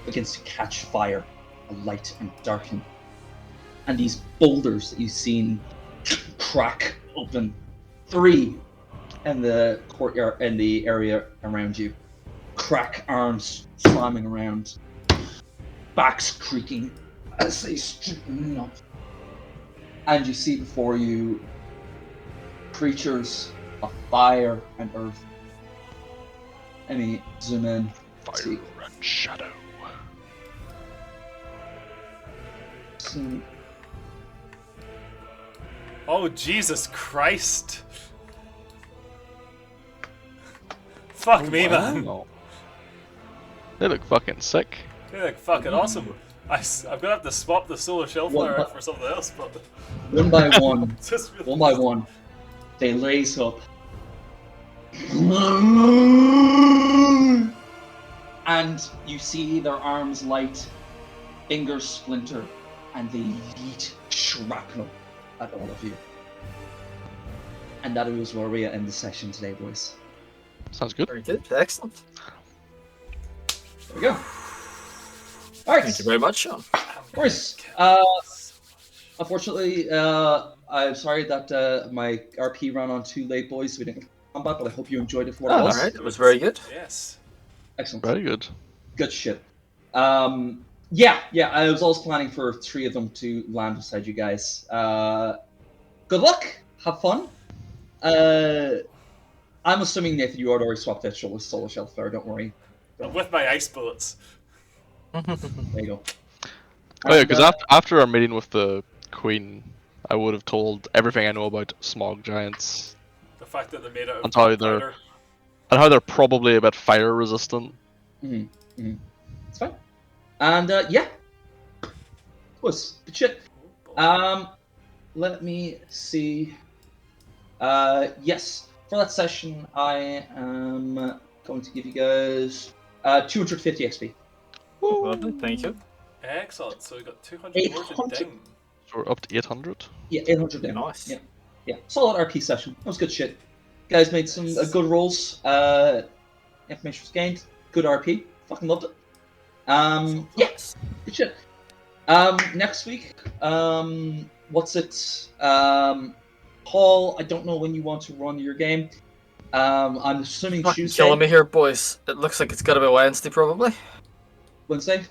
begins to catch fire, alight and darken. And these boulders that you've seen crack open, 3 in the courtyard, in the area around you. Crack, arms slamming around, backs creaking as they straighten up. And you see before you creatures of fire and earth. Let me zoom in.
Fire and shadow.
See.
Oh, Jesus Christ. Fuck me, man.
Wow. They look fucking sick.
They look fucking awesome. I'm gonna have to swap the solar shell flare out for something else, but
One by one,
just really
one by one, they raise up. And you see their arms light, fingers splinter, and they yeet shrapnel at all of you. And that is where we end the session today, boys.
Sounds good.
Very good. Excellent.
There we go. Alright,
Thank you very much, Sean.
of course. Unfortunately, I'm sorry that my RP ran on too late, boys. We didn't get combat, but I hope you enjoyed it for what it
All
was.
right, it was very good.
Yes.
Excellent.
Very good.
Good shit. Yeah, I was always planning for 3 of them to land beside you guys. Good luck. Have fun. I'm assuming, Nathan, you had already swapped that solo shell flare, don't worry.
I'm with my ice bullets.
There you go.
Oh yeah,
And,
because after our meeting with the Queen, I would have told everything I know about smog giants
The fact that they made it
And how they're- and how they're probably a bit fire resistant.
It's fine. And yeah, was good shit. Let me see. Yes, for that session, I am going to give you guys 250 XP.
Lovely, thank you.
Excellent. So we got 200 more to
800.
ding.
So we're up to 800.
Yeah, 800 down.
Nice.
Yeah. Solid RP session. That was good shit. Guys made some good rolls. Information was gained. Good RP. Fucking loved it.
Yes.
Good shit. Next week, what's it? Paul, I don't know when you want to run your game. I'm assuming
Fucking
Tuesday.
killing me here, boys. It looks like it's gotta be Wednesday, probably.
Wednesday.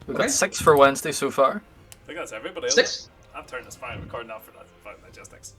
We've
Okay.
got 6 for Wednesday so far.
I think that's everybody else.
6.
I'm turning this fine recording now for that. Logistics.